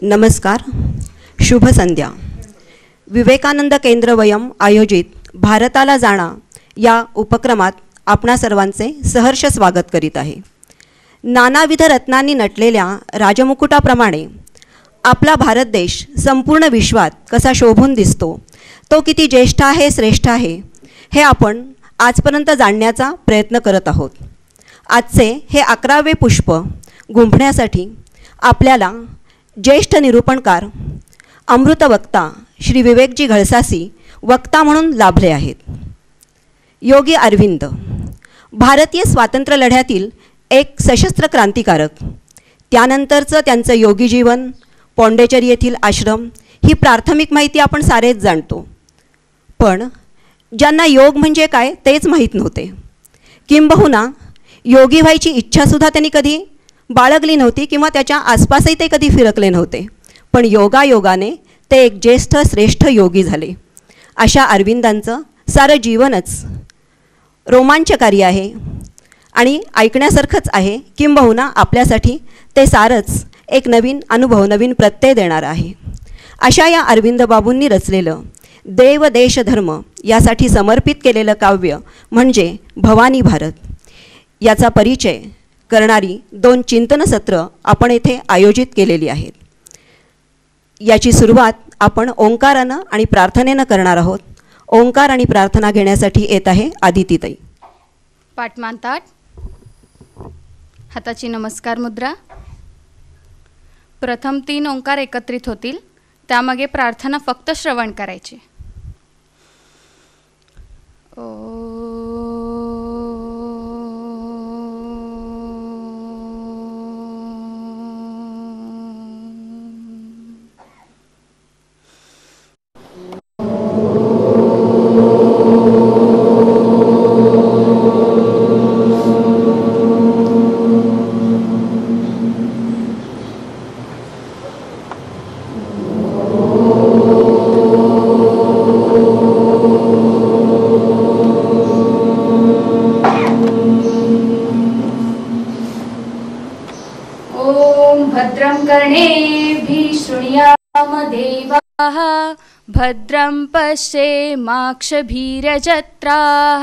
नमस्कार, शुभ संध्या. विवेकानंद केंद्र वयम आयोजित भारताला जाणा या उपक्रमात आपणा सर्वांचे सहर्ष स्वागत करीत आहे. नानाविध रत्नांनी नटलेल्या राजमुकुटाप्रमाणे आपला भारत देश संपूर्ण विश्वात कसा शोभून दिसतो, तो किती ज्येष्ठ आहे, श्रेष्ठ आहे, हे आपण आजपर्यंत जाणण्याचा प्रयत्न करत आहोत. आजचे हे 11वे पुष्प गुंफण्यासाठी आपल्याला ज्येष्ठ निरूपणकार अमृतवक्ता श्री विवेकजी घळसासी वक्ता म्हणून लाभले आहेत. योगी अरविंद भारतीय स्वातंत्र्य लढ्यातील एक सशस्त्र क्रांतिकारक. त्यानंतरचं त्यांचं योगी जीवन, पॉंडेचेरी येथील आश्रम ही प्राथमिक माहिती आपण सारेच जाणतो. पण ज्यांना योग म्हणजे काय तेच माहीत नव्हते, किंबहुना योगी व्हायची इच्छासुद्धा त्यांनी कधी बाळगली नव्हती किंवा त्याच्या आसपासही ते कधी फिरकले नव्हते. पण योगायोगाने ते एक ज्येष्ठ श्रेष्ठ योगी झाले. अशा अरविंदांचं सारं जीवनच रोमांचकारी आहे आणि ऐकण्यासारखंच आहे, किंबहुना आपल्यासाठी ते सारंच एक नवीन अनुभव, नवीन प्रत्यय देणार आहे. अशा या अरविंद बाबूंनी रचलेलं देव देश धर्म यासाठी समर्पित केलेलं काव्य म्हणजे भवानी भारत. याचा परिचय करणारी 2 चिंतन सत्र आपण येथे आयोजित केलेली आहेत. याची सुरुवात आपण ओंकारानं आणि प्रार्थनेनं करणार आहोत. ओंकार आणि प्रार्थना घेण्यासाठी येत आहे आदितीताई. पाठमान ताट, हाताची नमस्कार मुद्रा. प्रथम 3 ओंकार एकत्रित होतील, त्यामागे प्रार्थना फक्त श्रवण करायची. भद्रं पश्येमाक्षभिर्यजत्राः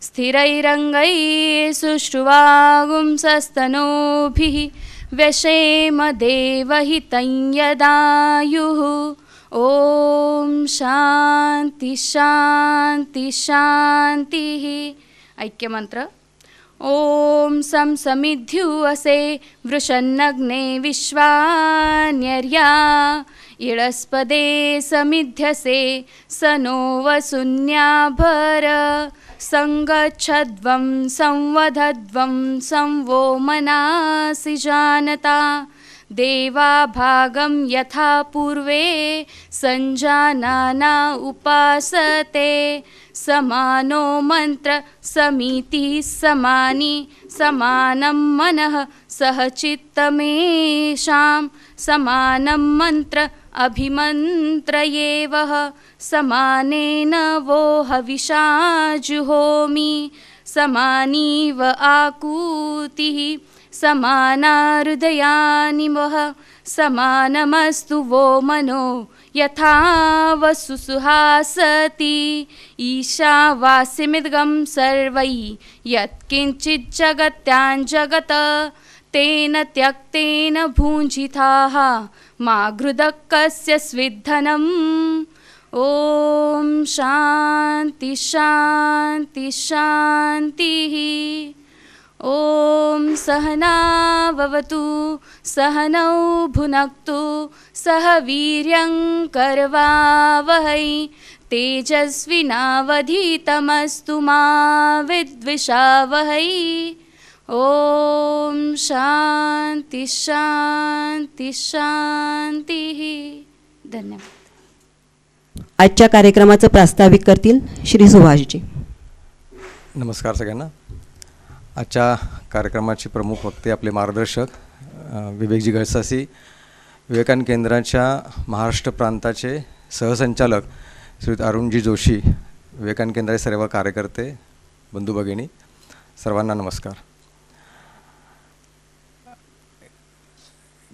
स्थिरैरङ्गैः सुश्रुवागुंसस्तनूभिः व्यशेम देवहितं यदायुः. ॐ शान्ति शान्ति शान्तिः. ऐक्यमन्त्र. ॐ सं समिध्युवसे वृषन्नग्ने विश्वान्यर्या इळस्पदे समिध्यसे स नो वसून्याभर संगच्छध्वं संवधध्वं संवो मनासि जानता देवा भागं यथा पूर्वे संजानाना उपासते समानो मंत्र समिति समानि समानं मनः सहचित्तमेषां समानं मंत्र अभिमन्त्रयेवः समानेन वो हविषा जुहोमि समानीव आकूतिः समाना हृदयानिमः समानमस्तु वो मनो यथा वसुसुहासति ईशावास्यमिदं सर्वै यत्किञ्चित् जगत्यां जगत् तेन त्यक्तेन भुञ्जिताः मा घृदकस्य स्विद्धनम्. ॐ शान्ति शान्ति शान्तिः. ॐ सहनाववतु सहनौ भुनक्तु सह वीर्यं करवावहै तेजस्विनावधीतमस्तु मा विद्विषावहै. ॐ शान्ति शान्ति शान्तिः. धन्यवाद. आजच्या कार्यक्रमाचं प्रास्ताविक करतील श्री सुभाषजी. नमस्कार सगळ्यांना. आजच्या कार्यक्रमाचे प्रमुख वक्ते आपले मार्गदर्शक विवेकजी घळसासी, विवेकानंद केंद्राच्या महाराष्ट्र प्रांताचे सहसंचालक श्री अरुणजी जोशी, विवेकानंद केंद्राचे सर्व कार्यकर्ते, बंधू भगिनी, सर्वांना नमस्कार.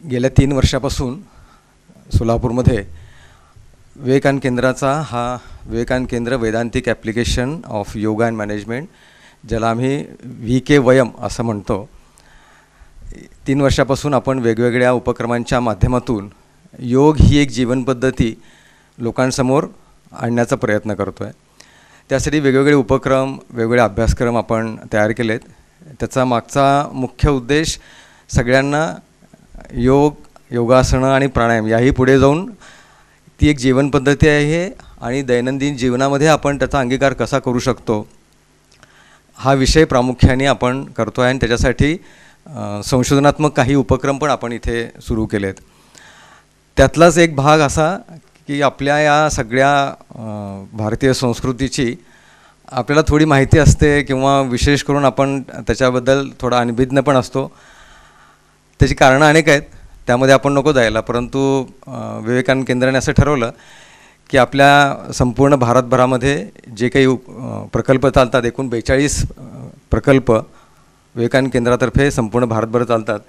गेल्या 3 वर्षापासून सोलापूरमध्ये विवेकानंद केंद्राचा हा विवेकानंद केंद्र वैदांतिक application of yoga and management, ज्याला आम्ही VK वयम असं म्हणतो, 3 वर्षापासून आपण वेगवेगळ्या उपक्रमांच्या माध्यमातून योग ही एक जीवनपद्धती लोकांसमोर आणण्याचा प्रयत्न करतो आहे. त्यासाठी वेगवेगळे उपक्रम, वेगवेगळे अभ्यासक्रम आपण तयार केलेत. त्याचा मागचा मुख्य उद्देश सगळ्यांना योगासनं आणि प्राणायाम याही पुढे जाऊन ती एक जीवनपद्धती आहे आणि दैनंदिन जीवनामध्ये आपण त्याचा अंगीकार कसा करू शकतो हा विषय प्रामुख्याने आपण करतो आहे. आणि त्याच्यासाठी संशोधनात्मक काही उपक्रम पण आपण इथे सुरू केलेत. त्यातलाच एक भाग असा की आपल्या या सगळ्या भारतीय संस्कृतीची आपल्याला थोडी माहिती असते किंवा विशेष करून आपण त्याच्याबद्दल थोडा अनभिज्ञ पण असतो. त्याची कारणं अनेक आहेत, त्यामध्ये आपण नको जायला. परंतु विवेकानंद केंद्राने असं ठरवलं की आपल्या संपूर्ण भारतभरामध्ये जे काही प्रकल्प चालतात, एकूण 42 प्रकल्प विवेकानंद केंद्रातर्फे संपूर्ण भारतभर चालतात.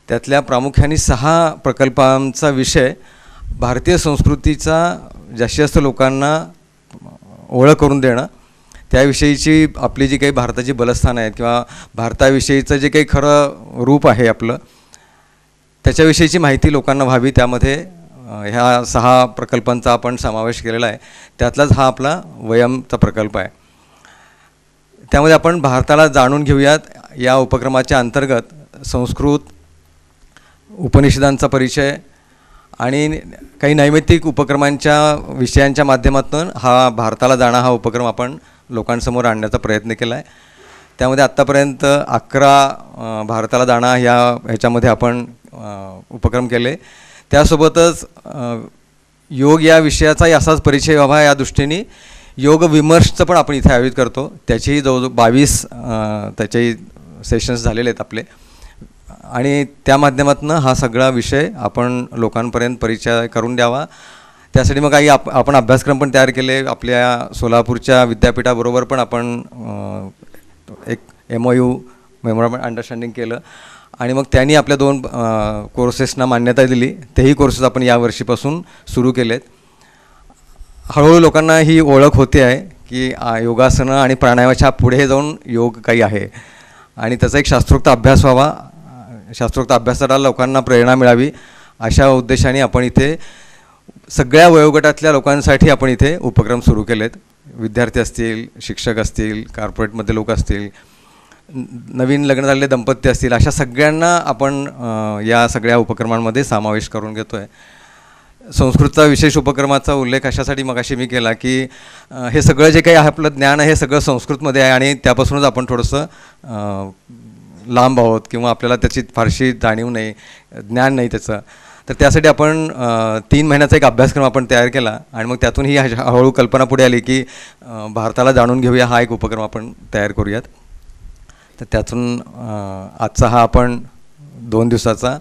त्यातल्या प्रामुख्याने 6 प्रकल्पांचा विषय भारतीय संस्कृतीचा जास्तीत जास्त लोकांना ओळख करून देणं, त्याविषयीची आपली जी काही भारताची बलस्थानं आहेत किंवा भारताविषयीचं जे काही खरं रूप आहे आपलं, त्याच्याविषयीची माहिती लोकांना व्हावी. त्यामध्ये ह्या 6 प्रकल्पांचा आपण समावेश केलेला आहे. त्यातलाच हा आपला वयमचा प्रकल्प आहे. त्यामध्ये आपण भारताला जाणून घेऊयात या उपक्रमाच्या अंतर्गत संस्कृत उपनिषदांचा परिचय आणि काही नैमित्तिक उपक्रमांच्या विषयांच्या माध्यमातून हा भारताला जाणं हा उपक्रम आपण लोकांसमोर आणण्याचा प्रयत्न केला आहे. त्यामध्ये आत्तापर्यंत 11 भारताला जाणं ह्याच्यामध्ये आपण उपक्रम केले. त्यासोबतच योग या विषयाचाही असाच परिचय व्हावा या दृष्टीने योग विमर्शचं पण आपण इथे आयोजित करतो. त्याचेही जवळजवळ 22 त्याचेही सेशन्स झालेले आहेत आपले. आणि त्या माध्यमातून हा सगळा विषय आपण लोकांपर्यंत परिचय करून द्यावा. त्यासाठी मग काही आपण अभ्यासक्रम पण तयार केले. आपल्या सोलापूरच्या विद्यापीठाबरोबर पण आपण एक MOU मेमोरंडम अंडरस्टँडिंग केलं आणि मग त्यांनी आपल्या 2 कोर्सेसना मान्यता दिली. तेही कोर्सेस आपण यावर्षीपासून सुरू केलेत. हळूहळू लोकांना ही ओळख होते आहे की योगासनं आणि प्राणायामाच्या पुढे जाऊन योग काही आहे आणि त्याचा एक शास्त्रोक्त अभ्यास व्हावा. शास्त्रोक्त अभ्यासाला लोकांना प्रेरणा मिळावी अशा उद्देशाने आपण इथे सगळ्या वयोगटातल्या लोकांसाठी आपण इथे उपक्रम सुरू केलेत. विद्यार्थी असतील, शिक्षक असतील, कॉर्पोरेटमधले लोक असतील, नवीन लग्न झालेले दंपती असतील, अशा सगळ्यांना आपण या सगळ्या उपक्रमांमध्ये समावेश करून घेतो आहे. संस्कृतचा विशेष उपक्रमाचा उल्लेख अशासाठी मगाशी मी केला की हे सगळं जे काही आपलं ज्ञान आहे हे सगळं संस्कृतमध्ये आहे आणि त्यापासूनच आपण थोडंसं लांब आहोत किंवा आपल्याला त्याची फारशी जाणीव नाही, ज्ञान नाही त्याचं. तर त्यासाठी आपण 3 महिन्याचा एक अभ्यासक्रम आपण तयार केला आणि मग त्यातून ही हळूहळू कल्पना पुढे आली की भारताला जाणून घेऊया हा एक उपक्रम आपण तयार करूयात. तर त्यातून आजचा हा आपण 2 दिवसाचा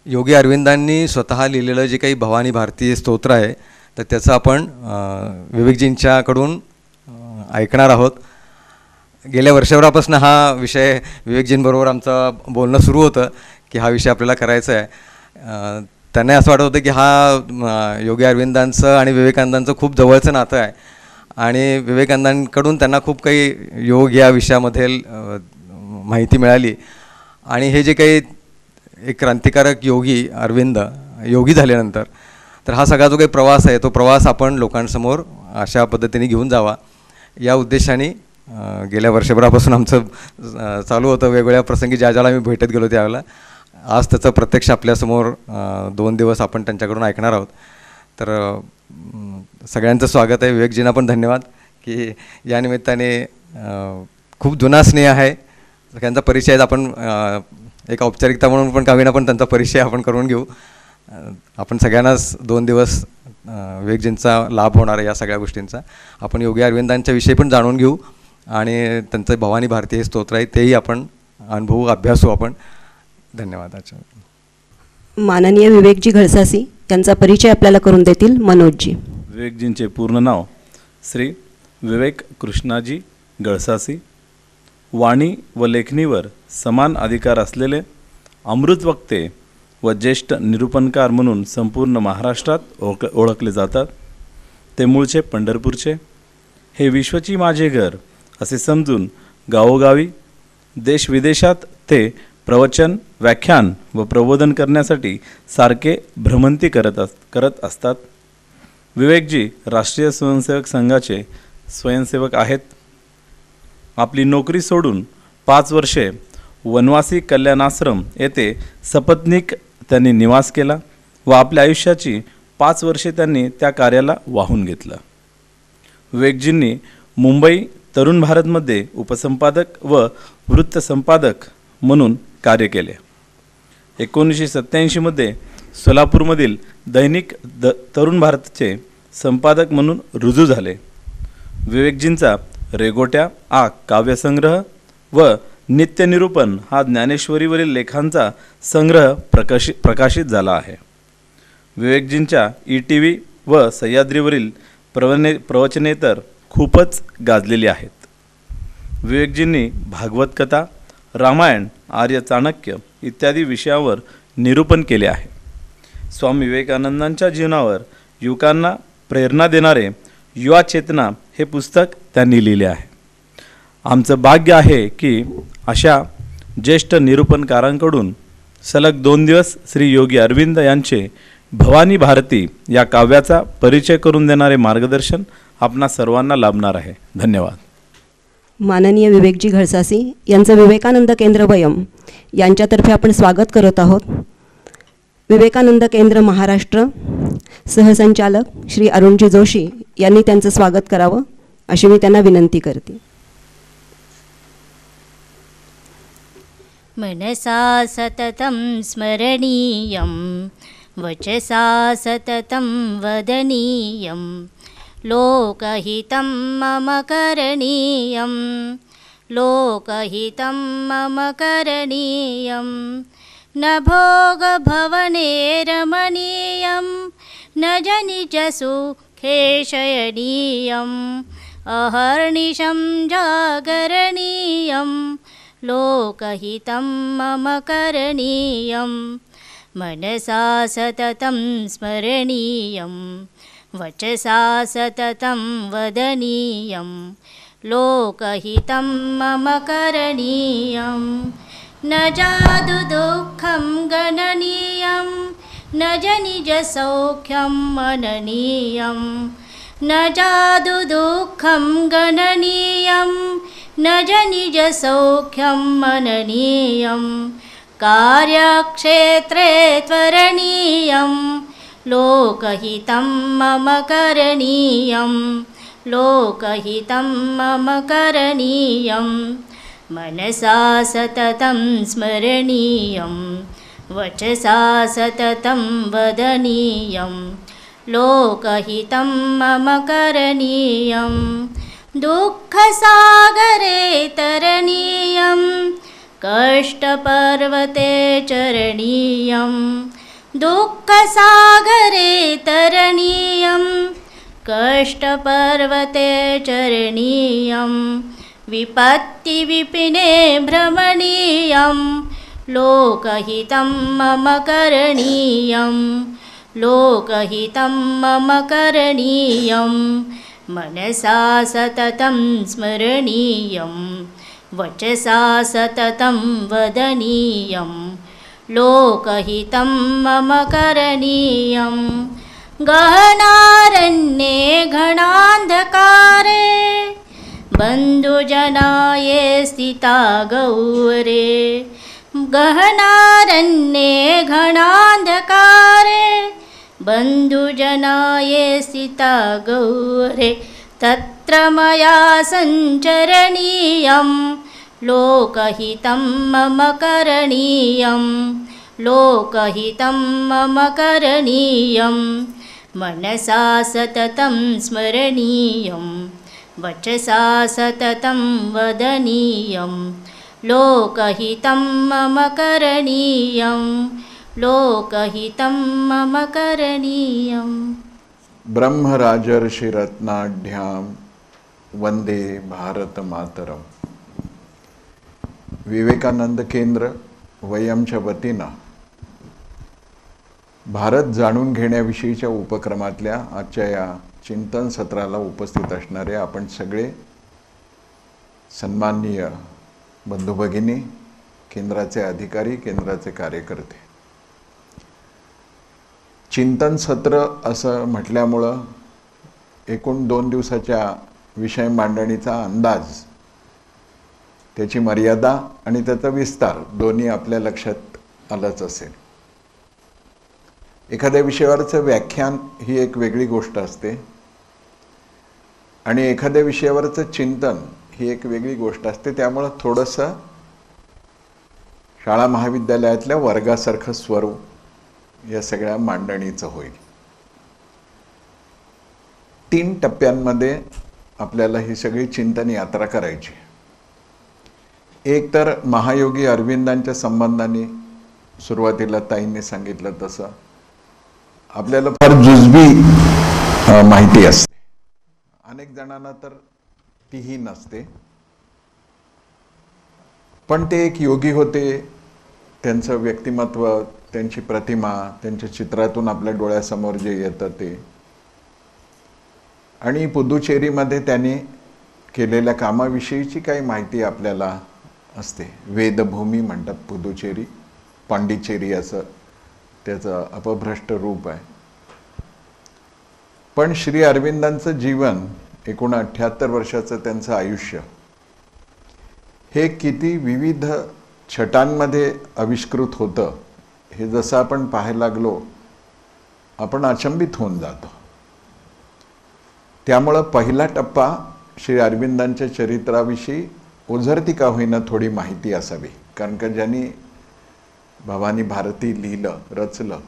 योगी अरविंदांनी स्वतः लिहिलेलं जे काही भवानी भारती स्तोत्र आहे तर त्याचं आपण विवेकजींच्याकडून ऐकणार आहोत. गेल्या वर्षभरापासून हा विषय विवेकजींबरोबर आमचं बोलणं सुरू होतं की हा विषय आपल्याला करायचा आहे. त्यांना असं वाटत होतं की हा योगी अरविंदांचं आणि विवेकानंदांचं खूप जवळचं नातं आहे आणि विवेकानंदांकडून त्यांना खूप काही योग या विषयामध्ये माहिती मिळाली आणि हे जे काही एक क्रांतिकारक योगी अरविंद योगी झाल्यानंतर तर हा सगळा जो काही प्रवास आहे तो प्रवास आपण लोकांसमोर अशा पद्धतीने घेऊन जावा या उद्देशाने गेल्या वर्षभरापासून आमचं चालू होतं. वेगवेगळ्या प्रसंगी ज्या ज्याला आम्ही भेटत गेलो त्यावेळेला आज त्याचं प्रत्यक्ष आपल्यासमोर 2 दिवस आपण त्यांच्याकडून ऐकणार आहोत. तर सगळ्यांचं स्वागत आहे. विवेकजींना पण धन्यवाद की या निमित्ताने खूप जुना स्नेह आहे. सगळ्यांचा परिचय आपण एक औपचारिकता म्हणून पण कावीना पण त्यांचा परिचय आपण करून घेऊ. आपण सगळ्यांनाच 2 दिवस विवेकजींचा लाभ होणार आहे या सगळ्या गोष्टींचा. आपण योगी अरविंदांच्या विषयी पण जाणून घेऊ आणि त्यांचं भवानी भारती हे स्तोत्र आहे तेही आपण अनुभवू, अभ्यासू आपण. धन्यवाद. माननीय विवेकजी घळसासी यांचा परिचय आपल्याला करून देतील मनोजजी. विवेकजींचे पूर्ण नाव श्री विवेक कृष्णाजी गळसासी. वाणी व लेखणीवर समान अधिकार असलेले, अमृत वक्ते व ज्येष्ठ निरूपणकार म्हणून संपूर्ण महाराष्ट्रात ओळखले जातात. ते मूळचे पंढरपूरचे. हे विश्वची माझे घर असे समजून गावोगावी देशविदेशात ते प्रवचन, व्याख्यान व प्रबोधन करण्यासाठी सारखे भ्रमंती करत असतात. विवेकजी राष्ट्रीय स्वयंसेवक संघाचे स्वयंसेवक आहेत. आपली नोकरी सोडून 5 वर्षे वनवासी कल्याणाश्रम येथे सपत्नीक त्यांनी निवास केला व आपल्या आयुष्याची 5 वर्षे त्यांनी त्या कार्याला वाहून घेतलं. विवेकजींनी मुंबई तरुण भारतमध्ये उपसंपादक व वृत्तसंपादक म्हणून कार्य केले. 1987 मध्ये सोलापूरमधील दैनिक तरुण भारतचे संपादक म्हणून रुजू झाले. विवेकजींचा रेगोट्या आ काव्यसंग्रह व नित्यनिरूपण हा ज्ञानेश्वरीवरील लेखांचा संग्रह प्रकाशित झाला आहे. विवेकजींच्या ETV व सह्याद्रीवरील प्रवचने तर खूपच गाजलेली आहेत. विवेकजींनी भागवत कथा, रामायण, आर्य चाणक्य इत्यादी विषयावर निरूपण केले आहे. स्वामी विवेकानंदांच्या जीवनावर युवकांना प्रेरणा देणारे युवा चेतना हे पुस्तक त्यांनी लिहिले आहे. आमचं भाग्य आहे की अशा ज्येष्ठ निरूपणकारांकडून सलग 2 दिवस श्री योगी अरविंद यांचे भवानी भारती या काव्याचा परिचय करून देणारे मार्गदर्शन आपणा सर्वांना लाभणार आहे. धन्यवाद. माननीय विवेकजी घळसासी यांचं विवेकानंद केंद्र वयम यांच्यातर्फे आपण स्वागत करत आहोत. विवेकानंद केंद्र महाराष्ट्र सहसंचालक श्री अरुणजी जोशी यांनी त्यांचं स्वागत करावं अशी मी त्यांना विनंती करते. मनसा सततं स्मरणीयं वचसा सततं वदनीयं लोकहितं मम करणीयं लोकहितं मम करणीयं न भोगभवने रमणीयं न जनिजसुखे शयनीयं अहर्निशं जागरणीयं लोकहितं मम करणीयं मनसा सततं स्मरणीयं वचसा सततं वदनीयं लोकहितं मम करणीयं न जादु दुःखं गणनीयं न जनिजसौख्यं मननीयं न जादु दुःखं गणनीयं न जनिजसौख्यं मननीयं कार्यक्षेत्रे त्वरणीयं लोकहितं मम करणीयं लोकहितं मम करणीयं मनसा सततं स्मरणीयं वचसा सततं वदनीयं लोकहितं मम करणीयं दुःखसागरे तरणीयं कष्टपर्वते चरणीयं दुःखसागरे तरणीयं कष्टपर्वते चरणीयं विपत्तिविपिने भ्रमणीयं लोकहितं मम करणीयं लोकहितं मम करणीयं मनसा सततं स्मरणीयं वचसा सततं वदनीयं लोकहितं मम करणीयं गहनारण्ये घनान्धकारे बन्धुजनाये स्थिता गौरे गहनारण्ये घनान्धकारे बन्धुजनाये स्थिता गौरे तत्र मया सञ्चरणीयं लोकहितं मम करणीयं लोकहितं मम करणीयं मनसा सततं स्मरणीयं वचसा सततं वदनीयं लोकहितं मम करणीयं लोकहितं मम करणीयं ब्रह्मराजर्षिरत्नाढ्यां वंदे भारत मातरम. विवेकानंद केंद्र वयमच्या वतीनं भारत जाणून घेण्याविषयीच्या उपक्रमातल्या आजच्या या चिंतन सत्राला उपस्थित असणारे आपण सगळे सन्माननीय बंधू भगिनी, केंद्राचे अधिकारी, केंद्राचे कार्यकर्ते. चिंतन सत्र असं म्हटल्यामुळं एकूण 2 दिवसाच्या विषय मांडणीचा अंदाज, त्याची मर्यादा आणि त्याचा विस्तार दोन्ही आपल्या लक्षात आलंच असेल. एखाद्या विषयावरचं व्याख्यान ही एक वेगळी गोष्ट असते आणि एखाद्या विषयावरचं चिंतन ही एक वेगळी गोष्ट असते. त्यामुळं थोडंसं शाळा महाविद्यालयातल्या वर्गासारखं स्वरूप या सगळ्या मांडणीचं होईल. 3 टप्प्यांमध्ये आपल्याला ही सगळी चिंतन यात्रा करायची. एक तर महायोगी अरविंदांच्या संबंधाने सुरुवातीला ताईंनी सांगितलं तसं आपल्याला फार जुजबी माहिती असते, अनेक जणांना तर तीही नसते. पण ते एक योगी होते. त्यांचं व्यक्तिमत्व, त्यांची प्रतिमा, त्यांच्या चित्रातून आपल्या डोळ्यासमोर जे येतं ते, आणि पुदुचेरीमध्ये त्यांनी केलेल्या कामाविषयीची काही माहिती आपल्याला असते. वेदभूमी म्हणतात पुदुचेरी, पांडिचेरी असं त्याचं अपभ्रष्ट रूप आहे. पण श्री अरविंदांचं जीवन, एकूण 78 वर्षाचं त्यांचं आयुष्य, हे किती विविध छटांमध्ये आविष्कृत होतं हे जसं आपण पाहायला लागलो आपण अचंबित होऊन जातो. त्यामुळं पहिला टप्पा श्री अरविंदांच्या चरित्राविषयी ओझरती का होईना थोडी माहिती असावी. कारण का ज्यांनी भवानी भारती लिहिलं, रचलं,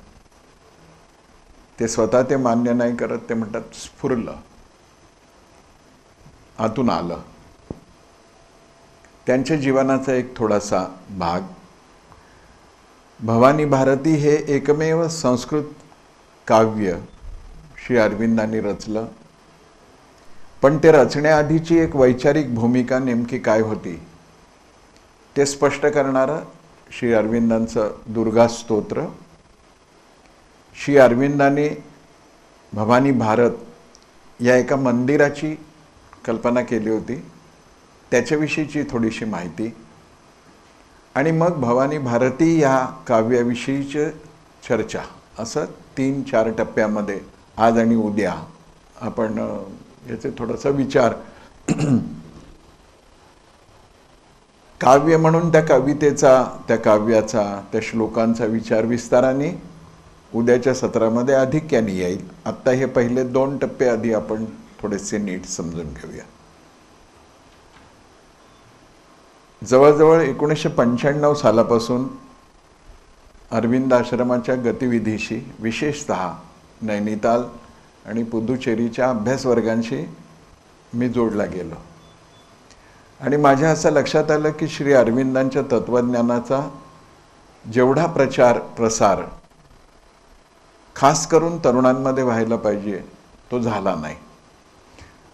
ते स्वतः ते मान्य नाही करत. ते म्हणतात स्फुरलं, आतून आलं. त्यांच्या जीवनाचा एक थोडासा भाग. भवानी भारती हे एकमेव संस्कृत काव्य श्री अरविंदांनी रचलं. पण ते रचण्याआधीची एक वैचारिक भूमिका नेमकी काय होती ते स्पष्ट करणारं श्री अरविंदांचं दुर्गा स्तोत्र. श्री अरविंदांनी भवानी भारत या एका मंदिराची कल्पना केली होती, त्याच्याविषयीची थोडीशी माहिती, आणि मग भवानी भारती या काव्याविषयीची चर्चा, असं 3-4 टप्प्यामध्ये आज आणि उद्या आपण याचे थोडासा विचार. काव्य म्हणून त्या कवितेचा, त्या काव्याचा, त्या श्लोकांचा विचार विस्ताराने उद्याच्या सत्रामध्ये अधिक्याने येईल. आत्ता हे पहिले 2 टप्पे आधी आपण थोडेसे नीट समजून घेऊया. जवळजवळ 1995 सालापासून अरविंद आश्रमाच्या गतिविधीशी, विशेषतः नैनिताल आणि पुदुचेरीच्या अभ्यास वर्गांशी मी जोडला गेलो. आणि माझ्या असं लक्षात आलं की श्री अरविंदांच्या तत्त्वज्ञानाचा जेवढा प्रचार प्रसार खास करून तरुणांमध्ये व्हायला पाहिजे तो झाला नाही.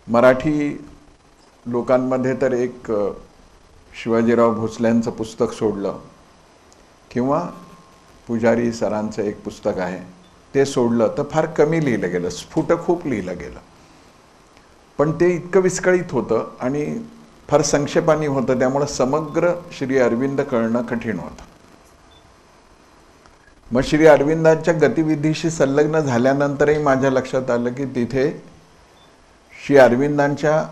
मराठी लोकांमध्ये तर एक शिवाजीराव भोसल्यांचं पुस्तक सोडलं किंवा पुजारी सरांचं एक पुस्तक आहे ते सोडलं तर फार कमी लिहिलं गेलं, स्फुट खूप लिहिलं गेलं. पण ते इतकं विस्कळीत होतं आणि फार संक्षेपाने होतं, त्यामुळं समग्र श्री अरविंद कळणं कठीण होतं. मग श्री अरविंदांच्या गतिविधीशी संलग्न झाल्यानंतरही माझ्या लक्षात आलं की तिथे श्री अरविंदांच्या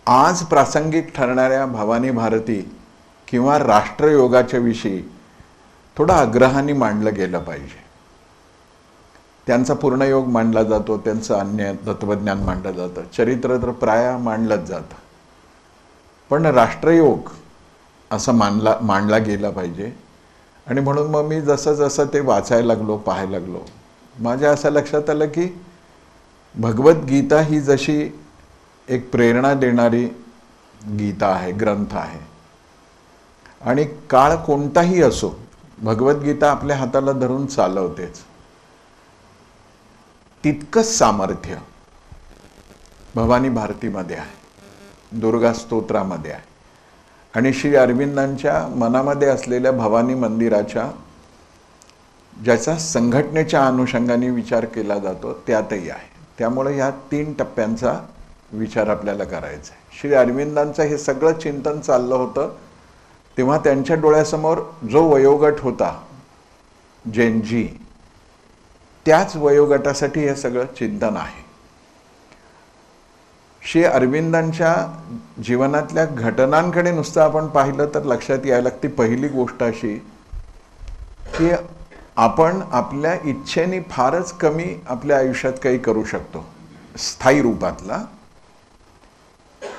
आज प्रासंगिक ठरणाऱ्या भवानी भारती किंवा राष्ट्रयोगाच्या विषयी थोडं आग्रहाने मांडलं गेलं पाहिजे. त्यांचा पूर्णयोग मांडला जातो, त्यांचं अन्य तत्त्वज्ञान मांडलं जातं, चरित्र तर प्राय मांडलंच जातं, पण राष्ट्रयोग असं मांडला गेला पाहिजे. आणि म्हणून मग मी जसं जसं ते वाचायला लागलो, पाहायला लागलो, माझ्या असं लक्षात आलं की भगवद्गीता ही जशी एक प्रेरणा देणारी गीता आहे, ग्रंथ आहे, आणि काळ कोणताही असो भगवद्गीता आपल्या हाताला धरून चालवतेच, तितकंच सामर्थ्य भवानी भारतीमध्ये आहे, दुर्गा स्तोत्रामध्ये आहे. आणि श्री अरविंदांच्या मनामध्ये असलेल्या भवानी मंदिराच्या ज्याचा संघटनेच्या अनुषंगाने विचार केला जातो त्यातही आहे. त्यामुळे ह्या 3 टप्प्यांचा विचार आपल्याला करायचा आहे. श्री अरविंदांचं हे सगळं चिंतन चाललं होतं तेव्हा त्यांच्या डोळ्यासमोर जो वयोगट होता जेन जी, त्याच वयोगटासाठी हे सगळं चिंतन आहे. श्री अरविंदांच्या जीवनातल्या घटनांकडे नुसतं आपण पाहिलं तर लक्षात यायला लागते पहिली गोष्ट अशी की आपण आपल्या इच्छेने फारच कमी आपल्या आयुष्यात काही करू शकतो. स्थायी रूपातला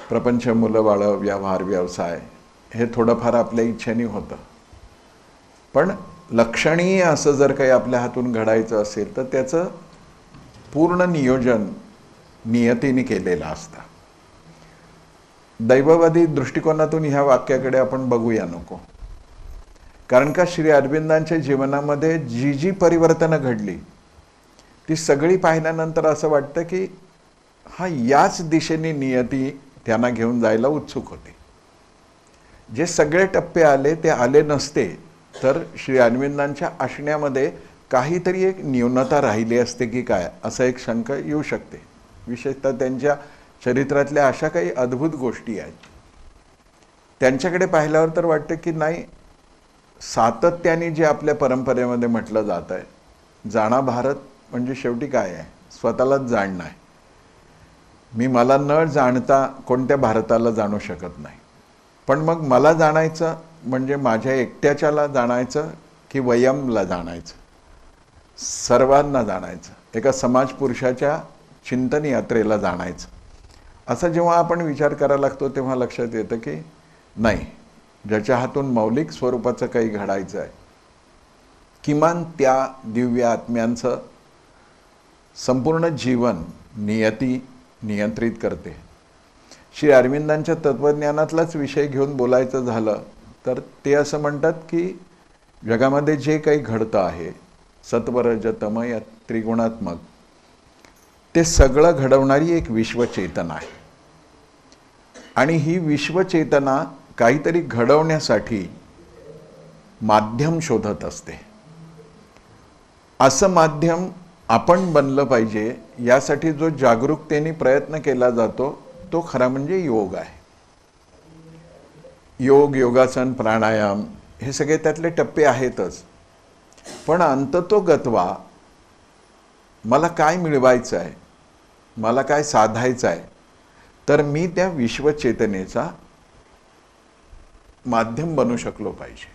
प्रपंच, मुलं बाळं, व्यवहार, व्यवसाय हे थोडंफार आपल्या इच्छेने होतं. पण लक्षणीय असं जर काही आपल्या हातून घडायचं असेल तर त्याचं पूर्ण नियोजन नियतीने केलेलं असतं. दैववादी दृष्टिकोनातून ह्या वाक्याकडे आपण बघूया नको. कारण का श्री अरविंदांच्या जीवनामध्ये जी जी परिवर्तनं घडली ती सगळी पाहिल्यानंतर असं वाटतं की हा याच दिशेने नियती त्यांना घेऊन जायला उत्सुक होते. जे सगळे टप्पे आले ते आले नसते तर श्री अरविंदांच्या असण्यामध्ये काहीतरी एक न्यूनता राहिली असते की काय, असं एक शंका येऊ शकते. विशेषतः त्यांच्या चरित्रातल्या अशा काही अद्भुत गोष्टी आहेत. त्यांच्याकडे पाहिल्यावर तर वाटतं की नाही, सातत्याने जे आपल्या परंपरेमध्ये म्हटलं जात आहे, जाणा भारत म्हणजे शेवटी काय आहे, स्वतःलाच जाणणं आहे. मी मला न जाणता कोणत्या भारताला जाणू शकत नाही. पण मग मला जाणायचं म्हणजे माझ्या एकट्याच्याला जाणायचं की वयमला जाणायचं, सर्वांना जाणायचं, एका समाज पुरुषाच्या चिंतन यात्रेला जाणायचं. असं जेव्हा आपण विचार करायला लागतो तेव्हा लक्षात येतं की नाही, ज्याच्या हातून मौलिक स्वरूपाचं काही घडायचं आहे, किमान त्या दिव्य आत्म्यांचं संपूर्ण जीवन नियती नियंत्रित करते. श्री अरविंदांच्या तत्त्वज्ञानातलाच विषय घेऊन बोलायचं झालं तर ते असं म्हणतात की जगामध्ये जे काही घडतं आहे सत्वरजतम या त्रिगुणात्मक, ते सगळं घडवणारी एक विश्वचेतना आहे. आणि ही विश्वचेतना काहीतरी घडवण्यासाठी माध्यम शोधत असते. असं माध्यम आपण बनलं पाहिजे यासाठी जो जागरूकतेने प्रयत्न केला जातो तो खरा म्हणजे योग आहे. योग, योगासन, प्राणायाम हे सगळे त्यातले टप्पे आहेतच. पण अंततोगत्वा मला काय मिळवायचं आहे, मला काय साधायचं आहे, तर मी त्या विश्वचेतनेचा माध्यम बनू शकलो पाहिजे.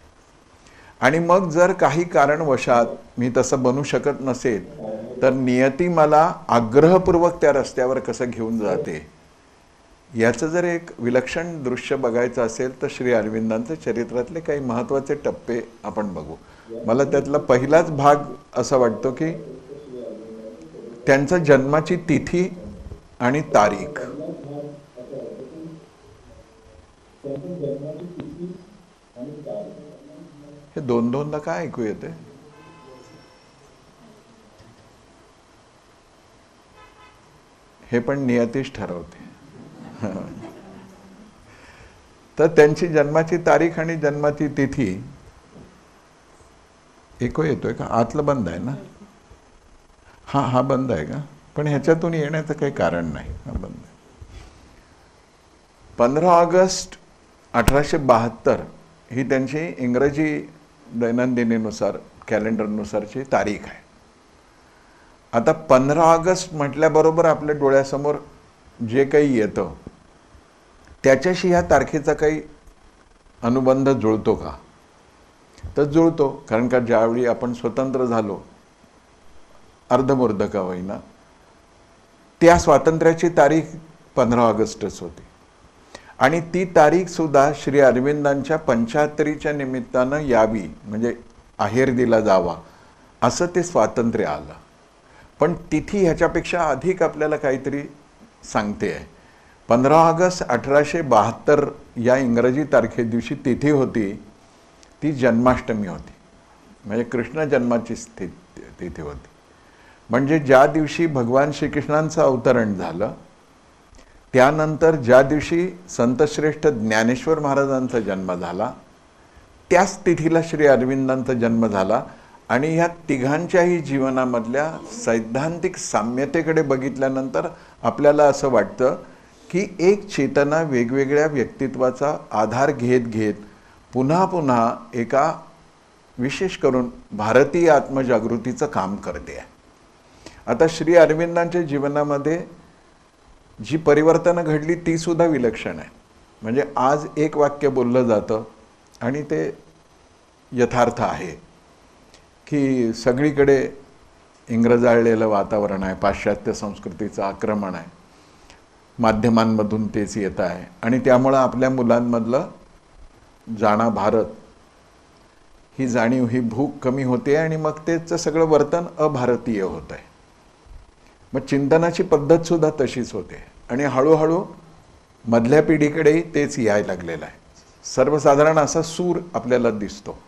आणि मग जर काही कारणवशात मी तसं बनू शकत नसेल तर नियती मला आग्रहपूर्वक त्या रस्त्यावर कसं घेऊन जाते याचं जर एक विलक्षण दृश्य बघायचं असेल तर श्री अरविंदांच्या चरित्रातले काही महत्त्वाचे टप्पे आपण बघू. मला त्यातला पहिलाच भाग असा वाटतो की त्यांचा जन्माची तिथी आणि तारीख. हे दोनदा काय ऐकू येते? हे पण नियतीच ठरवते. तर त्यांची जन्माची तारीख आणि जन्माची तिथी ऐकू येतोय का? आतलं बंद आहे ना? हा बंद आहे का? पण ह्याच्यातून येण्याचं काही कारण नाही. हा बंद आहे. 15 ऑगस्ट 1872 ही त्यांची इंग्रजी दैनंदिनीनुसार कॅलेंडरनुसारची तारीख आहे. आता 15 ऑगस्ट म्हटल्याबरोबर आपल्या डोळ्यासमोर जे काही येतं त्याच्याशी ह्या तारखेचा काही अनुबंध जुळतो का? तर जुळतो. कारण का ज्यावेळी आपण स्वतंत्र झालो, अर्धमुर्ध का होईना, त्या स्वातंत्र्याची तारीख 15 ऑगस्टच होती. आणि ती तारीख सुद्धा श्री अरविंदांच्या 75च्या निमित्तानं यावी, म्हणजे आहेर दिला जावा, असं ते स्वातंत्र्य आलं. पण तिथी ह्याच्यापेक्षा अधिक आपल्याला काहीतरी सांगते आहे. 15 ऑगस्ट 1872 या इंग्रजी तारखे दिवशी तिथी होती ती जन्माष्टमी होती, म्हणजे कृष्ण जन्माची तिथी होती. म्हणजे ज्या दिवशी भगवान श्रीकृष्णांचं अवतरण झालं त्यानंतर ज्या दिवशी संतश्रेष्ठ ज्ञानेश्वर महाराजांचा जन्म झाला त्याच तिथीला श्री अरविंदांचा जन्म झाला. आणि ह्या तिघांच्याही जीवनामधल्या सैद्धांतिक साम्यतेकडे बघितल्यानंतर आपल्याला असं वाटतं की एक चेतना वेगवेगळ्या व्यक्तित्वाचा आधार घेत घेत पुन्हा पुन्हा एका विशेष करून भारतीय आत्मजागृतीचं काम करते आहे. आता श्री अरविंदांच्या जीवनामध्ये जी परिवर्तनं घडली ती सुद्धा विलक्षण आहे. म्हणजे आज एक वाक्य बोललं जातं आणि ते यथार्थ आहे की सगळीकडे इंग्रजाळलेलं वातावरण आहे, पाश्चात्य संस्कृतीचं आक्रमण आहे, माध्यमांमधून तेच येत आहे आणि त्यामुळं आपल्या मुलांमधलं जाणा भारत ही जाणीव, ही भूक कमी होते आणि मग त्याचं सगळं वर्तन अभारतीय होत आहे. मग चिंतनाची पद्धतसुद्धा तशीच होते आणि हळूहळू मधल्या पिढीकडेही तेच यायला लागलेलं आहे. सर्वसाधारण असा सूर आपल्याला दिसतो.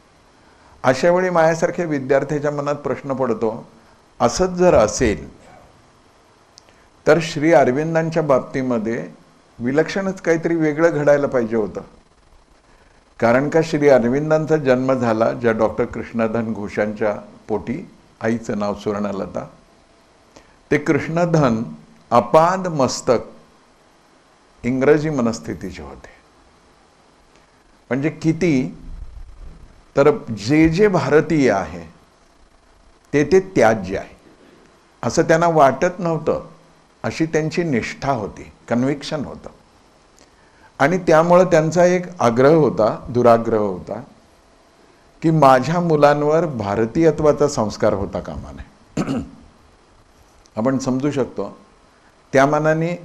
अशा वेळी माझ्यासारख्या विद्यार्थ्याच्या मनात प्रश्न पडतो, असंच जर असेल तर श्री अरविंदांच्या बाबतीमध्ये विलक्षणच काहीतरी वेगळं घडायला पाहिजे होतं. कारण का श्री अरविंदांचा जन्म झाला ज्या डॉक्टर कृष्णधन घोषांच्या पोटी, आईचं नाव सुवर्णलता. ते कृष्णधन अपाद मस्तक इंग्रजी मनस्थितीचे होते. म्हणजे किती तर जे जे भारतीय आहे ते ते त्याज्य आहे असं त्यांना वाटत नव्हतं. अशी त्यांची निष्ठा होती, कन्व्हिक्शन होतं. आणि त्यामुळं त्यांचा एक आग्रह होता, दुराग्रह होता की माझ्या मुलांवर भारतीयत्वाचा संस्कार होता कामा नये. आपण समजू शकतो त्या मानाने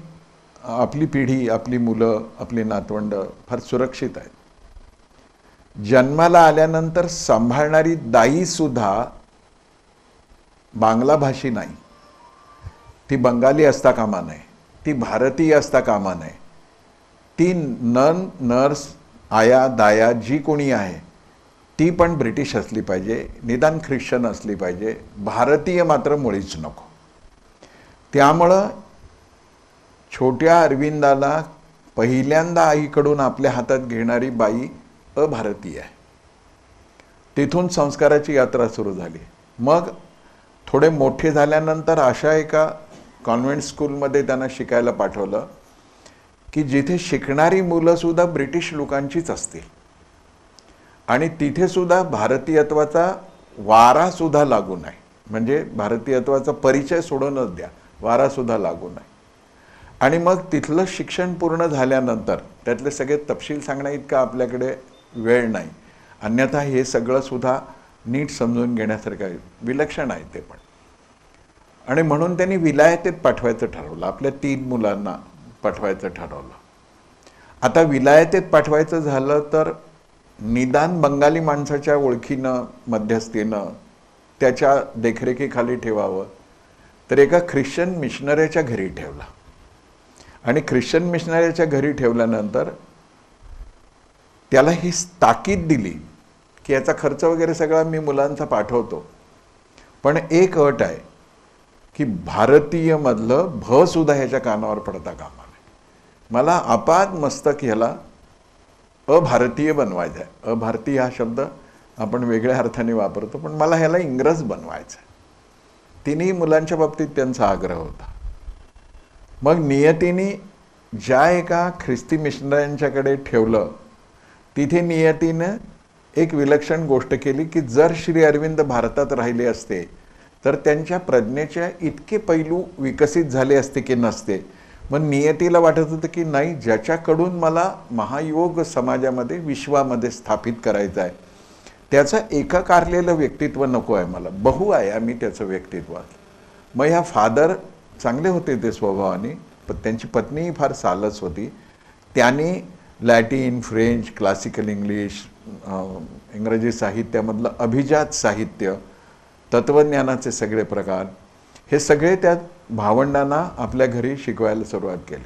आपली पिढी, आपली मुलं, आपली नातवंड फार सुरक्षित आहेत. जन्माला आल्यानंतर सांभाळणारी दाईसुद्धा बांगला भाषी नाही, ती बंगाली असता कामा नये, ती भारतीय असता कामा नये. ती नर्स, आया, दाया जी कोणी आहे ती पण ब्रिटिश असली पाहिजे, निदान ख्रिश्चन असली पाहिजे, भारतीय मात्र मुळीच नको. त्यामुळं छोट्या अरविंदाला पहिल्यांदा आईकडून आपल्या हातात घेणारी बाई अभारतीय आहे. तिथून संस्काराची यात्रा सुरू झाली. मग थोडे मोठे झाल्यानंतर अशा एका कॉन्व्हेंट स्कूलमध्ये त्यांना शिकायला पाठवलं की जिथे शिकणारी मुलंसुद्धा ब्रिटिश लोकांचीच असतील आणि तिथेसुद्धा भारतीयत्वाचा वारासुद्धा लागू नाही. म्हणजे भारतीयत्वाचा परिचय सोडूनच द्या, वारासुद्धा लागू नाही. आणि मग तिथलं शिक्षण पूर्ण झाल्यानंतर त्यातले सगळे तपशील सांगण्या इतका आपल्याकडे वेळ नाही, अन्यथा हे सगळं सुद्धा नीट समजून घेण्यासारखं आहे, विलक्षण आहे ते पण. आणि म्हणून त्यांनी विलायतेत पाठवायचं ठरवलं, आपल्या 3 मुलांना पाठवायचं ठरवलं. आता विलायतेत पाठवायचं झालं तर निदान बंगाली माणसाच्या ओळखीनं, मध्यस्थीनं त्याच्या देखरेखीखाली ठेवावं. तर एका ख्रिश्चन मिशनरीच्या घरी ठेवला आणि ख्रिश्चन मिशनरीच्या घरी ठेवल्यानंतर त्याला ही ताकीद दिली की याचा खर्च वगैरे सगळा मी मुलांचा पाठवतो, पण एक अट आहे की भारतीयमधलं भ सुद्धा ह्याच्या कानावर पडता कामा नये. मला अपाद मस्तक ह्याला अभारतीय बनवायचं आहे. अभारतीय हा शब्द आपण वेगळ्या अर्थाने वापरतो, पण मला ह्याला इंग्रज बनवायचं आहे. तिन्ही मुलांच्या बाबतीत त्यांचा आग्रह होता. मग नियतीने ज्या एका ख्रिस्ती मिशनऱ्यांच्याकडे ठेवलं तिथे नियतीनं एक विलक्षण गोष्ट केली की जर श्री अरविंद भारतात राहिले असते तर त्यांच्या प्रज्ञेच्या इतके पैलू विकसित झाले असते की नसते. मग नियतीला वाटत होतं की नाही, ज्याच्याकडून मला महायोग समाजामध्ये, विश्वामध्ये स्थापित करायचं आहे त्याचं एकाकारलेलं व्यक्तित्व नको आहे, मला बहुआयामी त्याचं व्यक्तित्व. मग ह्या फादर चांगले होते ते स्वभावाने, पण त्यांची पत्नीही फार सालस होती. त्यांनी लॅटिन, फ्रेंच, क्लासिकल इंग्लिश, इंग्रजी साहित्यामधलं अभिजात साहित्य, तत्त्वज्ञानाचे सगळे प्रकार, हे सगळे त्या भावंडांना आपल्या घरी शिकवायला सुरुवात केली.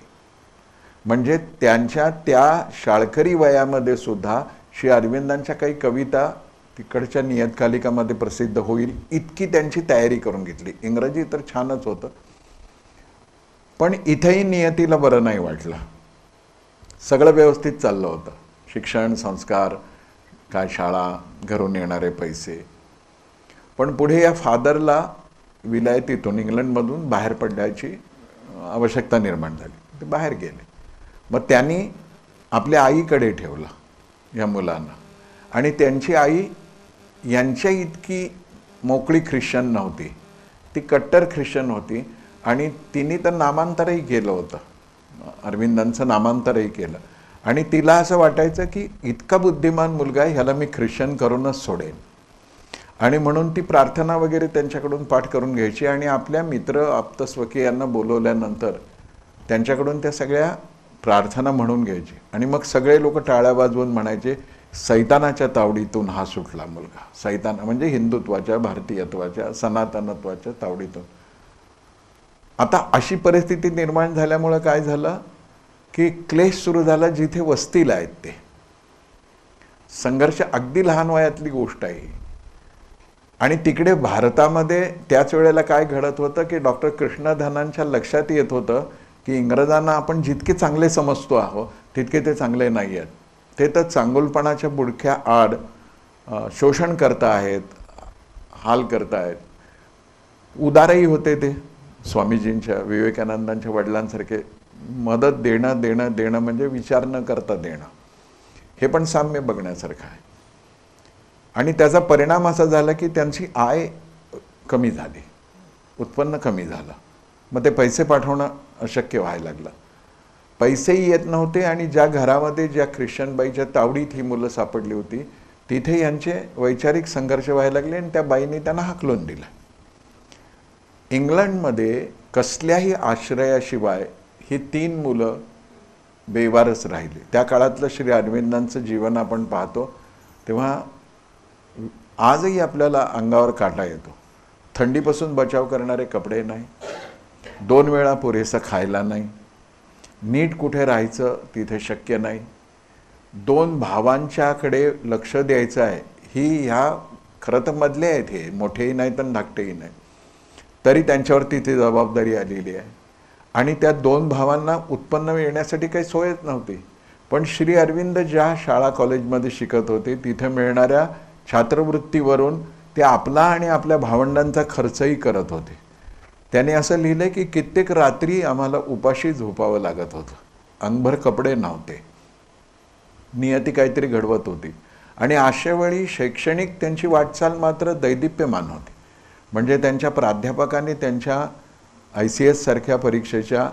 म्हणजे त्यांच्या त्या शाळकरी वयामध्ये सुद्धा श्री अरविंदांच्या काही कविता तिकडच्या नियतकालिकामध्ये प्रसिद्ध होईल इतकी त्यांची तयारी करून घेतली. इंग्रजी तर छानच होतं, पण इथेही नियतीला बरं नाही वाटलं. सगळं व्यवस्थित चाललं होतं, शिक्षण, संस्कार, काय शाळा, घरून येणारे पैसे. पण पुढे या फादरला विलायतीतून इंग्लंडमधून बाहेर पडण्याची आवश्यकता निर्माण झाली. ते बाहेर गेले. मग त्यांनी आपल्या आईकडे ठेवलं या मुलांना. आणि त्यांची आई यांच्या इतकी मोकळी ख्रिश्चन नव्हती, ती कट्टर ख्रिश्चन होती. आणि तिने तर नामांतरही केलं होतं, अरविंदांचं नामांतरही केलं. आणि तिला असं वाटायचं की इतका बुद्धिमान मुलगा आहे, ह्याला मी ख्रिश्चन करूनच सोडेन. आणि म्हणून ती प्रार्थना वगैरे त्यांच्याकडून पाठ करून घ्यायची. आणि आपल्या मित्र आप्तस्वकीयांना बोलवल्यानंतर त्यांच्याकडून त्या सगळ्या प्रार्थना म्हणून घ्यायची. आणि मग सगळे लोक टाळ्या वाजवून म्हणायचे, सैतानाच्या तावडीतून हा सुटला मुलगा. सैतान म्हणजे हिंदुत्वाच्या, भारतीयत्वाच्या, सनातनत्वाच्या तावडीतून. आता अशी परिस्थिती निर्माण झाल्यामुळं काय झालं की क्लेश सुरू झाला. जिथे वस्तीला आहेत ते संघर्ष, अगदी लहान वयातली गोष्ट आहे. आणि तिकडे भारतामध्ये त्याच वेळेला काय घडत होतं की डॉक्टर कृष्णधनांच्या लक्षात येत होतं की इंग्रजांना आपण जितके चांगले समजतो आहोत तितके ते चांगले नाही आहेत. ते तर चांगुलपणाच्या बुडख्या आड शोषण करता आहेत, हाल करतायत. उदारही होते ते स्वामीजींच्या, विवेकानंदांच्या वडिलांसारखे. मदत देणं देणं देणं म्हणजे विचार न करता देणं, हे पण साम्य बघण्यासारखं आहे. आणि त्याचा परिणाम असा झाला की त्यांची आय कमी झाली, उत्पन्न कमी झालं. मग ते पैसे पाठवणं अशक्य व्हायला लागलं. पैसेही येत नव्हते. आणि ज्या घरामध्ये ज्या ख्रिश्चन बाईच्या तावडीत ही मुलं सापडली होती तिथे यांचे वैचारिक संघर्ष व्हायला लागले. आणि त्या बाईने त्यांना हाकलून दिलं. इंग्लंडमध्ये कसल्याही आश्रयाशिवाय ही 3 मुलं बेवारस राहिली. त्या काळातलं श्री अरविंदांचं जीवन आपण पाहतो तेव्हा आजही आपल्याला अंगावर काटा येतो. थंडीपासून बचाव करणारे कपडे नाही, 2 वेळा पुरेसं खायला नाही, नीट कुठे राहायचं तिथे शक्य नाही, 2 भावांच्याकडे लक्ष द्यायचं आहे. ही ह्या खरं तर मधले आहेत, हे मोठेही नाहीत आणि धाकटेही नाही, तरी त्यांच्यावरती ती जबाबदारी आलेली आहे. आणि त्या 2 भावांना उत्पन्न येण्यासाठी काही सोयच नव्हती. पण श्री अरविंद ज्या शाळा कॉलेजमध्ये शिकत होते तिथे मिळणाऱ्या छात्रवृत्तीवरून ते आपला आणि आपल्या भावंडांचा खर्चही करत होते. त्याने असं लिहिलं की कित्येक रात्री आम्हाला उपाशी झोपावं लागत होतं, अंगभर कपडे नव्हते. नियती काहीतरी घडवत होती. आणि अशावेळी शैक्षणिक त्यांची वाटचाल मात्र दैदिप्यमान होती. म्हणजे त्यांच्या प्राध्यापकांनी त्यांच्या ICS सारख्या परीक्षेच्या,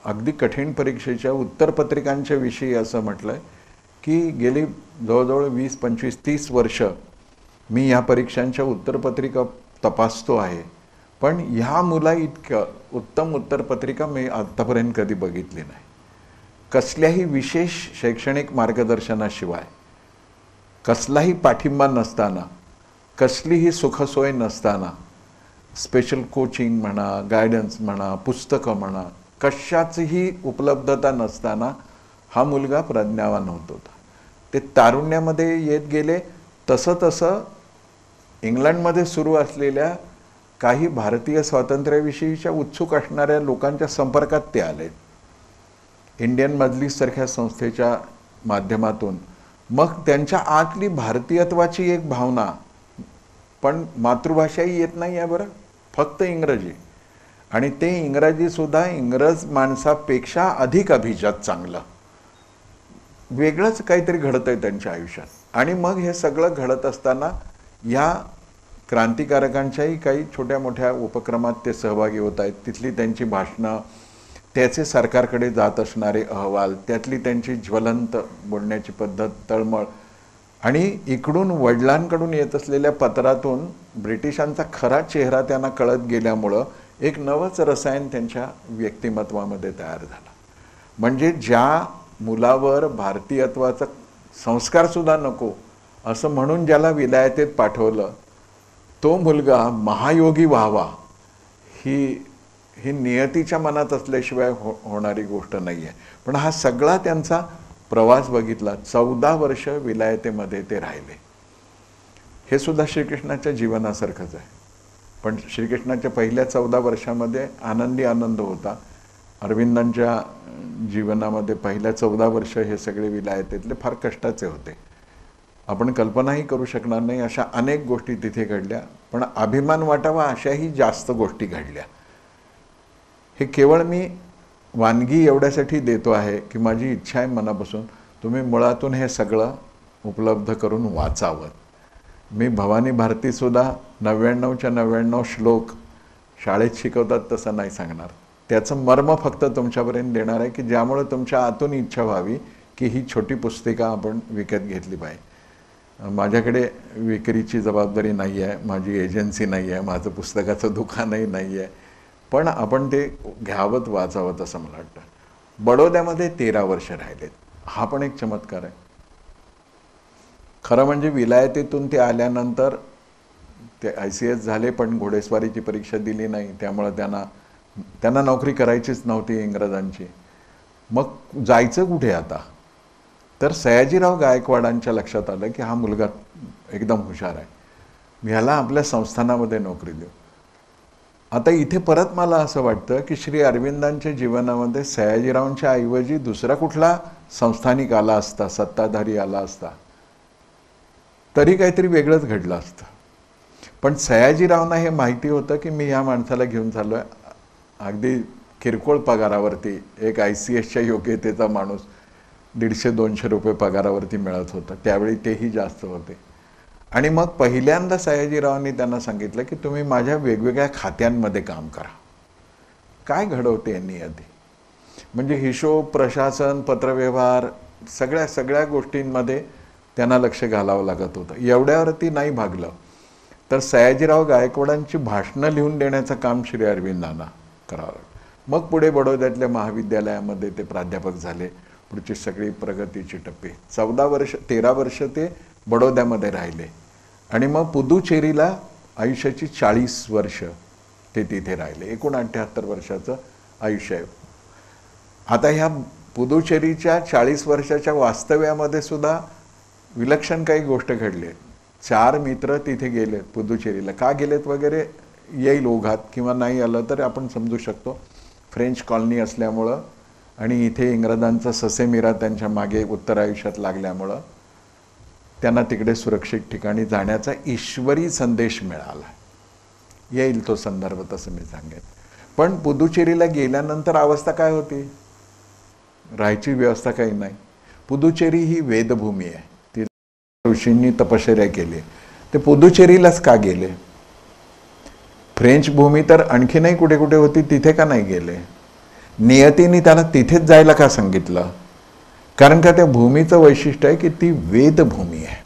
अगदी कठीण परीक्षेच्या उत्तरपत्रिकांच्या विषयी असं म्हटलं आहे की गेली जवळजवळ 20, 25, 30 वर्ष मी ह्या परीक्षांच्या उत्तरपत्रिका तपासतो आहे, पण ह्या मुला इतकं उत्तम उत्तरपत्रिका मी आत्तापर्यंत कधी बघितली नाही. कसल्याही विशेष शैक्षणिक मार्गदर्शनाशिवाय, कसलाही पाठिंबा नसताना, कसलीही सुखसोय नसताना, स्पेशल कोचिंग म्हणा, गायडन्स म्हणा, पुस्तकं म्हणा, कशाचीही उपलब्धता नसताना हा मुलगा प्रज्ञावान होत होता. ते तारुण्यामध्ये येत गेले. तसं तसं इंग्लंडमध्ये सुरू असलेल्या काही भारतीय स्वातंत्र्याविषयीच्या उत्सुक असणाऱ्या लोकांच्या संपर्कात ते आले. इंडियन मजलिससारख्या संस्थेच्या माध्यमातून मग त्यांच्या आतली भारतीयत्वाची एक भावना, पण मातृभाषाही येत नाही आहे बरं, फक्त इंग्रजी. आणि ते इंग्रजीसुद्धा इंग्रज माणसापेक्षा अधिक अभिजात चांगलं, वेगळंच काहीतरी घडत आहे त्यांच्या आयुष्यात. आणि मग हे सगळं घडत असताना या क्रांतिकारकांच्याही काही छोट्या मोठ्या उपक्रमात ते सहभागी होत आहेत. तिथली त्यांची भाषणं, त्याचे सरकारकडे जात असणारे अहवाल, त्यातली त्यांची ज्वलंत बोलण्याची पद्धत, तळमळ, आणि इकडून वडिलांकडून येत असलेल्या पत्रातून ब्रिटिशांचा खरा चेहरा त्यांना कळत गेल्यामुळं एक नवंच रसायन त्यांच्या व्यक्तिमत्वामध्ये तयार झालं. म्हणजे ज्या मुलावर भारतीयत्वाचा संस्कारसुद्धा नको असं म्हणून ज्याला विलायतेत पाठवलं, तो मुलगा महायोगी व्हावा ही नियतीच्या मनात असल्याशिवाय होणारी गोष्ट नाही आहे. पण हा सगळा त्यांचा प्रवास बघितला. 14 वर्ष विलायतेमध्ये ते राहिले. हे सुद्धा श्रीकृष्णाच्या जीवनासारखंच आहे. पण श्रीकृष्णाच्या पहिल्या 14 वर्षामध्ये आनंदी आनंद होता. अरविंदांच्या जीवनामध्ये पहिल्या 14 वर्ष हे सगळे विलायतेतले फार कष्टाचे होते. आपण कल्पनाही करू शकणार नाही अशा अनेक गोष्टी तिथे घडल्या. पण अभिमान वाटावा अशाही जास्त गोष्टी घडल्या. हे केवळ मी वानगी एवढ्यासाठी देतो आहे की माझी इच्छा आहे मनापासून तुम्ही मुळातून हे सगळं उपलब्ध करून वाचावं. मी भवानी भारतीसुद्धा 99च्या 99 श्लोक शाळेत शिकवतात तसं नाही सांगणार. त्याचं मर्म फक्त तुमच्यापर्यंत देणार आहे की ज्यामुळे तुमच्या आतून इच्छा व्हावी की ही छोटी पुस्तिका आपण विकत घेतली पाहिजे. माझ्याकडे विक्रीची जबाबदारी नाही आहे, माझी एजन्सी नाही आहे, माझं पुस्तकाचं दुकानही नाही आहे, पण आपण ते घ्यावं वाचावं असं मला वाटतं. बडोद्यामध्ये 13 वर्ष राहिलेत. हा पण एक चमत्कार आहे. खरं म्हणजे विलायतीतून ते आल्यानंतर ते ICS झाले पण घोडेस्वारीची परीक्षा दिली नाही, त्यामुळे त्यांना नोकरी करायचीच नव्हती इंग्रजांची. मग जायचं कुठे आता? तर सयाजीराव गायकवाडांच्या लक्षात आलं की हा मुलगा एकदम हुशार आहे, मी ह्याला आपल्या संस्थानामध्ये नोकरी देऊ. आता इथे परत मला असं वाटतं की श्री अरविंदांच्या जीवनामध्ये सयाजीरावांच्या ऐवजी दुसरा कुठला संस्थानिक आला असता, सत्ताधारी आला असता, तरी काहीतरी वेगळंच घडलं असतं. पण सयाजीरावांना हे माहिती होतं की मी ह्या माणसाला घेऊन चाललो आहे. अगदी किरकोळ पगारावरती एक ICSच्या योग्यतेचा माणूस 150-200 रुपये पगारावरती मिळत होता. त्यावेळी तेही जास्त होते. आणि मग पहिल्यांदा सयाजीरावांनी त्यांना सांगितलं की तुम्ही माझ्या वेगवेगळ्या खात्यांमध्ये काम करा. काय घडवते यांनी आधी, म्हणजे हिशोब, प्रशासन, पत्रव्यवहार सगळ्या गोष्टींमध्ये त्यांना लक्ष घालावं लागत होतं. एवढ्यावरती नाही भागलं तर सयाजीराव गायकवाडांची भाषणं लिहून देण्याचं काम श्री अरविंदांना करावं लागलं. मग पुढे बडोद्यातल्या महाविद्यालयामध्ये ते प्राध्यापक झाले. पुढची सगळी प्रगतीची टप्पे 13 वर्ष ते बडोद्यामध्ये राहिले. आणि मग पुदुचेरीला आयुष्याची 40 वर्ष ते तिथे राहिले. एकूण 78 वर्षाचं आयुष्य आहे. आता ह्या पुदुचेरीच्या 40 वर्षाच्या वास्तव्यामध्ये सुद्धा विलक्षण काही गोष्ट घडली. 4 मित्र तिथे गेलेत पुदुचेरीला. का गेलेत वगैरे येईल ओघात, किंवा नाही आलं तर आपण समजू शकतो. फ्रेंच कॉलनी असल्यामुळं आणि इथे इंग्रजांचा ससेमिरा त्यांच्या मागे उत्तर आयुष्यात लागल्यामुळं त्यांना तिकडे सुरक्षित ठिकाणी जाण्याचा ईश्वरी संदेश मिळाला. येईल तो संदर्भ तसं मी सांगेन. पण पुदुचेरीला गेल्यानंतर अवस्था काय होती? राहायची व्यवस्था काही नाही. पुदुचेरी ही वेदभूमी आहे. तिथे ऋषींनी तपश्चर्या केली. ते पुदुचेरीलाच का गेले? फ्रेंच भूमी तर आणखीनही कुठे कुठे होती, तिथे का नाही गेले? नियतीने त्याला तिथेच जायला का सांगितलं? कारण का त्या भूमीचं वैशिष्ट्य आहे की ती वेदभूमी आहे.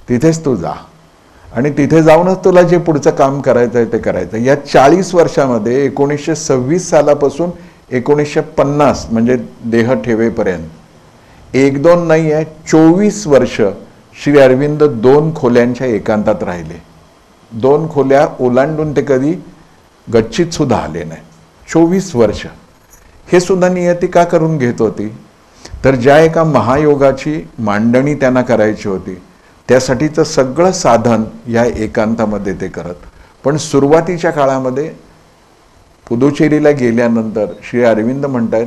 तिथेच तू जा आणि तिथे जाऊनच तुला जे पुढचं काम करायचं आहे ते करायचं. या 40 वर्षामध्ये 1926 सालापासून 1950 म्हणजे देह ठेवेपर्यंत 1-2 नाही आहे, 24 वर्ष श्री अरविंद 2 खोल्यांच्या एकांतात राहिले. 2 खोल्या ओलांडून ते कधी गच्चीत सुद्धा आले नाही. 24 वर्ष. हे सुद्धा नियती का करून घेत होती? तर ज्या एका महायोगाची मांडणी त्यांना करायची होती त्यासाठीचं सगळं साधन या एकांतामध्ये ते करत. पण सुरुवातीच्या काळामध्ये पुदुचेरीला गेल्यानंतर श्री अरविंद म्हणतात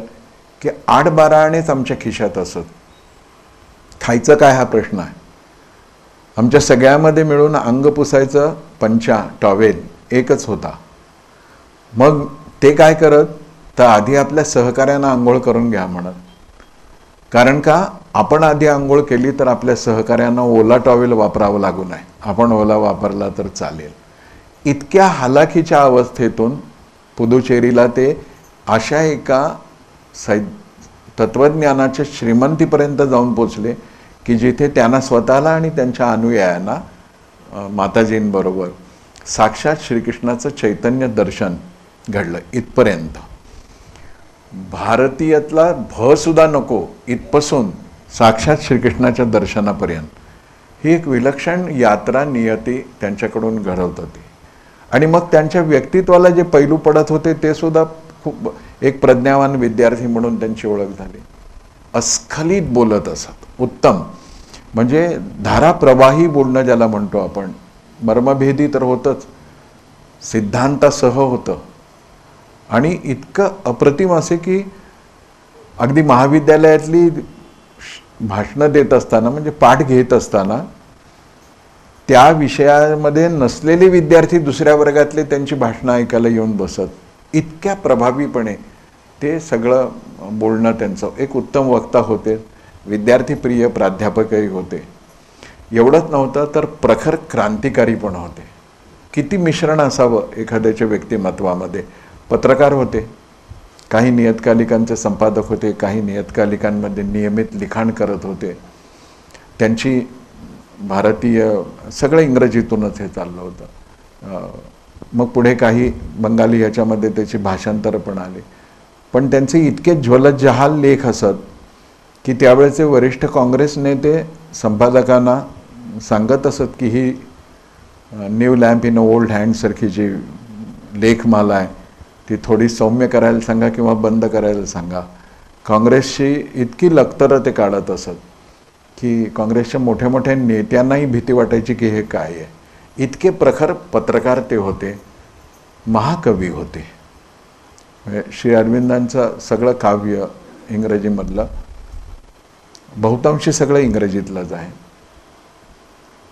की 8-12 आणेच आमच्या खिशात असत. खायचं काय हा प्रश्न आहे. आमच्या सगळ्यामध्ये मिळून अंग पुसायचं पंचा टॉवेल एकच होता. मग ते काय करत तर आधी आपल्या सहकाऱ्यांना आंघोळ करून घ्या म्हणत. कारण का आपण आधी आंघोळ केली तर आपल्या सहकाऱ्यांना ओला टॉवेल वापरावं लागू नये, आपण ओला वापरला तर चालेल. इतक्या हालाखीच्या अवस्थेतून पुदुचेरीला ते अशा एका तत्वज्ञानाच्या श्रीमंतीपर्यंत जाऊन पोचले की जिथे त्यांना स्वतःला आणि त्यांच्या अनुयायांना माताजींबरोबर साक्षात श्रीकृष्णाचं चैतन्य दर्शन घडलं. इथपर्यंत भारतीयातला भ सुद्धा नको इथपासून साक्षात श्रीकृष्णाच्या दर्शनापर्यंत ही एक विलक्षण यात्रा नियती त्यांच्याकडून घडवत होती. आणि मग त्यांच्या व्यक्तित्वाला जे पैलू पडत होते ते सुद्धा खूप एक प्रज्ञावान विद्यार्थी म्हणून त्यांची ओळख झाली. अस्खलित बोलत असत, उत्तम म्हणजे धाराप्रवाही बोलणं ज्याला म्हणतो आपण. मर्मभेदी तर होतंच, सिद्धांतासह होतं. आणि इतकं अप्रतिम असे की अगदी महाविद्यालयातली भाषणं देत असताना म्हणजे पाठ घेत असताना त्या विषयामध्ये नसलेले विद्यार्थी दुसऱ्या वर्गातले त्यांची भाषणं ऐकायला येऊन बसत. इतक्या प्रभावीपणे ते सगळं बोलणं त्यांचं. एक उत्तम वक्ता होते, विद्यार्थीप्रिय प्राध्यापकही होते. एवढंच नव्हतं तर प्रखर क्रांतिकारी पण होते. किती मिश्रण असावं एखाद्याच्या व्यक्तिमत्वामध्ये. पत्रकार होते, काही नियतकालिकांचे संपादक होते, काही नियतकालिकांमध्ये नियमित लिखाण करत होते. त्यांची भारतीय सगळं इंग्रजीतूनच हे चाललं होतं. मग पुढे काही बंगाली ह्याच्यामध्ये त्याची भाषांतरं पण आली. पण त्यांचे इतके ज्वलज्जहाल लेख असत की त्यावेळेचे वरिष्ठ काँग्रेस नेते संपादकांना सांगत असत की ही न्यू लॅम्प इन ओल्ड हँडसारखी जी लेखमाला आहे ती थोडी सौम्य करायला सांगा किंवा बंद करायला सांगा. काँग्रेसची इतकी लक्तरं ते काढत असत की काँग्रेसच्या मोठ्या मोठ्या नेत्यांनाही भीती वाटायची की हे काय आहे. इतके प्रखर पत्रकार ते होते, महाकवी होते. श्री अरविंदांचं सगळं काव्य इंग्रजीमधलं, बहुतांशी सगळं इंग्रजीतलंच आहे.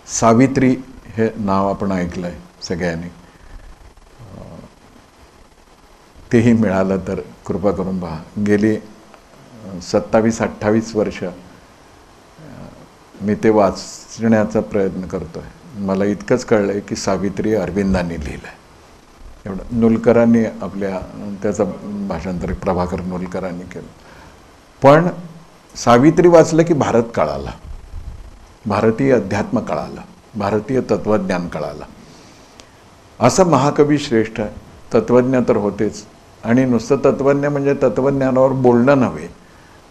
सावित्री हे नाव आपण ऐकलं आहे सगळ्यांनी. तेही मिळालं तर कृपा करून पहा. गेली 27-28 वर्ष मी ते वाचण्याचा प्रयत्न करतो आहे. मला इतकंच कळलं आहे की सावित्री अरविंदांनी लिहिलं आहे. एवढं नुलकरांनी आपल्या त्याचं भाषांतर प्रभाकर नुलकरांनी केलं. पण सावित्री वाचलं की भारत कळाला, भारतीय अध्यात्म कळालं, भारतीय तत्त्वज्ञान कळालं. असं महाकवी श्रेष्ठ तत्त्वज्ञ तर होतेच. आणि नुसतं तत्त्वज्ञ म्हणजे तत्त्वज्ञानावर बोलणं नव्हे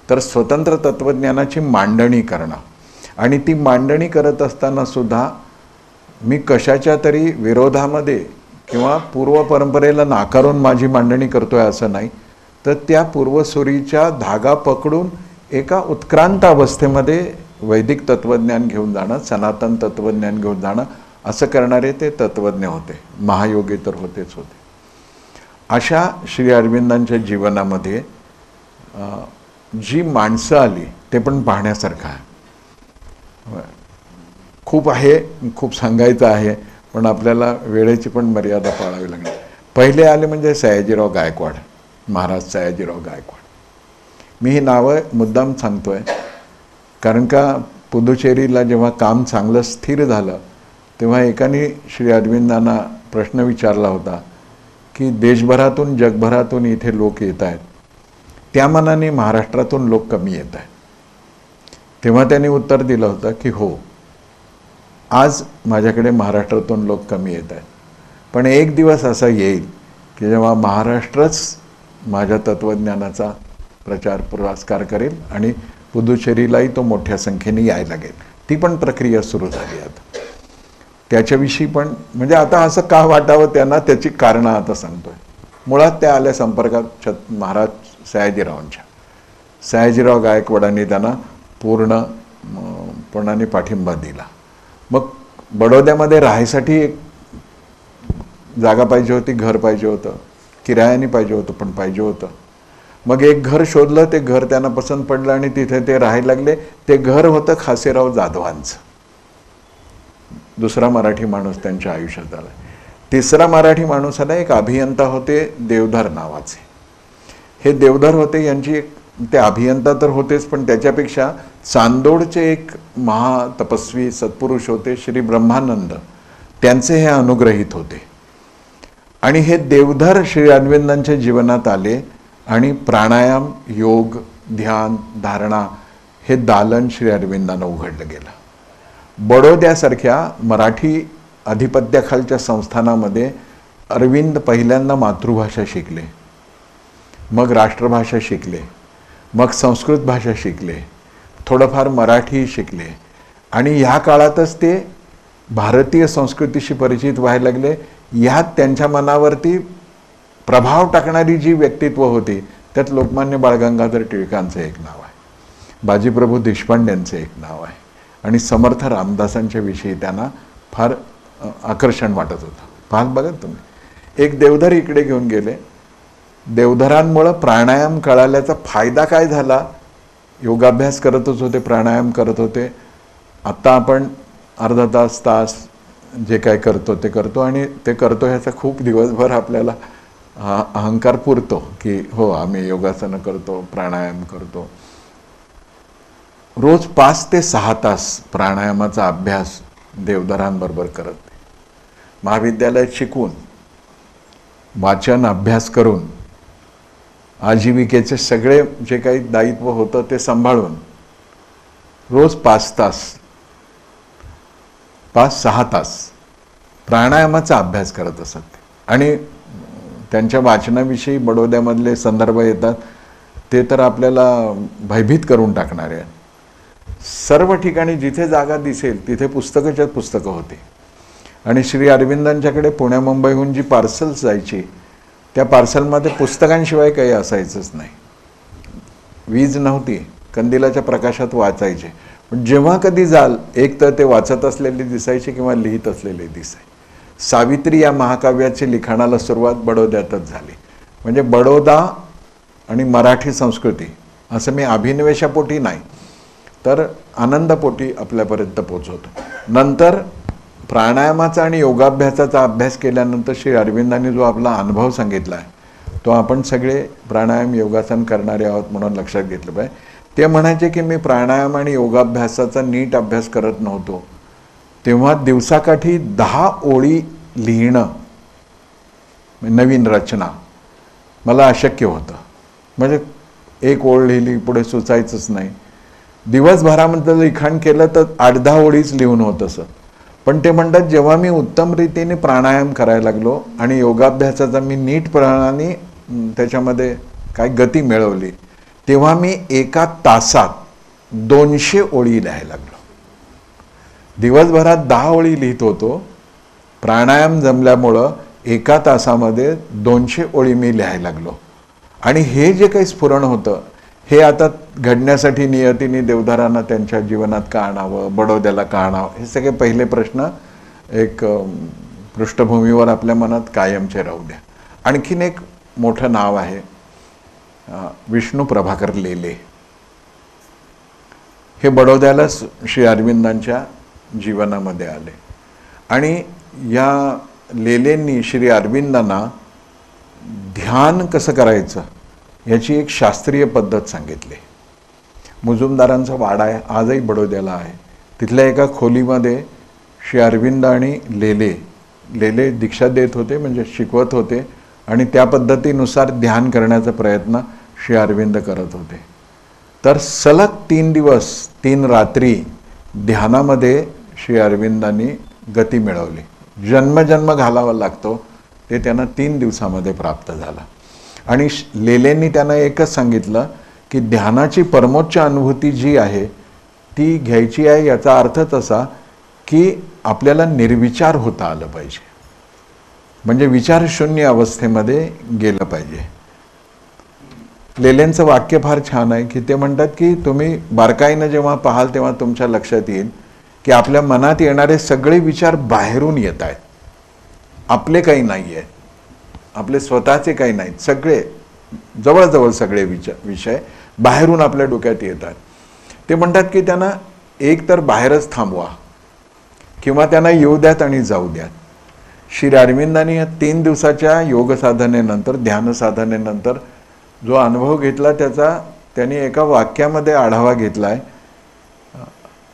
तर स्वतंत्र तत्त्वज्ञानाची मांडणी करणं. आणि ती मांडणी करत असताना सुद्धा मी कशाच्या तरी विरोधामध्ये किंवा पूर्व परंपरेला नाकारून माझी मांडणी करतोय असं नाही, तर त्या पूर्वसुरीच्या धागा पकडून एका उत्क्रांत अवस्थेमध्ये वैदिक तत्त्वज्ञान घेऊन जाणं, सनातन तत्त्वज्ञान घेऊन जाणं असं करणारे ते तत्त्वज्ञ होते. महायोगी तर होतेच होते. अशा श्री अरविंदांच्या जीवनामध्ये जी माणसं आली ते पण पाहण्यासारखं आहे. खूप आहे, खूप सांगायचं आहे, पण आपल्याला वेळेची पण मर्यादा पाळावी लागणार. पहिले आले म्हणजे सयाजीराव गायकवाड, महाराज सयाजीराव गायकवाड. मी ही नावं मुद्दाम सांगतोय कारण का पुदुचेरीला जेव्हा काम चांगलं स्थिर झालं तेव्हा एकाने श्री अरविंदांना प्रश्न विचारला होता की देशभरातून जगभरातून इथे लोक येत आहेत, त्या मानाने महाराष्ट्रातून लोक कमी येत आहेत. तेव्हा त्यांनी उत्तर दिलं होतं की हो, आज माझ्याकडे महाराष्ट्रातून लोक कमी येत आहेत, पण एक दिवस असा येईल की जेव्हा महाराष्ट्रच माझ्या तत्त्वज्ञानाचा प्रचार पुरस्कार करेल आणि पुदुचेरीलाही तो मोठ्या संख्येने यायला लागेल. ती पण प्रक्रिया सुरू झाली आता. त्याच्याविषयी पण म्हणजे आता असं का वाटावं त्यांना त्याची कारणं आता सांगतोय. मुळात त्या आल्या संपर्कात महाराज सयाजीरावांच्या. सयाजीराव गायकवाडांनी त्यांना पूर्णपणाने पाठिंबा दिला. मग बडोद्यामध्ये राहायसाठी एक जागा पाहिजे होती, घर पाहिजे होतं, किरायाने पाहिजे होतं पण पाहिजे होतं. मग एक घर शोधलं, ते घर त्यांना पसंत पडलं आणि तिथे ते राहायला लागले. ते घर होतं खासेराव जाधवांचं. दुसरा मराठी माणूस त्यांच्या आयुष्यात आला. तिसरा मराठी माणूस आला, एक अभियंता होते देवधर नावाचे. हे देवधर होते, यांची एक, ते अभियंता तर होतेच पण त्याच्यापेक्षा चांदोडचे एक महातपस्वी सत्पुरुष होते श्री ब्रह्मानंद, त्यांचे हे अनुग्रहित होते. आणि हे देवधर श्री अरविंदांच्या जीवनात आले आणि प्राणायाम, योग, ध्यान, धारणा हे दालन श्री अरविंदांना उघडलं गेलं. बडोद्यासारख्या मराठी अधिपत्याखालच्या संस्थानामध्ये अरविंद पहिल्यांदा मातृभाषा शिकले, मग राष्ट्रभाषा शिकले, मग संस्कृत भाषा शिकले, थोडंफार मराठी शिकले आणि ह्या काळातच ते भारतीय संस्कृतीशी परिचित व्हायला लागले. ह्यात त्यांच्या मनावरती प्रभाव टाकणारी जी व्यक्तित्व होती त्यात लोकमान्य बाळ गंगाधर टिळकांचं एक नाव आहे, बाजीप्रभू देशपांडेंचं एक नाव आहे आणि समर्थ रामदासांच्या विषयी त्यांना फार आकर्षण वाटत होतं. पाहाल बघा तुम्ही, एक देवधर इकडे घेऊन गेले. देवधरांमुळं प्राणायाम कळाल्याचा फायदा काय झाला योगाभ्यास करतच होते, प्राणायाम करत होते. आत्ता आपण अर्धा तास जे काय करतो ते करतो, आणि ते करतो ह्याचा खूप दिवसभर आपल्याला अहंकार पुरतो की हो आम्ही योगासनं करतो, प्राणायाम करतो. रोज 5 ते 6 तास प्राणायामाचा अभ्यास देवधरांबरोबर करत. महाविद्यालयात शिकून, वाचन अभ्यास करून, आजीविकेचे सगळे जे काही दायित्व होतं ते सांभाळून रोज 5-6 तास प्राणायामाचा अभ्यास करत असत. आणि त्यांच्या वाचनाविषयी बडोद्यामधले संदर्भ येतात ते तर आपल्याला भयभीत करून टाकणारे आहेत. सर्व ठिकाणी जिथे जागा दिसेल तिथे पुस्तकाच्याच पुस्तकं होती. आणि श्री अरविंदांच्याकडे पुण्या मुंबईहून जी पार्सल्स जायची त्या पार्सलमध्ये पुस्तकांशिवाय काही असायचंच नाही. वीज नव्हती, कंदिलाच्या प्रकाशात वाचायचे. पण जेव्हा कधी जाल एक तर ते वाचत असलेले दिसायचे किंवा लिहित असलेले दिसायचे. सावित्री या महाकाव्याची लिखाणाला सुरुवात बडोद्यातच झाली. म्हणजे बडोदा आणि मराठी संस्कृती असं मी अभिनिवेशापोटी नाही तर आनंदपोटी आपल्यापर्यंत पोचवतो. नंतर प्राणायामाचा आणि योगाभ्यासाचा अभ्यास केल्यानंतर श्री अरविंदांनी जो आपला अनुभव सांगितला आहे तो आपण सगळे प्राणायाम योगासन करणारे आहोत म्हणून लक्षात घेतलं पाहिजे. ते म्हणायचे की मी प्राणायाम आणि योगाभ्यासाचा नीट अभ्यास करत नव्हतो तेव्हा दिवसाकाठी 10 ओळी लिहिणं, नवीन रचना मला अशक्य होतं. म्हणजे एक ओळ लिहिली पुढे सुचायचंच नाही. दिवसभरामध्ये लिखाण केलं तर 8-10 ओळीच लिहून होत असं. पण ते म्हणतात जेव्हा मी उत्तम रीतीने प्राणायाम करायला लागलो आणि योगाभ्यासाचा मी नीटपणाने त्याच्यामध्ये काय गती मिळवली तेव्हा मी एका तासात 200 ओळी लिहायला लागलो. दिवसभरात 10 ओळी लिहित होतो, प्राणायाम जमल्यामुळं एका तासामध्ये 200 ओळी मी लिहायला लागलो. आणि हे जे काही स्फुरण होतं हे आता घडण्यासाठी नियतीने देवधरांना त्यांच्या जीवनात का आणावं, बडोद्याला का आणावं, हे सगळे पहिले प्रश्न एक पृष्ठभूमीवर आपल्या मनात कायमचे राहू द्या. आणखीन एक मोठं नाव आहे विष्णू प्रभाकर लेले. हे बडोद्याला श्री अरविंदांच्या जीवनामध्ये आले आणि या लेलेंनी श्री अरविंदांना ध्यान कसं करायचं याची एक शास्त्रीय पद्धत सांगितली. मुजुमदारांचा वाडा आहे, आजही बडोद्याला आहे. तिथल्या एका खोलीमध्ये श्री अरविंद आणि लेले दीक्षा देत होते, म्हणजे शिकवत होते आणि त्या पद्धतीनुसार ध्यान करण्याचा प्रयत्न श्री अरविंद करत होते. तर सलग 3 दिवस 3 रात्री ध्यानामध्ये श्री अरविंदांनी गती मिळवली. जन्मजन्म घालावा लागतो ते त्यांना 3 दिवसामध्ये प्राप्त झालं. आणि लेलेंनी त्यांना एकच सांगितलं की ध्यानाची परमोच्च अनुभूती जी आहे ती घ्यायची आहे. याचा अर्थच असा की आपल्याला निर्विचार होता आलं पाहिजे, म्हणजे विचारशून्य अवस्थेमध्ये गेलं पाहिजे. लेलेंचं वाक्य फार छान आहे की ते म्हणतात की तुम्ही बारकाईनं जेव्हा पाहाल तेव्हा तुमच्या लक्षात येईल की आपल्या मनात येणारे सगळे विचार बाहेरून येत आहेत, आपले काही नाही आहेत, आपले स्वतःचे काही नाहीत. सगळे जवळजवळ सगळे विषय बाहेरून आपल्या डोक्यात येतात. ते म्हणतात की त्यांना एक तर बाहेरच थांबवा किंवा त्यांना येऊ द्यात आणि जाऊ द्यात. श्री अरविंदांनी या 3 दिवसाच्या योग साधनेनंतर, ध्यान साधनेनंतर जो अनुभव घेतला त्याचा त्यांनी एका वाक्यामध्ये आढावा घेतला आहे.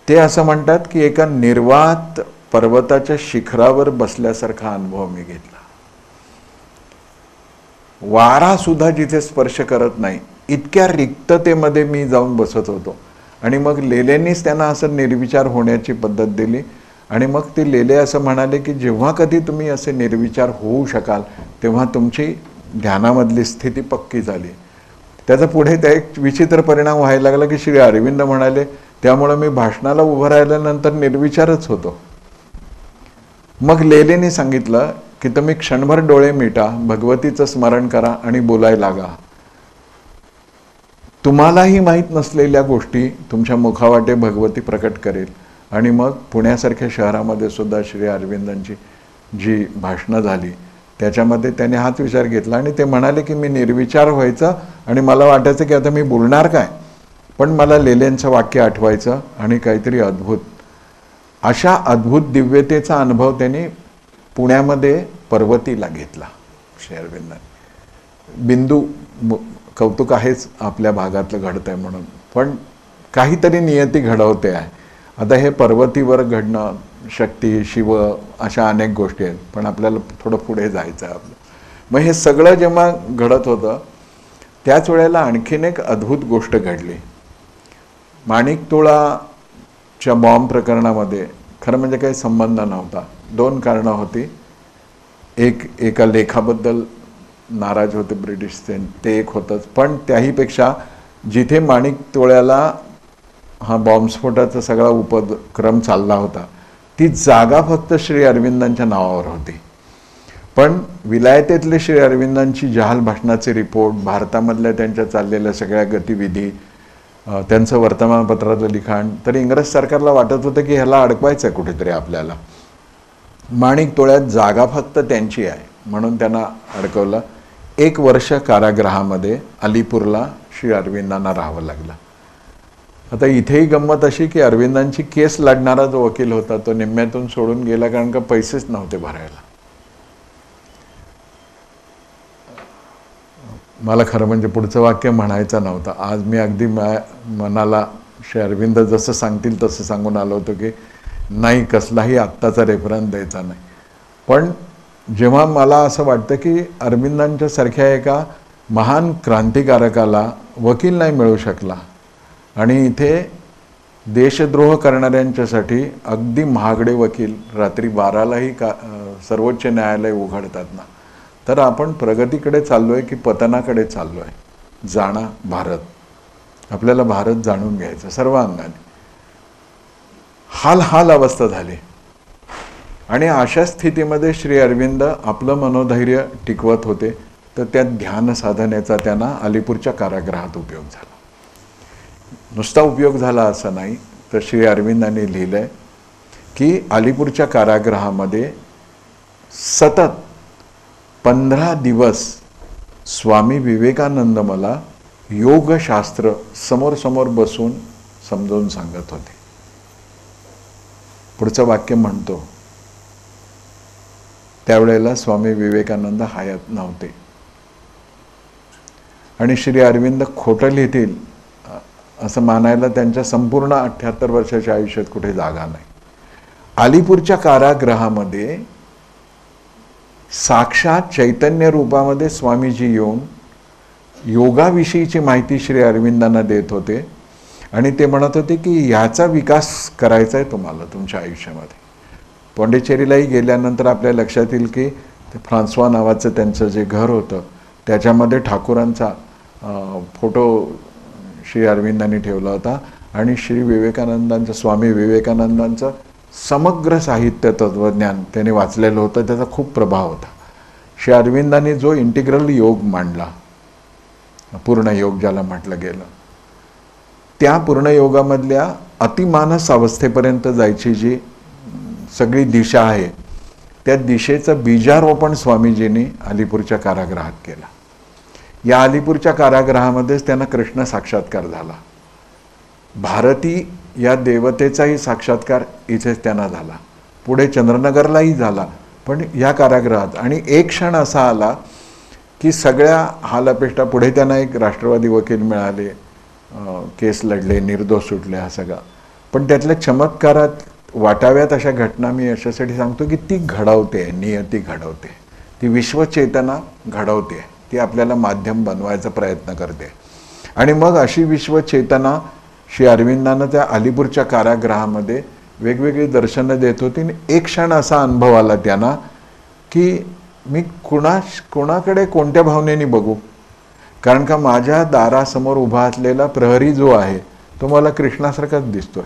ते असं म्हणतात की एका निर्वात पर्वताच्या शिखरावर बसल्यासारखा अनुभव मी घेतला. वारा सुद्धा जिथे स्पर्श करत नाही इतक्या रिक्ततेमध्ये मी जाऊन बसत होतो. आणि मग लेलेंनीच त्यांना असं निर्विचार होण्याची पद्धत दिली. आणि मग ते लेले असं म्हणाले की जेव्हा कधी तुम्ही असे निर्विचार होऊ शकाल तेव्हा तुमची ध्यानामधली स्थिती पक्की झाली. त्याचा पुढे त्या एक विचित्र परिणाम व्हायला लागला की श्री अरविंद म्हणाले त्यामुळे मी भाषणाला उभं राहिल्यानंतर निर्विचारच होतो. मग लेलेने सांगितलं की तुम्ही क्षणभर डोळे मिटा, भगवतीचं स्मरण करा आणि बोलायला लागा. तुम्हालाही माहीत नसलेल्या गोष्टी तुमच्या मुखावाटे भगवती प्रकट करेल. आणि मग पुण्यासारख्या शहरामध्ये सुद्धा श्री अरविंदांची जी भाषणं झाली त्याच्यामध्ये त्याने हाच विचार घेतला आणि ते म्हणाले की मी निर्विचार व्हायचं आणि मला वाटायचं की आता मी बोलणार काय, पण मला लेलेंचं वाक्य आठवायचं आणि काहीतरी अद्भुत, अशा अद्भुत दिव्यतेचा अनुभव त्यांनी पुण्यामध्ये पर्वतीला घेतला श्री अरविंदांनी. बिंदू कौतुक आहेच आपल्या भागातलं घडतंय म्हणून, पण काहीतरी नियती घडवते आहे. आता हे पर्वतीवर घडणं, शक्ती, शिव, अशा अनेक गोष्टी आहेत, पण आपल्याला थोडं पुढे जायचं आहे आपलं. मग हे सगळं जेव्हा घडत होतं त्याच वेळेला आणखीन एक अद्भुत गोष्ट घडली. माणिकतोळाच्या बॉम्ब प्रकरणामध्ये खरं म्हणजे काही संबंध नव्हता. 2 कारणं होती. एका लेखाबद्दल नाराज होते ब्रिटिशचे, ते एक होतंच, पण त्याहीपेक्षा जिथे माणिकतोळ्याला हा बॉम्बस्फोटाचा सगळा उपक्रम चालला होता ती जागा फक्त श्री अरविंदांच्या नावावर होती. पण विलायतेतले श्री अरविंदांची जहाल भाषणाचे रिपोर्ट, भारतामधल्या त्यांच्या चाललेल्या सगळ्या गतिविधी, त्यांचं वर्तमानपत्रातलं लिखाण, तर इंग्रज सरकारला वाटत होतं की ह्याला अडकवायचं आहे कुठेतरी आपल्याला. माणिकतोळ्यात जागा फक्त त्यांची आहे म्हणून त्यांना अडकवलं. 1 वर्ष कारागृहामध्ये अलीपूरला श्री अरविंदांना राहावं लागलं. आता इथेही गंमत अशी की अरविंदांची केस लढणारा जो वकील होता तो निम्म्यातून सोडून गेला, कारण का पैसेच नव्हते भरायला. मला खरं म्हणजे पुढचं वाक्य म्हणायचं नव्हतं. आज मी अगदी मनाला श्री अरविंद जसं सांगतील तसं सांगून आलो होतो की नाही, कसलाही आत्ताचा रेफरन्स द्यायचा नाही. पण जेव्हा मला असं वाटतं की अरविंदांच्या सारख्या एका महान क्रांतिकारकाला वकील नाही मिळू शकला आणि इथे देशद्रोह करणाऱ्यांच्यासाठी अगदी महागडे वकील रात्री 12लाही सर्वोच्च न्यायालय उघडतात ना, तर आपण प्रगतीकडे चाललो आहे की पतनाकडे चाललो आहे. जाणा भारत, आपल्याला भारत जाणून घ्यायचं सर्व अंगाने. हाल अवस्था झाली आणि अशा स्थितीमध्ये श्री अरविंद आपलं मनोधैर्य टिकवत होते. तर त्या ध्यान साधनेचा त्यांना अलीपूरच्या कारागृहात उपयोग झाला. नुसता उपयोग झाला असं नाही, तर श्री अरविंदांनी लिहिलंय की अलीपूरच्या कारागृहामध्ये सतत 15 दिवस स्वामी विवेकानंद मला योगशास्त्र समोर बसून समजावून सांगत होते. पुढचं वाक्य म्हणतो, त्यावेळेला स्वामी विवेकानंद हयात नव्हते आणि श्री अरविंद खोटं लिहितील असं मानायला त्यांच्या संपूर्ण 78 वर्षाच्या आयुष्यात कुठे जागा नाही. अलीपूरच्या कारागृहामध्ये साक्षात चैतन्य रूपामध्ये स्वामीजी येऊन योगाविषयीची माहिती श्री अरविंदांना देत होते आणि ते म्हणत होते की ह्याचा विकास करायचा आहे तुम्हाला तुमच्या आयुष्यामध्ये. पॉंडिचेरीलाही गेल्यानंतर आपल्या लक्षात येईल की ते फ्रान्सवा नावाचं त्यांचं जे घर होतं त्याच्यामध्ये ठाकूरांचा फोटो श्री अरविंदांनी ठेवला होता आणि श्री विवेकानंदांचं, स्वामी विवेकानंदांचं समग्र साहित्य तत्त्वज्ञान त्याने वाचलेलं होतं, त्याचा खूप प्रभाव होता. श्री अरविंदांनी जो इंटिग्रल योग मांडला, पूर्ण योग ज्याला म्हटलं गेलं, त्या पूर्ण योगामधल्या अतिमानस अवस्थेपर्यंत जायची जी सगळी दिशा आहे त्या दिशेचं बीजारोपण स्वामीजींनी अलीपूरच्या कारागृहात केलं. या अलीपूरच्या कारागृहामध्येच त्यांना कृष्ण साक्षात्कार झाला. भारती या देवतेचाही साक्षात्कार इथेच त्यांना झाला. पुढे चंद्रनगरलाही झाला, पण या कारागृहात. आणि एक क्षण असा आला की सगळ्या हालअपेष्टा, पुढे त्यांना एक राष्ट्रवादी वकील मिळाले, केस लढले, निर्दोष सुटले, हा सगळा. पण त्यातल्या चमत्कारात वाटाव्यात अशा घटना मी अशासाठी सांगतो की ती घडवते, नियती घडवते, ती विश्वचेतना घडवते, ती आपल्याला माध्यम बनवायचा प्रयत्न करते. आणि मग अशी विश्वचेतना श्री अरविंदांना त्या अलीपूरच्या कारागृहामध्ये वेगवेगळी दर्शनं देत होती. आणि एक क्षण असा अनुभव आला त्यांना की मी कोणाकडे कोणत्या भावनेने बघू, कारण का माझ्या दारासमोर उभा असलेला प्रहरी जो आहे तो मला कृष्णासारखाच दिसतोय.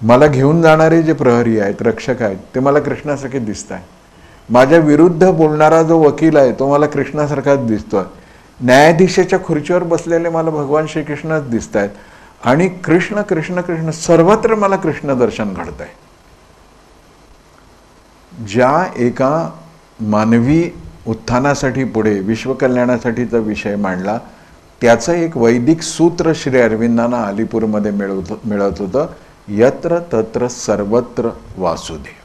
मला घेऊन जाणारे जे प्रहरी आहेत, रक्षक आहेत, ते मला कृष्णासारखे दिसत आहेत. माझ्या विरुद्ध बोलणारा जो वकील आहे तो मला कृष्णासारखाच दिसतोय. न्यायाधीशाच्या खुर्चीवर बसलेले मला भगवान श्रीकृष्णच दिसत आहेत. आणि कृष्ण कृष्ण कृष्ण सर्वत्र मला कृष्ण दर्शन घडत आहे. ज्या एका मानवी उत्थानासाठी पुढे विश्वकल्याणासाठीचा विषय मांडला त्याचं एक वैदिक सूत्र श्री अरविंदांना अलीपूरमध्ये मिळत होतं, यत्र तत्र सर्वत्र वासुदेव.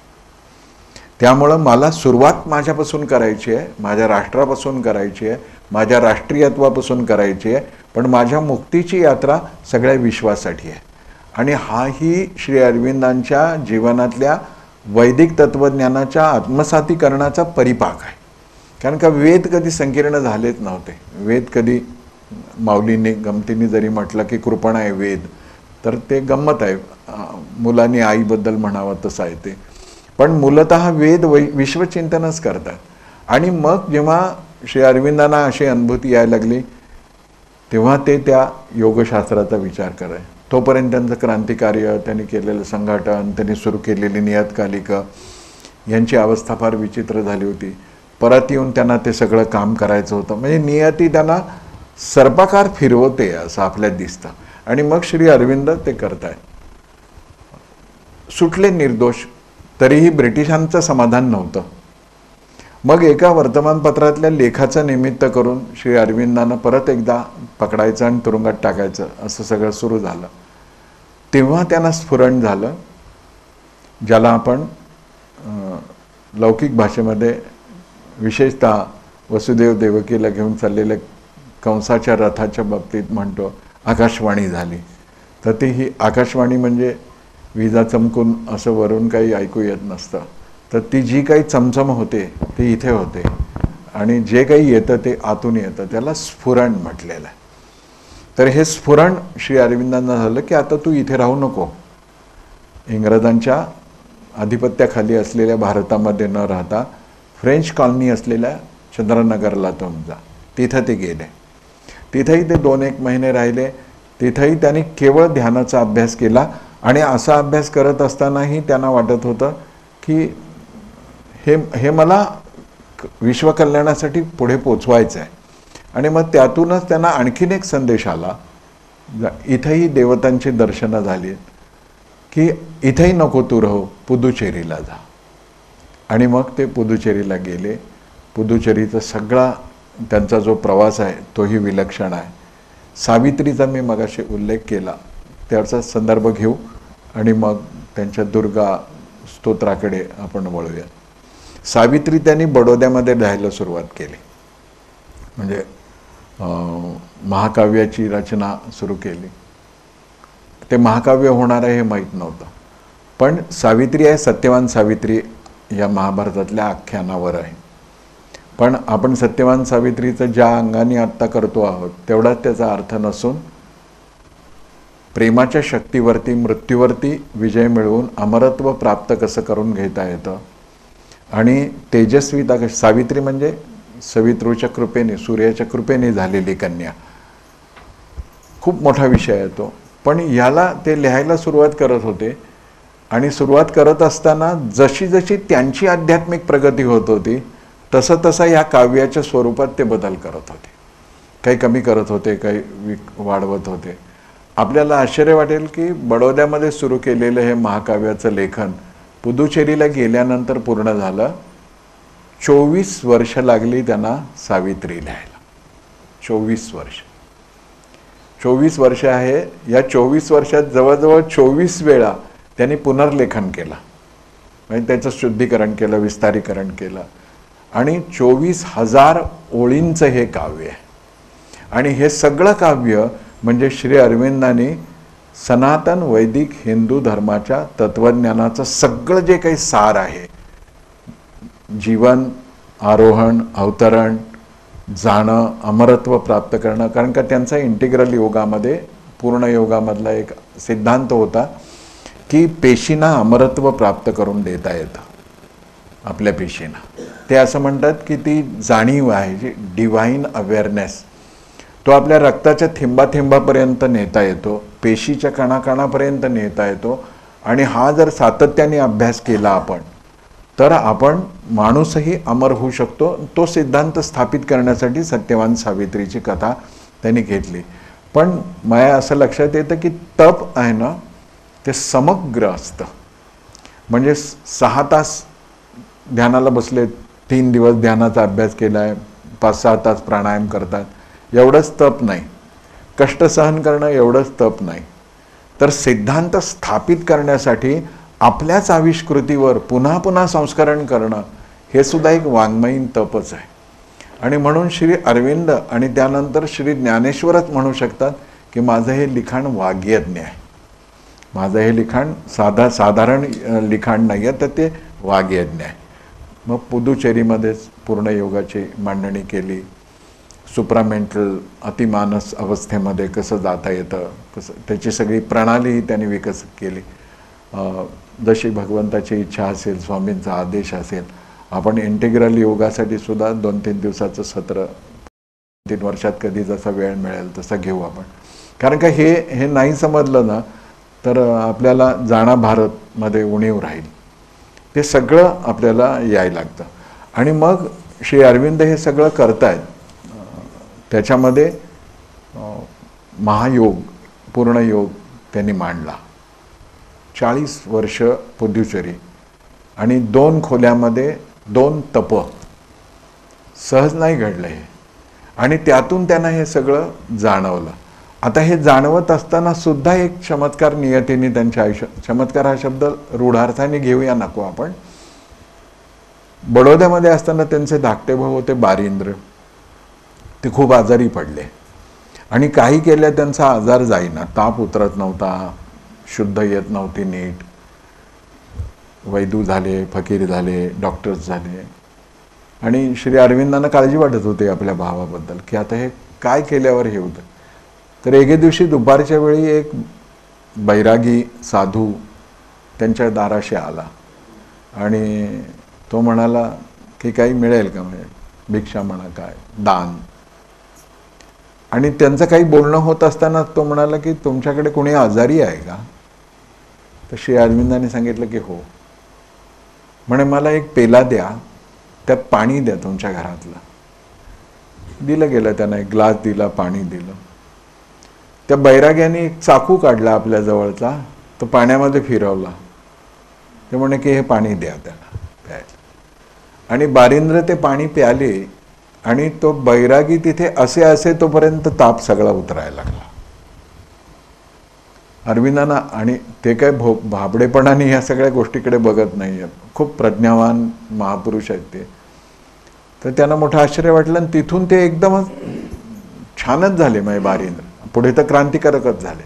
त्यामुळं मला सुरुवात माझ्यापासून करायची आहे, माझ्या राष्ट्रापासून करायची आहे, माझ्या राष्ट्रीयत्वापासून करायची आहे, पण माझ्या मुक्तीची यात्रा सगळ्या विश्वासाठी आहे. आणि हाही श्री अरविंदांच्या जीवनातल्या वैदिक तत्त्वज्ञानाच्या आत्मसातीकरणाचा परिपाक आहे. कारण का वेद कधी संकीर्ण झालेच नव्हते. वेद कधी माऊलींनी गमतीने जरी म्हटलं की कृपण आहे वेद, तर ते गंमत आहे, मुलांनी आईबद्दल म्हणावं तसं आहे ते. पण मूलतः वेद विश्वचिंतनच करतात. आणि मग जेव्हा श्री अरविंदांना अशी अनुभूती यायला लागली तेव्हा ते त्या योगशास्त्राचा विचार कराय. तोपर्यंत त्यांचं क्रांतिकार्य, त्यांनी केलेलं संघटन, त्यांनी सुरू केलेली नियतकालिकं यांची अवस्था फार विचित्र झाली होती. परत येऊन त्यांना ते सगळं काम करायचं होतं. म्हणजे नियती त्यांना सर्पाकार फिरवते असं आपल्याला दिसतं. आणि मग श्री अरविंद ते करतायत. सुटले निर्दोष, तरीही ब्रिटिशांचं समाधान नव्हतं. मग एका वर्तमानपत्रातल्या लेखाचं निमित्त करून श्री अरविंदांना परत एकदा पकडायचं आणि तुरुंगात टाकायचं असं सगळं सुरू झालं. तेव्हा त्यांना स्फुरण झालं, ज्याला आपण लौकिक भाषेमध्ये विशेषतः वसुदेव देवकीला घेऊन चाललेल्या कंसाच्या रथाच्या बाबतीत म्हणतो आकाशवाणी झाली. तर ती ही आकाशवाणी म्हणजे विजा चमकून असं वरून काही ऐकू येत नसतं. तर ती जी काही चमचम होते ती इथे होते आणि जे काही येतं ते आतून येतं, त्याला स्फुरण म्हटलेलं आहे. तर हे स्फुरण श्री अरविंदांना झालं की आता तू इथे राहू नको. इंग्रजांच्या आधिपत्याखाली असलेल्या भारतामध्ये न राहता फ्रेंच कॉलनी असलेल्या चंद्रनगरला जा. तिथं ते गेले. तिथंही ते 2-1 महिने राहिले. तिथंही त्यांनी केवळ ध्यानाचा अभ्यास केला. आणि असा अभ्यास करत असतानाही त्यांना वाटत होतं की हे मला विश्वकल्याणासाठी पुढे पोचवायचं आहे. आणि मग त्यातूनच त्यांना आणखीन एक संदेश आला. इथंही देवतांची दर्शनं झाली की इथंही नको तू राहू, पुदुचेरीला जा. आणि मग ते पुदुचेरीला गेले. पुदुचेरीचा सगळा त्यांचा जो प्रवास आहे तोही विलक्षण आहे. सावित्रीचा मी मगाशी उल्लेख केला, त्याचा संदर्भ घेऊ आणि मग त्यांच्या दुर्गा स्तोत्राकडे आपण वळूया. सावित्री त्यांनी बडोद्यामध्ये लिहायला सुरुवात केली, म्हणजे महाकाव्याची रचना सुरू केली. ते महाकाव्य होणार आहे हे माहीत नव्हतं, पण सावित्री आहे, सत्यवान सावित्री या महाभारतातल्या आख्यानावर आहे. पण आपण सत्यवान सावित्रीचं ज्या अंगाने आत्ता करतो आहोत तेवढाच त्याचा अर्थ नसून प्रेमाच्या शक्तीवरती मृत्यूवरती विजय मिळवून अमरत्व प्राप्त कसं करून घेता येतं आणि तेजस्विता कशी. सावित्री म्हणजे सवितृच्या कृपेने, सूर्याच्या कृपेने झालेली कन्या. खूप मोठा विषय आहे तो. पण याला ते लिहायला सुरुवात करत होते आणि सुरुवात करत असताना जशी जशी त्यांची आध्यात्मिक प्रगती होत होती तसं तसं या काव्याच्या स्वरूपात ते बदल करत होते. काही कमी करत होते, काही वाढवत होते. आपल्याला आश्चर्य वाटेल की बडोद्यामध्ये सुरू केलेलं हे महाकाव्याचं लेखन पुदुचेरीला गेल्यानंतर पूर्ण झालं. 24 वर्ष लागली त्यांना सावित्री लिहायला. 24 वर्ष. 24 वर्ष आहे. या 24 वर्षात जवळजवळ 24 वेळा त्यांनी पुनर्लेखन केलं, म्हणजे त्याचं शुद्धीकरण केलं, विस्तारीकरण केलं. आणि 24,000 ओळींचं हे काव्य आहे. आणि हे सगळं काव्य म्हणजे श्री अरविंदांनी सनातन वैदिक हिंदू धर्माच्या तत्त्वज्ञानाचं सगळं जे काही सार आहे, जीवन, आरोहण, अवतरण, जाणं, अमरत्व प्राप्त करणं. कारण का त्यांचा इंटिग्रल योगामध्ये, पूर्ण योगामधला एक सिद्धांत होता की पेशींना अमरत्व प्राप्त करून देता येतं आपल्या पेशींना. ते असं म्हणतात की ती जाणीव आहे जी डिव्हाइन अवेअरनेस, तो आपल्या रक्ताच्या थेंबाथेंबापर्यंत नेता येतो, पेशीच्या कणाकणापर्यंत नेता येतो. आणि हा जर सातत्याने अभ्यास केला आपण तर आपण माणूसही अमर होऊ शकतो. तो सिद्धांत स्थापित करण्यासाठी सत्यवान सावित्रीची कथा त्यांनी घेतली. पण मला असं लक्षात येतं की तप आहे ना ते समग्र असतं. म्हणजे 6 तास ध्यानाला बसले, 3 दिवस ध्यानाचा अभ्यास केला आहे, 5-6 तास प्राणायाम करतात, एवढंच तप नाही. कष्ट सहन करणं एवढंच तप नाही, तर सिद्धांत स्थापित करण्यासाठी आपल्याच आविष्कृतीवर पुन्हा पुन्हा संस्करण करणं हे सुद्धा एक वाङ्मयीन तपच आहे. आणि म्हणून श्री अरविंद आणि त्यानंतर श्री ज्ञानेश्वरच म्हणू शकतात की माझं हे लिखाण वाग्यज्ञ आहे, माझं हे लिखाण साधारण लिखाण नाही आहे, तर ते वाग्यज्ञ आहे. मग पुदुचेरीमध्येच पूर्ण योगाची मांडणी केली. सुप्रामेंटल अतिमानस अवस्थेमध्ये कसं जाता येतं, कसं त्याची सगळी प्रणालीही त्यांनी विकसित केली. जशी भगवंताची इच्छा असेल, स्वामींचा आदेश असेल, आपण इंटिग्रल योगासाठी सुद्धा 2-3 दिवसाचं सत्र 3 वर्षात कधी जसा वेळ मिळेल तसं घेऊ आपण. कारण का हे नाही समजलं ना तर आपल्याला जाणा भारतमध्ये उणीव राहील. ते सगळं आपल्याला यायला लागतं. आणि मग श्री अरविंद हे सगळं करतायत. त्याच्यामध्ये महायोग, पूर्ण योग त्यांनी मांडला. 40 वर्ष पुदुचेरी आणि 2 खोल्यामध्ये 2 तप सहज नाही घडलं हे. आणि त्यातून त्यांना हे सगळं जाणवलं. आता हे जाणवत असताना सुद्धा एक चमत्कार नियतीने त्यांच्या आयुष्यात, चमत्कार हा शब्द रूढार्थाने घेऊया नको आपण. बडोद्यामध्ये असताना त्यांचे धाकटे भाऊ होते बारिंद्र, ते खूप आजारी पडले आणि काही केल्या त्यांचा आजार जाईना. ताप उतरत नव्हता, शुद्ध येत नव्हती नीट. वैदू झाले, फकीर झाले, डॉक्टर्स झाले. आणि श्री अरविंदांना काळजी वाटत होती आपल्या भावाबद्दल की आता हे काय केल्यावर हे होतं. तर एके दिवशी दुपारच्या वेळी एक बैरागी साधू त्यांच्या दाराशी आला आणि तो म्हणाला की काही मिळेल का, म्हणजे भिक्षा म्हणा, काय दान. आणि त्यांचं काही बोलणं होत असताना तो म्हणाला की तुमच्याकडे कोणी आजारी आहे का. तर श्री अरविंदांनी सांगितलं की हो. म्हणे मला एक पेला द्या, त्यात पाणी द्या तुमच्या घरातलं. दिलं गेलं त्यांना, एक ग्लास दिला, पाणी दिलं. त्या बैराग्याने एक चाकू काढला आपल्या जवळचा, तो पाण्यामध्ये फिरवला. ते म्हणे की हे पाणी द्या त्याला प्यायला. आणि बारिंद्र ते पाणी प्याले आणि तो बैरागी तिथे असे तोपर्यंत ताप सगळा उतरायला लागला. अरविंदांना, आणि ते काय भाबडेपणाने ह्या सगळ्या गोष्टीकडे बघत नाही आहेत, खूप प्रज्ञावान महापुरुष आहेत ते. तर त्यांना मोठं आश्चर्य वाटलं आणि तिथून ते एकदमच छानच झाले. म्हणजे बारिंद्र पुढे तर क्रांतिकारकच झाले.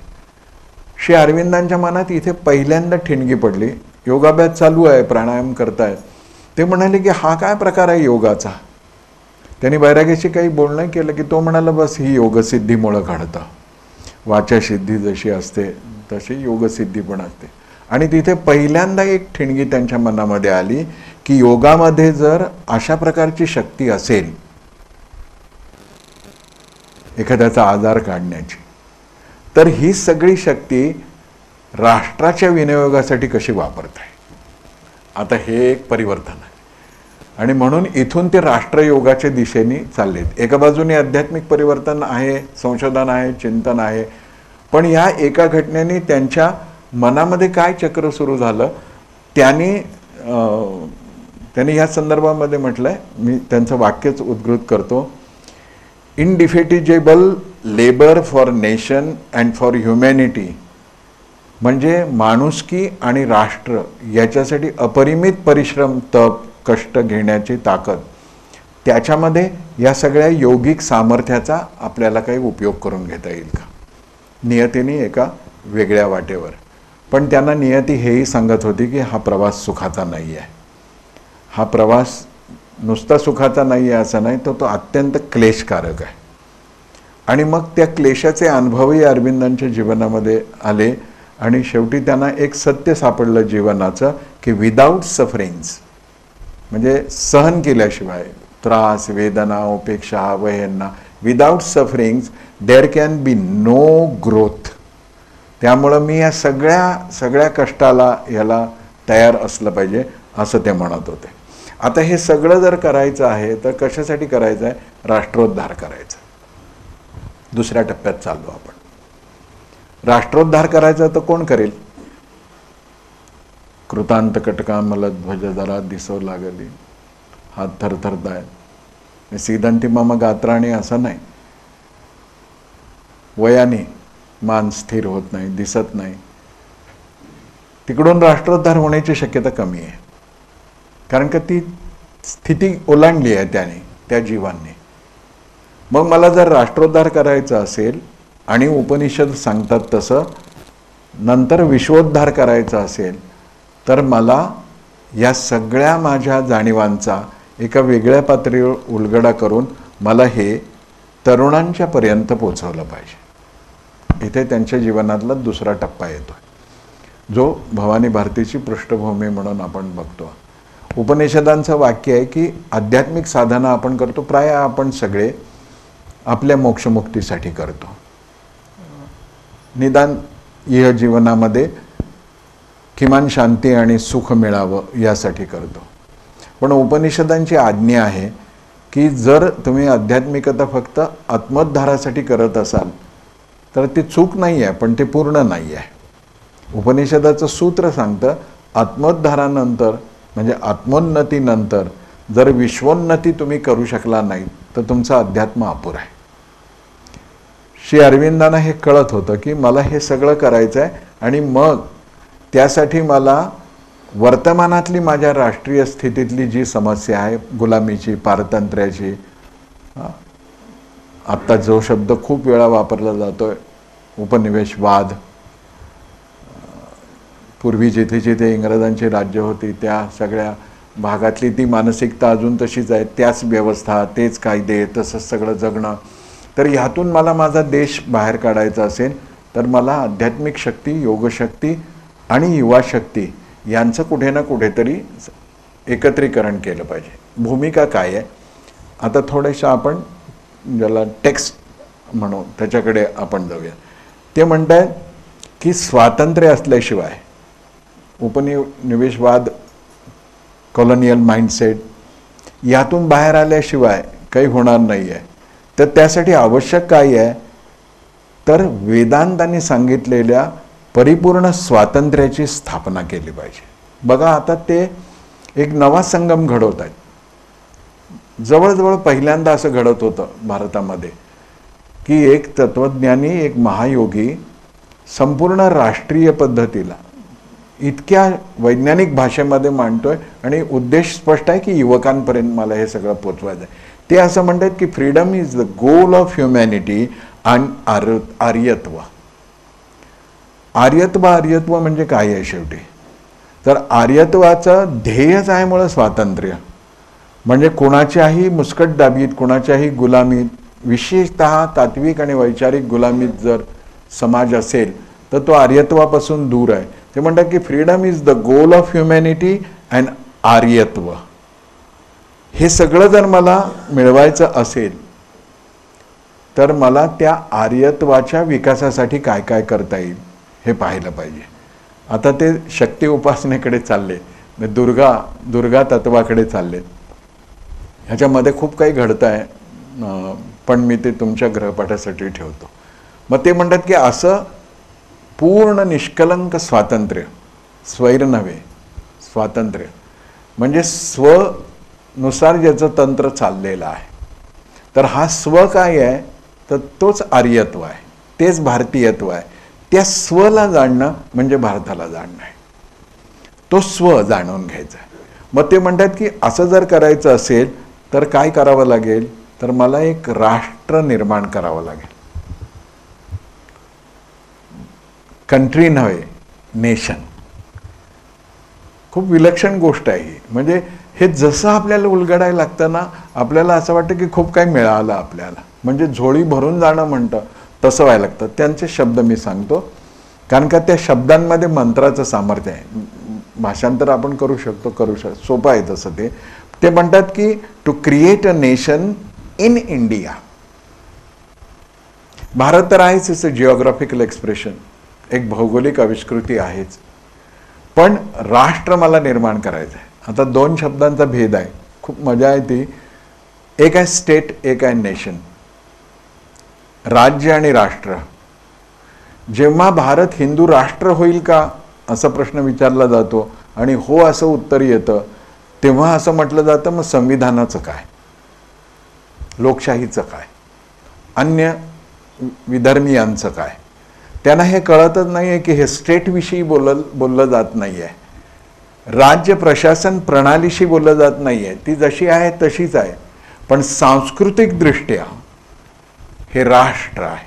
श्री अरविंदांच्या मनात इथे पहिल्यांदा ठिणगी पडली. योगाभ्यास चालू आहे, प्राणायाम करतायत. ते म्हणाले की हा काय प्रकार आहे योगाचा. त्यांनी बैराग्याशी काही बोलणं केलं की तो म्हणाला बस ही योगसिद्धीमुळं घडतं. वाचासिद्धी जशी असते तशी योगसिद्धी पण असते. आणि तिथे पहिल्यांदा एक ठिणगी त्यांच्या मनामध्ये आली की योगामध्ये जर अशा प्रकारची शक्ती असेल एखाद्याचा आजार काढण्याची, तर ही सगळी शक्ती राष्ट्राच्या विनियोगासाठी कशी वापरत आहे. आता हे एक परिवर्तन आहे. आणि म्हणून इथून ते राष्ट्रयोगाच्या दिशेने चाललेत. एका बाजूने आध्यात्मिक परिवर्तन आहे, संशोधन आहे, चिंतन आहे, पण या एका घटनेने त्यांच्या मनामध्ये काय चक्र सुरू झालं त्यांनी या संदर्भामध्ये म्हटलंय, मी त्यांचं वाक्यच उद्घृत करतो. Indefatigable labour for nation and for humanity, म्हणजे माणुसकी आणि राष्ट्र याच्यासाठी अपरिमित परिश्रम, तप, कष्ट घेण्याची ताकद, त्याच्यामध्ये या सगळ्या योगिक सामर्थ्याचा आपल्याला काही उपयोग करून घेता येईल का. नियतीने एका वेगळ्या वाटेवर. पण त्यांना नियती हेही सांगत होती की हा प्रवास सुखाचा नाही आहे. हा प्रवास नुसता सुखाचा नाही आहे असं नाही, तर तो अत्यंत क्लेशकारक आहे. आणि मग त्या क्लेशाचे अनुभवही अरविंदांच्या जीवनामध्ये आले. आणि शेवटी त्यांना एक सत्य सापडलं जीवनाचं की विदाऊट सफरिंग्स, म्हणजे सहन केल्याशिवाय त्रास, वेदना, उपेक्षा, वयांना, without sufferings there can be no growth. त्यामुळं मी या सगळ्या कष्टाला याला तयार असलं पाहिजे असं ते म्हणत होते. आता हे सगळं जर करायचं आहे तर कशासाठी करायचं आहे, राष्ट्रोद्धार करायचा. दुसऱ्या टप्प्यात चाललो आपण. राष्ट्रोद्धार करायचा तर कोण करेल. कृतांत कटका मला ध्वज जरा दिसू लागली, हात थरथरताय, सीदंती मम गात्राणी असं नाही. वयाने मान स्थिर होत नाही, दिसत नाही, तिकडून राष्ट्रोद्धार होण्याची शक्यता कमी आहे. कारण का ती स्थिती ओलांडली आहे त्याने, त्या जीवांनी. मग मला जर राष्ट्रोद्धार करायचा असेल आणि उपनिषद सांगतात तसं नंतर विश्वोद्धार करायचा असेल, तर मला या सगळ्या माझ्या जाणीवांचा एका वेगळ्या पातळीवर उलगडा करून मला हे तरुणांच्या पर्यंत पोचवलं पाहिजे. इथे त्यांच्या जीवनातला दुसरा टप्पा येतो, जो भवानी भारतीची पृष्ठभूमी म्हणून आपण बघतो. उपनिषदांचं वाक्य आहे की आध्यात्मिक साधना आपण करतो, प्राय आपण सगळे आपल्या मोक्षमुक्तीसाठी करतो, निदान इह जीवनामध्ये किमान शांती आणि सुख मिळावं यासाठी करतो. पण उपनिषदांची आज्ञा आहे की जर तुम्ही आध्यात्मिकता फक्त आत्मोद्धारासाठी करत असाल तर ती चूक नाही आहे, पण ते पूर्ण नाही आहे. उपनिषदाचं सूत्र सांगतं आत्मोद्धारानंतर म्हणजे आत्मोन्नतीनंतर जर विश्वोन्नती तुम्ही करू शकला नाही तर तुमचं अध्यात्म अपुरं आहे. श्री अरविंदांना हे कळत होतं की मला हे सगळं करायचं आहे आणि मग त्यासाठी मला वर्तमानातली माझ्या राष्ट्रीय स्थितीतली जी समस्या आहे, गुलामीची, पारतंत्र्याची, आत्ता जो शब्द खूप वेळा वापरला जातो आहे उपनिवेशवाद, पूर्वी जिथे जिथे इंग्रजांची राज्य होती त्या सगळ्या भागातली ती मानसिकता अजून तशीच आहे, त्याच व्यवस्था, तेच कायदे, तसंच सगळं जगणं. तर ह्यातून मला माझा देश बाहेर काढायचा असेल तर मला आध्यात्मिक शक्ती, योगशक्ती आणि युवा शक्ती यांचं कुठे ना कुठेतरी एकत्रीकरण केलं पाहिजे. भूमिका काय आहे आता थोडंसं आपण ज्याला टेक्स्ट म्हणू त्याच्याकडे आपण जाऊया. ते म्हणतात की स्वातंत्र्य असल्याशिवाय उपनिवेशवाद, कॉलोनियल माइंडसेट यातून बाहेर आल्याशिवाय काही होणार नाही आहे. तर त्यासाठी आवश्यक काय आहे तर वेदांतांनी सांगितलेल्या परिपूर्ण स्वातंत्र्याची स्थापना केली पाहिजे. बघा आता ते एक नवा संगम घडवत आहेत. जवळजवळ पहिल्यांदा असं घडत होतं भारतामध्ये की एक तत्त्वज्ञानी, एक महायोगी संपूर्ण राष्ट्रीय पद्धतीला इतक्या वैज्ञानिक भाषेमध्ये मांडतोय आणि उद्देश स्पष्ट आहे की युवकांपर्यंत मला हे सगळं पोचवायचं आहे. ते असं म्हणतात की freedom is the goal of humanity आणि आर्यत्व. आर्यत्व म्हणजे काय आहे शेवटी तर आर्यत्वाचं ध्येयच आहे मुळं स्वातंत्र्य. म्हणजे कोणाच्याही मुस्कटदाबीत, कोणाच्याही गुलामीत, विशेषतः तात्विक आणि वैचारिक गुलामीत जर समाज असेल तर तो आर्यत्वापासून दूर आहे. ते म्हणतात की freedom is the goal of humanity and आर्यत्व. हे सगळं जर मला मिळवायचं असेल तर मला त्या आर्यत्वाच्या विकासासाठी काय काय करता येईल हे पाहिलं पाहिजे. आता ते शक्ती उपासनेकडे चालले, दुर्गा तत्वाकडे चालले. ह्याच्यामध्ये खूप काही घडतं आहे, पण मी ते तुमच्या ग्रहपाठासाठी ठेवतो. मग ते म्हणतात की असं पूर्ण निष्कलंक स्वातंत्र्य, स्वैर नव्हे, स्वातंत्र्य म्हणजे स्वनुसार ज्याचं तंत्र चाललेलं आहे. तर हा स्व काय आहे तर तोच आर्यत्व आहे, तेच भारतीयत्व आहे. त्या स्वला जाणणं म्हणजे भारताला जाणणं आहे. तो स्व जाणून घ्यायचा आहे. मग ते म्हणतात की असं जर करायचं असेल तर काय करावं लागेल तर मला एक राष्ट्र निर्माण करावं लागेल. कंट्री नव्हे, नेशन. खूप विलक्षण गोष्ट आहे ही. म्हणजे हे जसं आपल्याला उलगडायला लागतं ना, आपल्याला असं वाटतं की खूप काही मिळालं आपल्याला, म्हणजे झोळी भरून जाणं म्हणतं तसं व्हायला लागतं. त्यांचे शब्द मी सांगतो कारण का त्या शब्दांमध्ये मंत्राचं सामर्थ्य आहे. भाषांतर आपण करू शकतो, सोपं आहे तसं. ते म्हणतात की to create a nation in India. Bharat तर आहेच, इट्स अ जिओग्राफिकल एक्सप्रेशन, एक भौगोलिक आविष्कृती आहेच. पण राष्ट्र मला निर्माण करायचं आहे. आता दोन शब्दांचा भेद आहे, खूप मजा आहे ती. एक आहे स्टेट, एक आहे नेशन. राज्य आणि राष्ट्र. जेव्हा भारत हिंदू राष्ट्र होईल का असा प्रश्न विचारला जातो आणि हो असं उत्तर येतं, तेव्हा असं म्हटलं जातं मग संविधानाचं काय, लोकशाहीचं काय, अन्य विधर्मीयांचं काय. त्यांना हे कळतच नाही आहे की हे स्टेटविषयी बोललं जात नाही आहे, राज्य प्रशासन प्रणालीशी बोललं जात नाही आहे, ती जशी आहे तशीच आहे, पण सांस्कृतिकदृष्ट्या हे राष्ट्र आहे,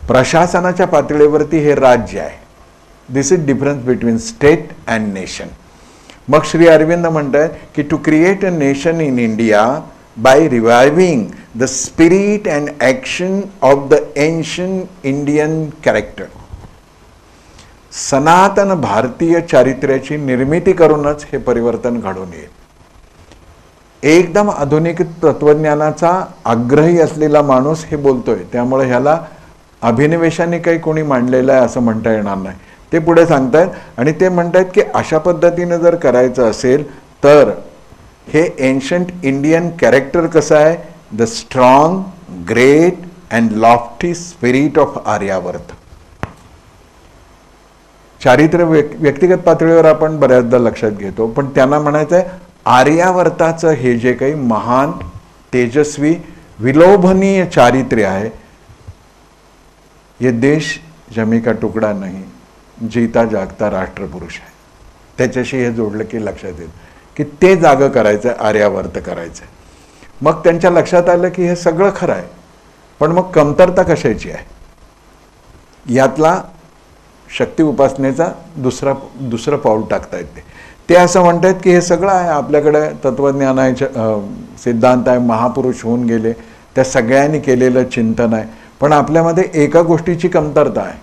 प्रशासनाच्या पातळीवरती हे राज्य आहे. This is difference between state and nation. मग श्री अरविंद म्हणतात की to create a nation in India by reviving the spirit and action of the ancient Indian character. सनातन भारतीय चारित्र्याची निर्मिती करूनच हे परिवर्तन घडून येईल. एकदम आधुनिक तत्वज्ञानाचा आग्रही असलेला माणूस हे बोलतोय, त्यामुळे ह्याला अभिनिवेशाने काही कोणी मांडलेलं आहे असं म्हणता येणार नाही. ते पुढे सांगतायत आणि ते म्हणतात की अशा पद्धतीने जर करायचं असेल तर हे एन्शंट इंडियन कॅरेक्टर कसं आहे, the strong, great and lofty spirit of Aryavarta. चारित्र्य व्यक्तिगत पातळीवर आपण बऱ्याचदा लक्षात घेतो, पण त्यांना म्हणायचं आहे आर्यावर्ताचं हे जे काही महान, तेजस्वी, विलोभनीय चारित्र्य आहे, ये देश जमी का तुकडा नाही, जीता जागता राष्ट्रपुरुष आहे. त्याच्याशी हे जोडलं की लक्षात येईल की ते जागं करायचं आहे, आर्यावर्त करायचं आहे. मग त्यांच्या लक्षात आलं की हे सगळं खरं आहे, पण मग कमतरता कशाची आहे. यातला शक्ती उपासनेचा दुसरं पाऊल टाकता येते. ते असं म्हणतात की हे सगळं आहे, आपल्याकडे तत्वज्ञान आहे, सिद्धांत आहे, महापुरुष होऊन गेले, त्या सगळ्यांनी केलेलं चिंतन आहे, पण आपल्यामध्ये एका गोष्टीची कमतरता आहे,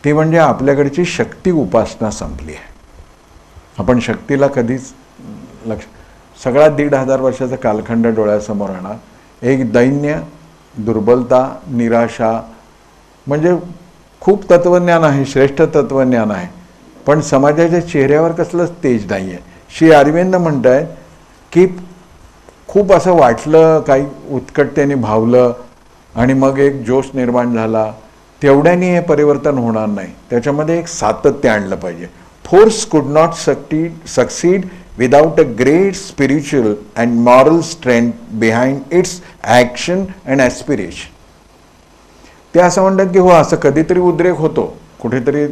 ती म्हणजे आपल्याकडची शक्ती उपासना संपली आहे. आपण शक्तीला कधीच सगळा 1500 वर्षाचा कालखंड डोळ्यासमोर आणा, एक दैन्य, दुर्बलता, निराशा, म्हणजे खूप तत्वज्ञान आहे, श्रेष्ठ तत्वज्ञान आहे, पण समाजाच्या चेहऱ्यावर कसलंच तेज नाही आहे. श्री अरविंद म्हणत आहेत की खूप असं वाटलं, काही उत्कटतेने भावलं आणि मग एक जोश निर्माण झाला, तेवढ्याने हे परिवर्तन होणार नाही. त्याच्यामध्ये एक सातत्य आणलं पाहिजे. फोर्स कुड not succeed without a great spiritual and moral strength behind it's action and aspiration. ते असं म्हणतात की हो, असं कधीतरी उद्रेक होतो, कुठेतरी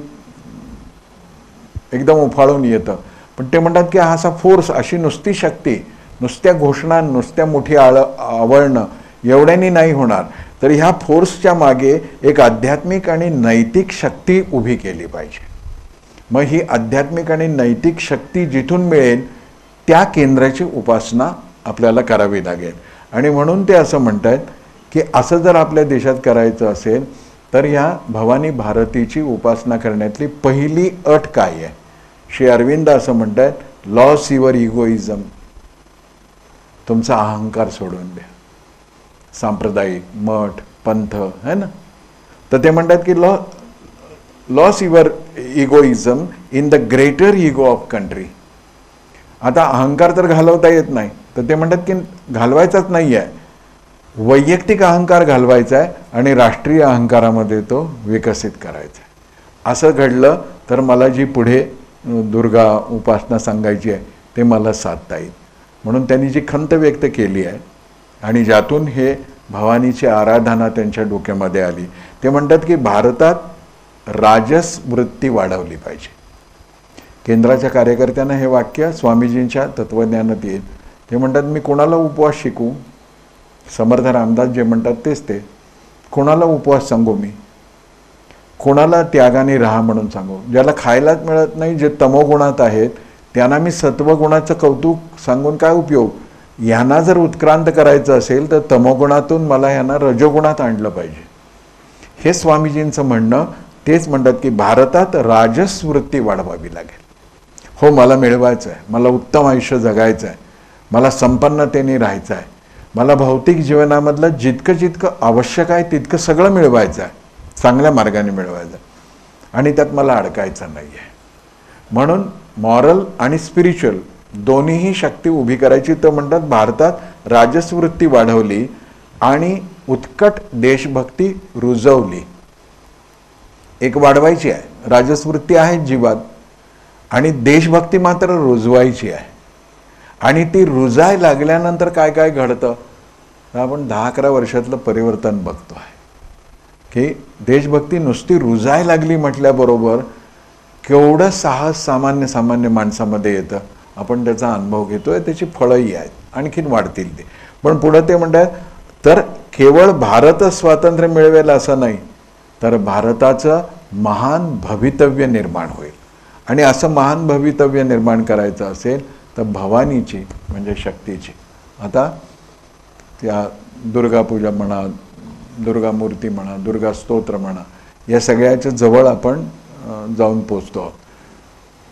एकदम उफाळून येतं, पण ते म्हणतात की असा फोर्स, अशी नुसती शक्ती, नुसत्या घोषणा, नुसत्या मोठी आवळणं एवढ्यानी नाही होणार. तर ह्या फोर्सच्या मागे एक आध्यात्मिक आणि नैतिक शक्ती उभी केली पाहिजे. मग ही आध्यात्मिक आणि नैतिक शक्ती जिथून मिळेल त्या केंद्राची उपासना आपल्याला करावी लागेल. आणि म्हणून ते असं म्हणतात की असं जर आपल्या देशात करायचं असेल तर ह्या भवानी भारतीची उपासना करण्यातली पहिली अट काय आहे. श्री अरविंद असं म्हणतात, लॉस युअर इगोइझम, तुमचा अहंकार सोडून द्या. सांप्रदायिक, मठ, पंथ है ना, तर ते म्हणतात की lose your egoism in the greater ego of country. आता अहंकार तर घालवता येत नाही, तर ते म्हणतात की घालवायचाच नाही आहे, वैयक्तिक अहंकार घालवायचा आहे आणि राष्ट्रीय अहंकारामध्ये तो विकसित करायचा आहे. असं घडलं तर मला जी पुढे दुर्गा उपासना सांगायची आहे ते मला साधता येईल. म्हणून त्यांनी जी खंत व्यक्त केली आहे आणि ज्यातून हे भवानीची आराधना त्यांच्या डोक्यामध्ये आली, ते म्हणतात की भारतात राजस वृत्ती वाढवली पाहिजे. केंद्राच्या कार्यकर्त्यांना हे वाक्य स्वामीजींच्या तत्वज्ञानात येईल. ते म्हणतात मी कोणाला उपवास शिकू, समर्थ रामदास जे म्हणतात तेच ते, कोणाला उपवास सांगू, मी कोणाला त्यागाने राहा म्हणून सांगू. ज्याला खायलाच मिळत नाही, जे तमोगुणात आहेत त्यांना मी सत्वगुणाचं कौतुक सांगून काय उपयोग. ह्यांना जर उत्क्रांत करायचं असेल तर तमोगुणातून मला ह्यांना रजोगुणात आणलं पाहिजे. हे स्वामीजींचं म्हणणं. तेच म्हणतात की भारतात राजस वृत्ती वाढवावी लागेल. हो, मला मिळवायचं आहे, मला उत्तम आयुष्य जगायचं आहे, मला संपन्नतेने राहायचं आहे, मला भौतिक जीवनामधलं जितकं आवश्यक आहे तितकं सगळं मिळवायचं आहे, चांगल्या मार्गाने मिळवायचं आहे आणि त्यात मला अडकायचं नाही आहे. म्हणून मॉरल आणि स्पिरिच्युअल दोन्हीही शक्ती उभी करायची. तर म्हणतात भारतात राजसवृत्ती वाढवली आणि उत्कट देशभक्ती रुजवली. एक वाढवायची आहे, राजसवृत्ती आहे जीवात, आणि देशभक्ती मात्र रुजवायची आहे. आणि ती रुजाय लागल्यानंतर काय काय घडतं आपण 10-11 वर्षातलं परिवर्तन बघतो आहे. की देशभक्ती नुसती रुजायला लागली म्हटल्याबरोबर केवढं साहस सामान्य माणसामध्ये येतं, आपण त्याचा अनुभव घेतोय, त्याची फळंही आहेत, आणखीन वाढतील ते. पण पुढं ते म्हणतात तर केवळ भारतच स्वातंत्र्य मिळवेल असं नाही, तर भारताचं महान भवितव्य निर्माण होईल. आणि असं महान भवितव्य निर्माण करायचं असेल तर भवानीची म्हणजे शक्तीची, आता त्या दुर्गापूजा म्हणा, दुर्गा मूर्ती म्हणा, दुर्गा स्तोत्र म्हणा, या सगळ्याच्या जवळ आपण जाऊन पोचतो आहोत.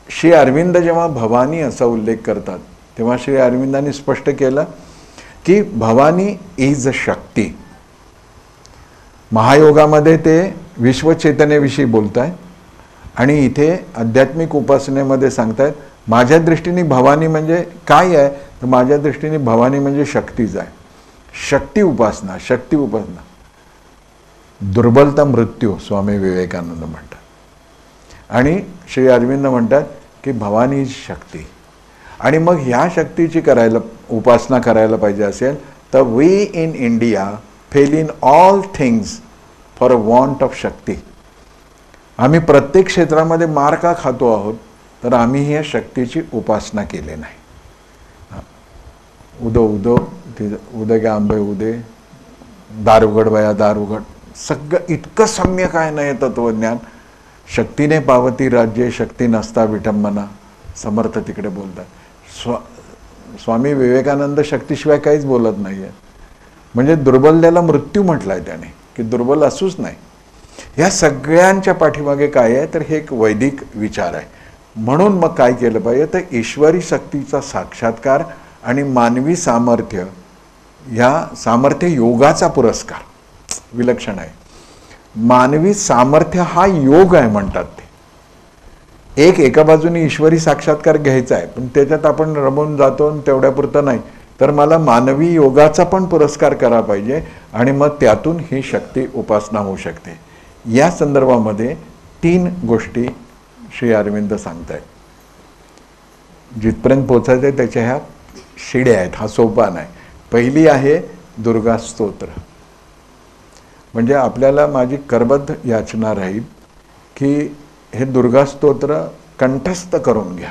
श्री अरविंद जेव्हा भवानी असा उल्लेख करतात तेव्हा श्री अरविंदांनी स्पष्ट केलं की भवानी इज अ शक्ती. महायोगामध्ये ते विश्वचेतनेविषयी बोलत आहेत आणि इथे आध्यात्मिक उपासनेमध्ये सांगतायत माझ्या दृष्टीने भवानी म्हणजे काय आहे, तर माझ्या दृष्टीने भवानी म्हणजे शक्तीच आहे. शक्ती उपासना, शक्ती उपासना. दुर्बलता मृत्यू स्वामी विवेकानंद म्हणतात. आणि श्री अरविंद म्हणतात की भवानी शक्ती. आणि मग ह्या शक्तीची उपासना करायला पाहिजे असेल तर we in India fail in all things for a want of shakti. आम्ही प्रत्येक क्षेत्रामध्ये मार का खातो आहोत, तर आम्ही ह्या शक्तीची उपासना केली नाही. उदो उदगे आंबे उदे, दार उघड वया दार उघड, सगळं इतकं सम्यक आहे ना हे तत्वज्ञान. शक्तीने पावती राज्ये, शक्ती नसता विटंबना, समर्थ तिकडे बोलतात. स्वामी विवेकानंद शक्तीशिवाय काहीच बोलत नाही आहे. म्हणजे दुर्बलतेला मृत्यू म्हटलं आहे त्याने, की दुर्बल असूच नाही. ह्या सगळ्यांच्या पाठीमागे काय आहे, तर हे एक वैदिक विचार आहे. म्हणून मग काय केलं पाहिजे, तर ईश्वरी शक्तीचा साक्षात्कार आणि मानवी सामर्थ्य, ह्या सामर्थ्य योगाचा पुरस्कार विलक्षण आहे. मानवी सामर्थ्य हा योग आहे म्हणतात ते. एका बाजूने ईश्वरी साक्षात्कार घ्यायचा आहे, पण त्याच्यात आपण रमून जातो तेवढ्यापुरतं नाही, तर मला मानवी योगाचा पण पुरस्कार करा पाहिजे आणि मग त्यातून ही शक्ती उपासना होऊ शकते. या संदर्भामध्ये 3 गोष्टी श्री अरविंद सांगतायत. जिथपर्यंत पोचायचं आहे त्याच्या ह्या शिड्या आहेत, हा सोपान आहे. पहिली आहे दुर्गा स्तोत्र. म्हणजे आपल्याला माझी करबद्ध याचना राहील की हे दुर्गा स्तोत्र कंठस्थ करून घ्या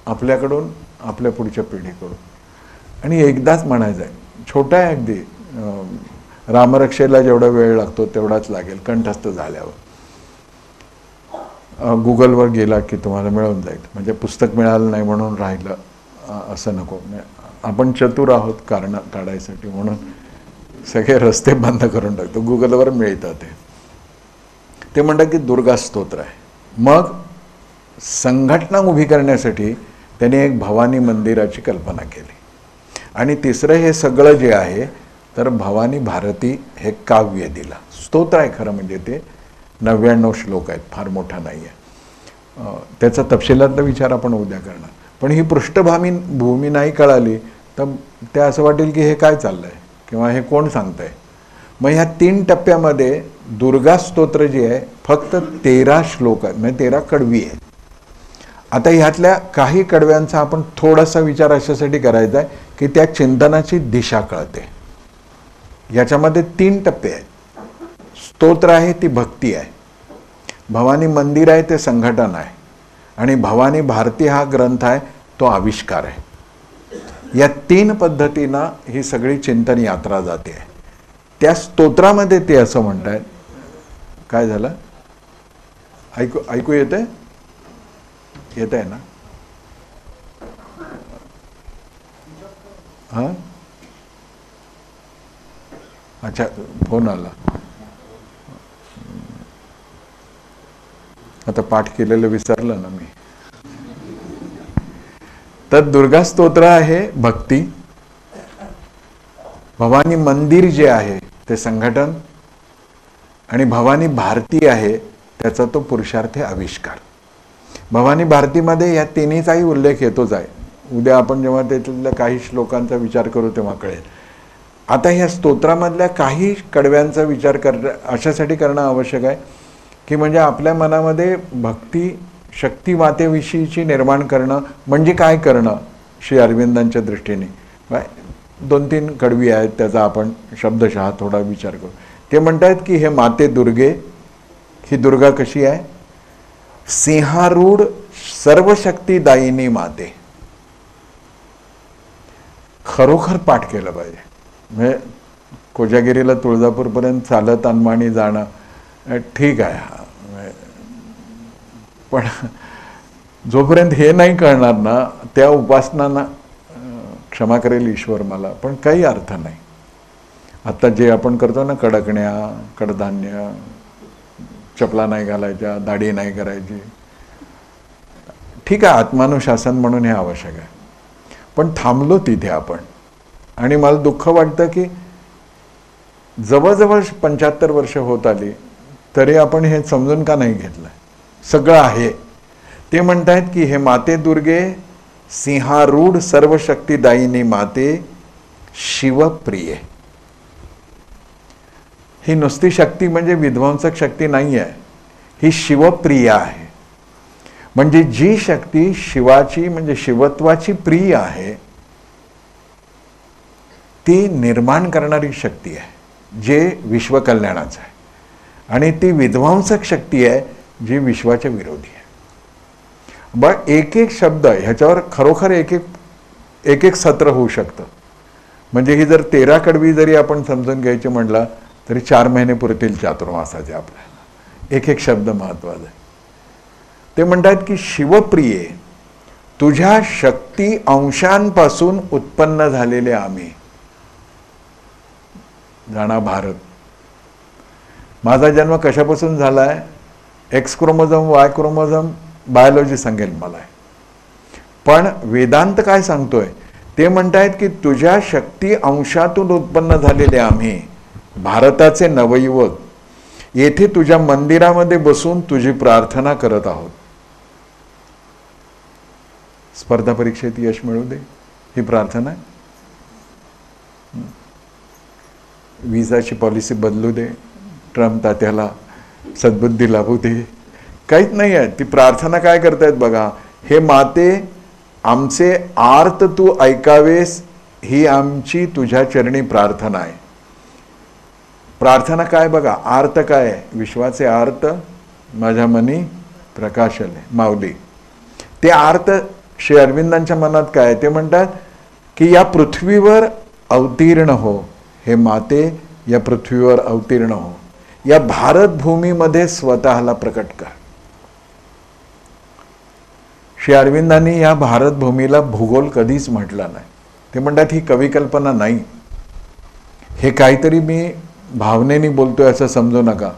आपल्याकडून, आपल्या पुढच्या पिढीकडून, आणि एकदाच म्हणायचं आहे. छोटा आहे अगदी, रामरक्षेला जेवढा वेळ लागतो तेवढाच लागेल कंठस्थ झाल्यावर. गुगलवर गेला की तुम्हाला मिळून जाईल. म्हणजे पुस्तक मिळालं नाही म्हणून राहिलं असं नको. आपण चतुर आहोत कारण काढायसाठी, म्हणून सगळे रस्ते बंद करून टाकतो. गुगलवर मिळतं ते म्हणतात की दुर्गा स्तोत्र आहे. मग संघटना उभी करण्यासाठी त्याने एक भवानी मंदिराची कल्पना केली. आणि तिसरं हे सगळं जे आहे तर भवानी भारती हे काव्य दिलं. स्तोत्र आहे खरं म्हणजे, ते 99 श्लोक आहेत, फार मोठा नाही आहे. त्याचा तपशिलातला विचार आपण उद्या करणार. पण ही भूमी नाही कळाली तर त्या असं वाटेल की हे काय चाललं आहे किंवा हे कोण सांगतं आहे. मग ह्या 3 टप्प्यामध्ये दुर्गा स्तोत्र जे आहे फक्त 13 श्लोक आहेत, म्हणजे 13 कडवी आहेत. आता ह्यातल्या काही कडव्यांचा आपण थोडासा विचार अशासाठी करायचा आहे की त्या चिंतनाची दिशा कळते. याच्यामध्ये 3 टप्पे आहेत. स्तोत्र आहे ती भक्ती आहे, भवानी मंदिर आहे ते संघटन आहे, आणि भवानी भारती हा ग्रंथ आहे तो आविष्कार आहे. या 3 पद्धतीनं ही सगळी चिंतन यात्रा जाते आहे. त्या स्तोत्रामध्ये ते असं म्हणतायत, काय झालं, ऐकू येतंय ना? हां, अच्छा, फोन आला. आता पाठ केलेलं विसरलं ना मी. तर दुर्गा स्तोत्र आहे भक्ती, भवानी मंदिर जे आहे ते संघटन, आणि भवानी भारती आहे त्याचा तो पुरुषार्थ आविष्कार. भवानी भारतीमध्ये या तिन्हीचाही उल्लेख येतोच आहे. उद्या आपण जेव्हा त्यातल्या काही श्लोकांचा विचार करू तेव्हा कळेल. आता ह्या स्तोत्रामधल्या काही कडव्यांचा विचार अशासाठी करणं आवश्यक आहे की म्हणजे आपल्या मनामध्ये भक्ती शक्ती मातेविषयीची निर्माण करणं म्हणजे काय करणं श्री अरविंदांच्या दृष्टीने. 2-3 कडवी आहेत, त्याचा आपण शब्दशः थोडा विचार करू. ते म्हणतात की हे माते दुर्गे, ही दुर्गा कशी आहे? सिंहारूढ सर्वशक्तिदायिनी माते. खरोखर पाठ केलं पाहिजे. म्हणजे कोजागिरीला तुळजापूरपर्यंत चालत अनमानी जाणं ठीक आहे, पण जोपर्यंत हे नाही कळणार ना, त्या उपासनांना क्षमा करेल ईश्वर मला, पण काही अर्थ नाही. आता जे आपण करतो ना, कडकण्या, कडधान्य, चपला नाही घालायच्या, दाढी नाही करायची, ठीक आहे, आत्मानुशासन म्हणून हे आवश्यक आहे. पण थांबलो तिथे आपण. आणि मला दुःख वाटतं की जवळजवळ 75 वर्ष होत आली तरी आपण हे समजून का नाही घेतलं. सगळं आहे. ते म्हणतायत की हे माते दुर्गे, सिंहारूढ सर्वशक्तिदायिनी माते, शिवप्रिये. ही नुसती शक्ती म्हणजे विध्वंसक शक्ती नाही आहे, ही शिवप्रिया आहे. म्हणजे जी शक्ती शिवाची म्हणजे शिवत्वाची प्रिय आहे ती निर्माण करणारी शक्ती आहे, जे विश्वकल्याणाचं आहे. आणि ती विध्वंसक शक्ती आहे जी विश्वाच्या विरोधी आहे. बट एक एक शब्द ह्याच्यावर खरोखर एक एक सत्र होऊ शकतं. म्हणजे ही जर 13 कडवी जरी आपण समजून घ्यायची म्हटलं तरी 4 महिने पुरतील चातुर्मासाचे आपल्याला. एक एक शब्द महत्त्वाचा आहे. ते म्हणतात की शिवप्रिये, तुझ्या शक्ती अंशांपासून उत्पन्न झालेले आम्ही. जाणा भारत. माझा जन्म कशापासून झालाय? X chromosome, Y chromosome, biology सांगेल मला. पण वेदांत काय सांगतोय? ते म्हणतायत की तुझ्या शक्ती अंशातून उत्पन्न झालेले आम्ही भारताचे नवयुवक येथे तुझ्या मंदिरामध्ये बसून तुझी प्रार्थना करत आहोत. स्पर्धा परीक्षेत यश मिळू दे, ही प्रार्थना आहे. विजाची पॉलिसी बदलू दे, ट्रम्प तात्याला सद्बुद्धी लाभू दे, काहीच नाही आहे. ती प्रार्थना काय करतायत बघा. हे माते, आमचे आर्त तू ऐकावेस, ही आमची तुझ्या चरणी प्रार्थना आहे. प्रार्थना काय बघा, आर्त काय आहे? विश्वाचे आर्त माझ्या मनी प्रकाशले माऊली. ते आर्त श्री अरविंदांच्या मनात काय? ते म्हणतात की या पृथ्वीवर अवतीर्ण हो. हे माते, या पृथ्वीवर अवतीर्ण हो, या भारत भूमीमध्ये स्वतःला प्रकट कर. श्री अरविंदांनी या भारत भूमीला भूगोल कधीच म्हटला नाही. ते म्हणतात ही कविकल्पना नाही, हे काहीतरी मी भावनेने बोलतोय असं समजू नका.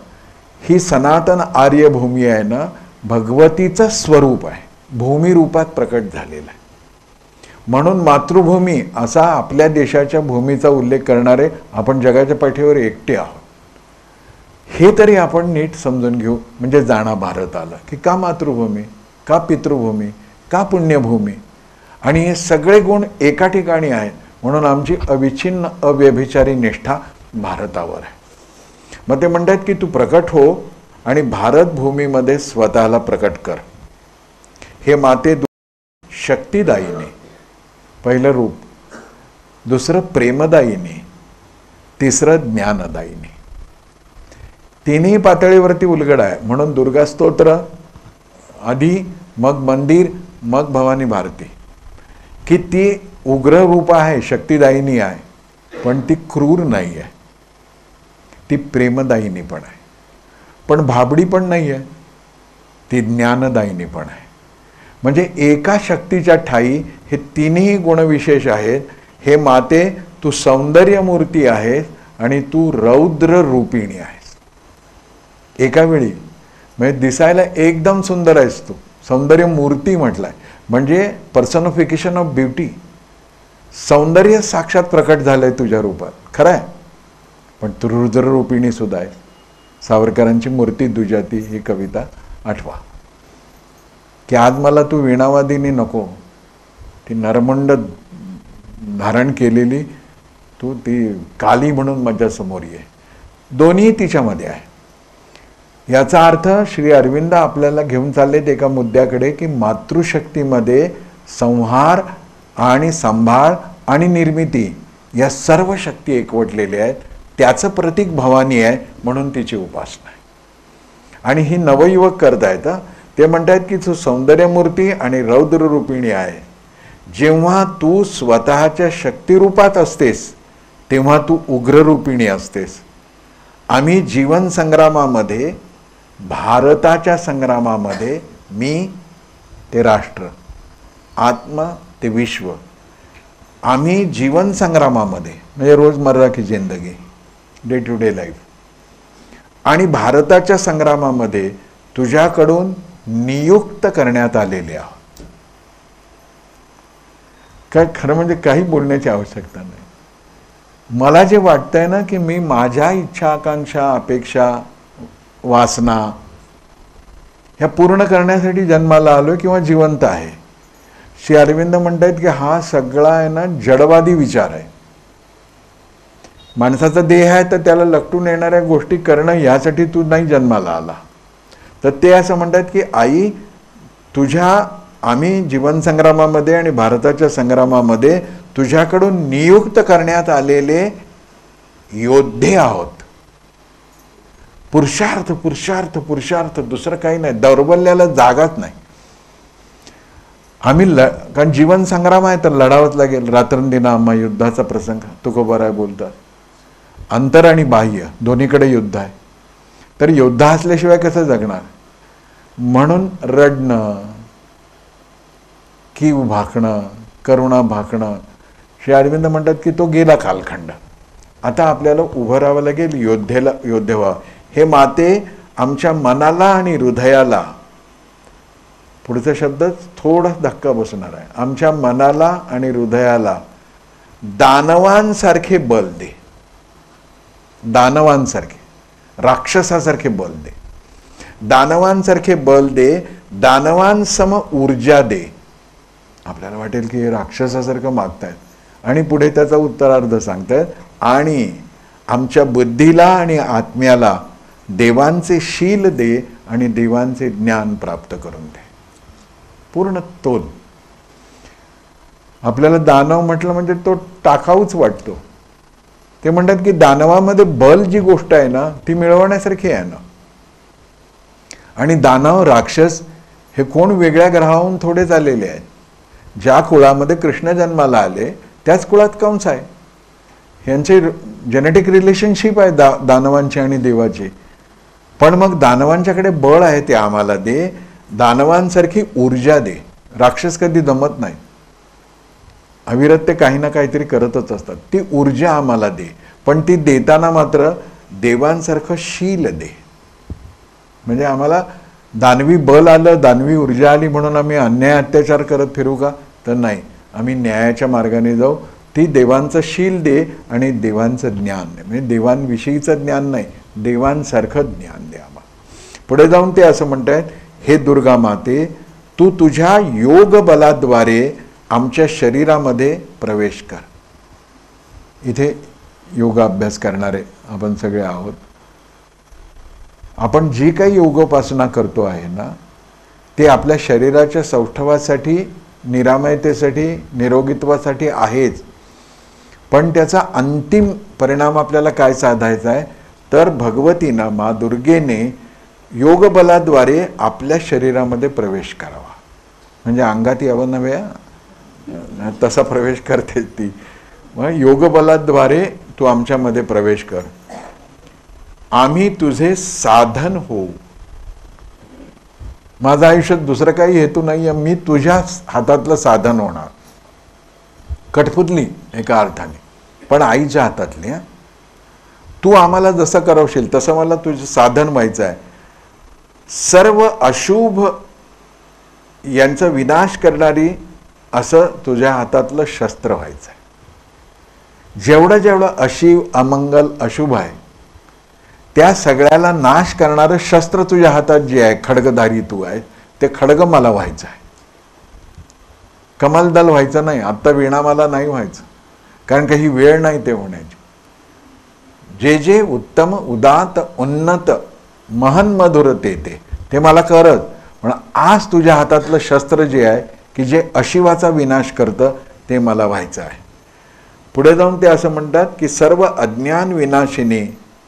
ही सनातन आर्य भूमी आहे ना, भगवतीचं स्वरूप आहे, भूमी रूपात प्रकट झालेलं आहे. म्हणून मातृभूमी असा आपल्या देशाच्या भूमीचा उल्लेख करणारे आपण जगाच्या पाठीवर एकटे आहोत. हे तरी आपण नीट समजून घेऊ. म्हणजे जाणा भारत आला की का मातृभूमी, का पितृभूमी, का पुण्यभूमी, आणि हे सगळे गुण एका ठिकाणी आहेत. म्हणून आमची अविच्छिन्न अव्यभिचारी निष्ठा भारतावर आहे. मग ते म्हणतात की तू प्रकट हो आणि भारत भूमीमध्ये स्वतःला प्रकट कर. हे माते शक्तिदायिनी, पहिलं रूप, दुसरं प्रेमदायिनी, तिसरं ज्ञानदायिनी. तिन्ही पातळीवरती उलगड आहे. म्हणून दुर्गा स्तोत्र आधी, मग मंदिर, मग भवानी भारती. की ती उग्र रूप आहे, शक्तिदायिनी आहे, पण ती क्रूर नाही आहे. ती प्रेमदायिनी पण आहे, पण भाबडी पण नाही आहे. ती ज्ञानदायिनी पण आहे. म्हणजे एका शक्तीच्या ठाई हे तिन्ही गुणविशेष आहेत. हे माते, तू सौंदर्य मूर्ती आहेस आणि तू रौद्र रूपिणी आहेस एका वेळी. म्हणजे दिसायला एकदम सुंदर आहेस तू. सौंदर्य मूर्ती म्हटलाय म्हणजे पर्सनिफिकेशन ऑफ ब्युटी. सौंदर्य साक्षात प्रकट झालंय तुझ्या रूपात, खरं आहे. पण तू रुद्र रूपिणी सुद्धा आहे. सावरकरांची मूर्ती दुजाती ही कविता आठवा. की आज मला तू वीणावादिनी नको, ती नरमुंड धारण केलेली तू ती काली म्हणून माझ्यासमोर ये. दोन्ही तिच्यामध्ये आहे. याचा अर्थ श्री अरविंद आपल्याला घेऊन चाललेत एका मुद्द्याकडे की मातृशक्तीमध्ये संहार आणि सांभाळ आणि निर्मिती या सर्व शक्ती एकवटलेल्या आहेत. त्याचं प्रतीक भवानी आहे, म्हणून तिची उपासना आहे. आणि ही नवयुवक करतायत. ते म्हणतायत की तू सौंदर्यमूर्ती आणि रौद्ररूपिणी आहे. जेव्हा तू स्वतःच्या शक्तिरूपात असतेस तेव्हा तू उग्ररूपिणी असतेस. आम्ही जीवन संग्रामामध्ये, भारताच्या संग्रामामध्ये, मी ते राष्ट्र, आत्मा ते विश्व, आम्ही जीवन संग्रामामध्ये म्हणजे रोजमर्रा की जिंदगी, डे टू डे लाईफ, आणि भारताच्या संग्रामामध्ये तुझ्याकडून नियुक्त करण्यात आलेले आहोत. काय खरं म्हणजे काही बोलण्याची आवश्यकता नाही. मला जे वाटतंय ना की मी माझ्या इच्छा, आकांक्षा, अपेक्षा, वासना ह्या पूर्ण करण्यासाठी जन्माला आलोय किंवा जिवंत आहे. श्री अरविंद म्हणतायत की हा सगळा आहे ना जडवादी विचार आहे. माणसाचा देह आहे तर त्याला लटून येणाऱ्या गोष्टी करणं यासाठी तू नाही जन्माला आला. तर ते असं म्हणतात की आई, आम्ही जीवन संग्रामामध्ये आणि भारताच्या संग्रामामध्ये तुझ्याकडून नियुक्त करण्यात आलेले योद्धे आहोत. पुरुषार्थ पुरुषार्थ पुरुषार्थ, दुसरं काही नाही. दौर्बल्याला जागाच नाही. आम्ही कारण जीवन संग्राम आहे तर लढावंच लागेल. रात्रंदिना आम्हा युद्धाचा प्रसंग तुकोबाराय बोलतात. अंतर आणि बाह्य दोन्हीकडे युद्ध आहे. तर योद्धा असल्याशिवाय कसं जगणार? म्हणून रडणं, कीव भाकणं, करुणा भाकणं, श्री अरविंद म्हणतात की तो गेला कालखंड. आता आपल्याला उभं राहावं लागेल, योद्धे व्हावं. हे माते, आमच्या मनाला आणि हृदयाला, पुढचा शब्द थोडा धक्का बसणार आहे, आमच्या मनाला आणि हृदयाला दानवांसारखे बल दे. दानवांसारखे, राक्षसासारखे बल दे. दानवांसारखे बल दे, दानवांसम ऊर्जा दे. आपल्याला वाटेल की हे राक्षसासारखं मागतायत, आणि पुढे त्याचा उत्तरार्ध सांगतायत, आणि आमच्या बुद्धीला आणि आत्म्याला देवांचे शील दे आणि देवांचे ज्ञान प्राप्त करून दे. पूर्ण तोल. आपल्याला दानव म्हटलं म्हणजे तो टाकाऊच वाटतो. ते म्हणतात की दानवामध्ये बल जी गोष्ट आहे ना ती मिळवण्यासारखी आहे ना. आणि दानव, राक्षस हे कोण वेगळ्या ग्रहाहून थोडेच आलेले आहेत. ज्या कुळामध्ये कृष्ण जन्माला आले त्याच कुळात कंस आहे. यांचे जेनेटिक रिलेशनशिप आहे दानवांची आणि देवाची. पण मग दानवांच्याकडे बळ आहे ते आम्हाला दे, दानवांसारखी ऊर्जा दे. राक्षस कधी दमत नाही, अविरत ते काही ना काहीतरी करतच असतात. ती ऊर्जा आम्हाला दे, पण ती देताना मात्र देवांसारखं शील दे. म्हणजे आम्हाला दानवी बल आलं, दानवी ऊर्जा आली म्हणून आम्ही अन्याय अत्याचार करत फिरू का? तर नाही, आम्ही न्यायाच्या मार्गाने जाऊ. ती देवांचं शील दे आणि देवांचं ज्ञान दे. म्हणजे देवांविषयीचं ज्ञान नाही, देवांसारखं ज्ञान दे आम्हाला. पुढे जाऊन ते असं म्हणतायत, हे दुर्गा माते, तू तुझ्या योग बलाद्वारे आमच्या शरीरामध्ये प्रवेश कर. इथे योगाभ्यास करणारे आपण सगळे आहोत. आपण जी काही योगोपासना करतो आहे ना ते आपल्या शरीराच्या सौष्ठवासाठी, निरामयतेसाठी, निरोगीत्वासाठी आहेच. पण त्याचा अंतिम परिणाम आपल्याला काय साधायचा आहे? तर भगवतीनं, मा दुर्गेने योगबलाद्वारे आपल्या शरीरामध्ये प्रवेश करावा. म्हणजे अंगात यावं नव्हे, तसा प्रवेश करते ती. मग योगबलाद्वारे तू आमच्यामध्ये प्रवेश कर. आम्ही तुझे साधन होऊ. माझं आयुष्यात दुसरं काही हेतू नाही, मी तुझ्या हातातलं साधन होणार. कठपुतली एका अर्थाने, पण आईच्या हातातली. तू आम्हाला जसं करवशील तसं मला तुझं साधन व्हायचं आहे. सर्व अशुभ यांचा विनाश करणारी असं तुझ्या हातातलं शस्त्र व्हायचं आहे. जेवढं जेवढं अशिव, अमंगल, अशुभ आहे त्या सगळ्याला नाश करणारं शस्त्र तुझ्या हातात जे आहे, खड्गधारी तू आहे, ते खड्ग मला व्हायचं आहे. कमलदल व्हायचं नाही. आत्ता वीणा मला नाही व्हायचं, कारण काही वेळ नाही ते होण्याची. जे जे उत्तम, उदात, उन्नत, महन मधुर ते मला करत. पण आज तुझ्या हातातलं शस्त्र जे आहे की जे अशिवाचा विनाश करतं ते मला व्हायचं आहे. पुढे जाऊन ते असं म्हणतात की सर्व अज्ञान विनाशिनी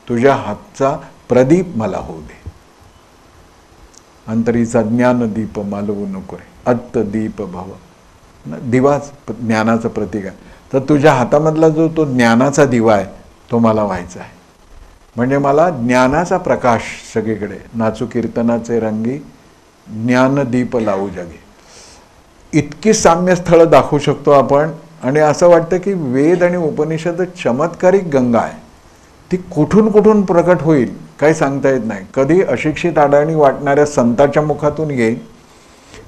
तुझ्या हातचा प्रदीप मला होऊ दे. अंतरीचा ज्ञानदीप मालवू नको रे, अत्त दीप भव. दिवाच ज्ञानाचं प्रतीक आहे. तर तुझ्या हातामधला जो तो ज्ञानाचा दिवा आहे तो मला व्हायचा आहे. म्हणजे मला ज्ञानाचा प्रकाश सगळीकडे, नाचू कीर्तनाचे रंगी ज्ञानदीप लावू जगे. इतकी साम्य स्थळं दाखवू शकतो आपण. आणि असं वाटतं की वेद आणि उपनिषद चमत्कारिक गंगा आहे. ती कुठून कुठून प्रकट होईल काही सांगता येत नाही. कधी अशिक्षित अडाणी वाटणाऱ्या संताच्या मुखातून येईल,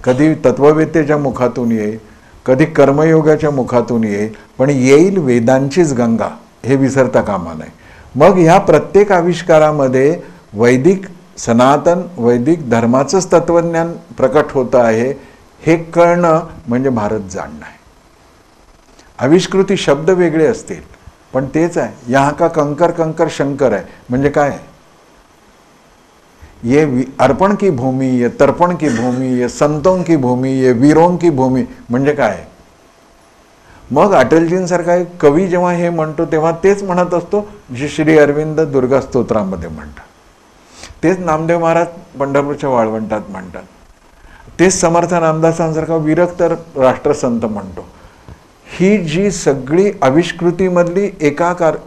कधी तत्ववेत्तेच्या मुखातून येईल, कधी कर्मयोगाच्या मुखातून येईल, पण येईल वेदांचीच गंगा, हे विसरता कामा नये. मग ह्या प्रत्येक आविष्कारामध्ये वैदिक सनातन वैदिक धर्माचंच तत्वज्ञान प्रकट होतं आहे हे कळणं म्हणजे भारत जाणणं आहे. आविष्कृती शब्द वेगळे असतील पण तेच आहे. यहाँ का कंकर कंकर शंकर आहे म्हणजे काय आहे? ये अर्पण की भूमी, ये तर्पण की भूमी, ये संतों की भूमी, ये वीरों की भूमी म्हणजे काय? मग अटलजींसारखा एक कवी जेव्हा हे म्हणतो तेव्हा तेच म्हणत असतो जे श्री अरविंद दुर्गा स्तोत्रामध्ये म्हणतात, तेच नामदेव महाराज पंढरपूरच्या वाळवंटात म्हणतात, तेच समर्थ नामदासांसारखा विरक्त राष्ट्रसंत म्हणतो. ही जी सगळी आविष्कृतीमधली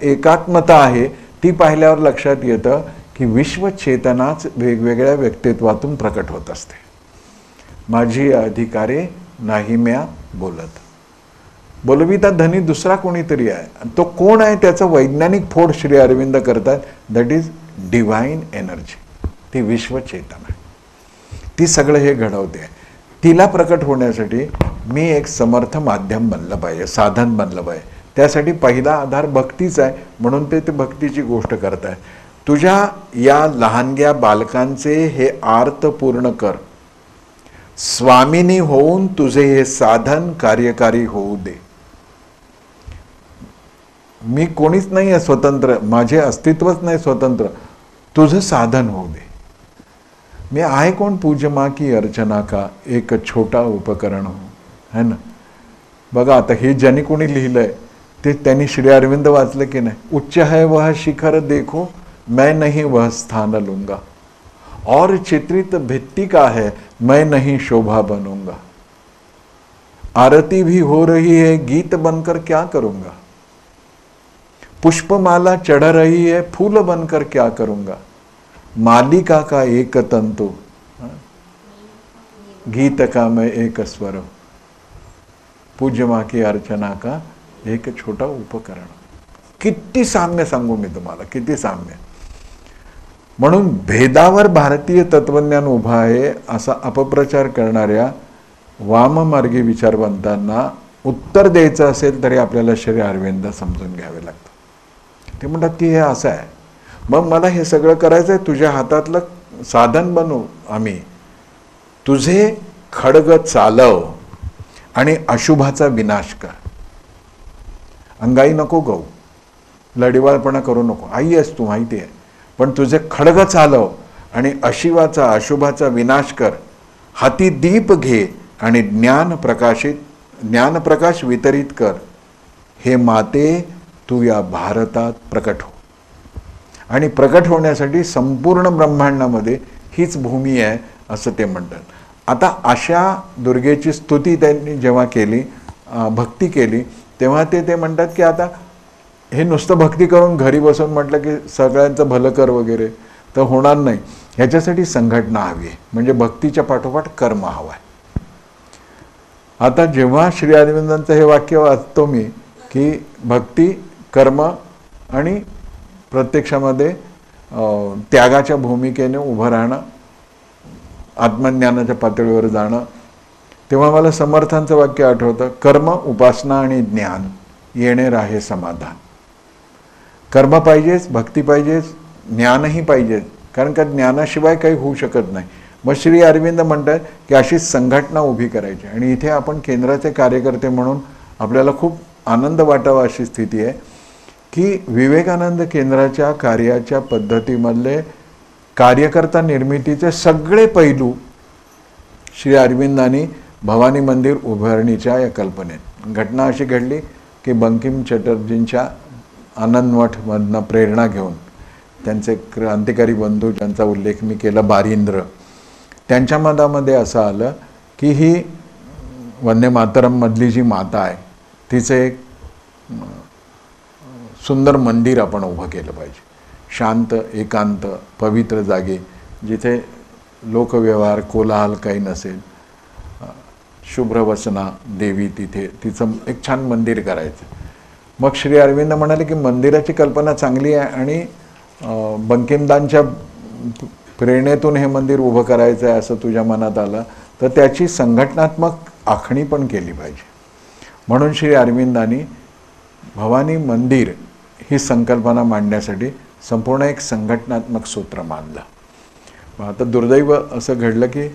एकात्मता आहे ती पाहिल्यावर लक्षात येतं की विश्वचेतनाच वेगवेगळ्या व्यक्तित्वातून प्रकट होत असते. माझी अधिकारे नाही म्या बोलत, बोलविता धनी दुसरा कोणीतरी आहे. तो कोण आहे त्याचं वैज्ञानिक फोड श्री अरविंद करतात. That is divine energy. ती विश्वचेतना, ती सगळं हे घडवते. तिला प्रकट होण्यासाठी मी एक समर्थ माध्यम बनलं पाहिजे, साधन बनलं पाहिजे. त्यासाठी पहिला आधार भक्तीच आहे. म्हणून ते भक्तीची गोष्ट करताय. तुझ्या या लहानग्या बालकांचे हे आर्त पूर्ण कर, स्वामिनी होऊन तुझे हे साधन कार्यकारी होऊ दे. मी कोणीच नाही आहे स्वतंत्र, माझे अस्तित्वच नाही स्वतंत्र, तुझं साधन होऊ दे. मी आहे कोण? पूज्य माँ की अर्चना का एक छोटा उपकरण हो, है ना. बघा आता हे ज्यांनी कोणी लिहिलंय ते त्यांनी श्री अरविंद वाचलं की नाही? उच्च है वह शिखर देखो मैं नहीं वह स्थान लूंगा, और चित्रित भित्ति का है मैं नहीं शोभा बनूंगा, आरती भी हो रही है गीत बनकर क्या करूंगा, पुष्पमाला चढ़ रही है फूल बनकर क्या करूंगा, मालिका का एक तंतु गीत का मैं एक स्वर, पूज्य माँ की अर्चना का एक छोटा उपकरण. किती साम्य सांगू मी तुम्हाला, किती साम्य. म्हणून भेदावर भारतीय तत्वज्ञान उभा आहे असा अपप्रचार करणाऱ्या वाममार्गी विचारवंतांना उत्तर द्यायचं असेल तरी आपल्याला श्री अरविंद समजून घ्यावे लागतं. ते म्हणतात की हे असं आहे. मग मला हे सगळं करायचं आहे, तुझ्या हातातलं साधन बनू आम्ही, तुझे खड्ग चालव आणि अशुभाचा विनाश कर. अंगाई नको गऊ, लढिवाळपणा करू नको, आई आहेस तू माहिती आहे, पण तुझे खड्ग चालव आणि अशुभाचा विनाश कर. हाती दीप घे आणि ज्ञानप्रकाश वितरित कर. हे माते तू या भारतात प्रकट हो. आणि प्रकट होण्यासाठी संपूर्ण ब्रह्मांडामध्ये हीच भूमी आहे असं ते म्हणतात. आता अशा दुर्गेची स्तुती त्यांनी जेव्हा केली, भक्ती केली, तेव्हा ते म्हणतात की आता हे नुसतं भक्ती करून घरी बसून म्हटलं की सगळ्यांचं भलं कर वगैरे तर होणार नाही. ह्याच्यासाठी संघटना हवी आहे. म्हणजे भक्तीच्या पाठोपाठ कर्म हवं आहे. आता जेव्हा श्री अरविंदांचं हे वाक्य वाचतो मी की भक्ती, कर्म आणि प्रत्यक्षामध्ये त्यागाच्या भूमिकेने उभं राहणं, आत्मज्ञानाच्या पातळीवर जाणं, तेव्हा मला समर्थांचं वाक्य आठवतं, कर्म, उपासना आणि ज्ञान येणे राहे समाधान. कर्म पाहिजेच, भक्ती पाहिजेच, ज्ञानही पाहिजेच, कारण का ज्ञानाशिवाय काही होऊ शकत नाही. मग श्री अरविंद म्हणतात की अशी संघटना उभी करायची. आणि इथे आपण केंद्राचे कार्यकर्ते म्हणून आपल्याला खूप आनंद वाटावा अशी स्थिती आहे की विवेकानंद केंद्राच्या कार्याच्या पद्धतीमधले कार्यकर्ता निर्मितीचे सगळे पैलू श्री अरविंदांनी भवानी मंदिर उभारणीच्या या कल्पनेत. घटना अशी घडली, की बंकिम चटर्जींच्या आनंदमठमधनं प्रेरणा घेऊन त्यांचे क्रांतिकारी बंधू ज्यांचा उल्लेख मी केला बारिंद्र, त्यांच्या मतामध्ये असं आलं की ही वंदे मातरममधली जी माता आहे तिचं एक सुंदर मंदिर आपण उभं केलं पाहिजे, शांत एकांत पवित्र जागे जिथे लोकव्यवहार कोलाहल काही नसेल, शुभ्रवसना देवी तिथे, तिचं एक छान मंदिर करायचं. मग श्री अरविंद म्हणाले की मंदिराची कल्पना चांगली आहे आणि बंकिमदांच्या प्रेरणेतून हे मंदिर उभं करायचं आहे असं तुझ्या मनात आलं तर त्याची संघटनात्मक आखणी पण केली पाहिजे. म्हणून श्री अरविंदांनी भवानी मंदिर ही संकल्पना मांडण्यासाठी संपूर्ण एक संघटनात्मक सूत्र मानलं. आता दुर्दैव असं घडलं की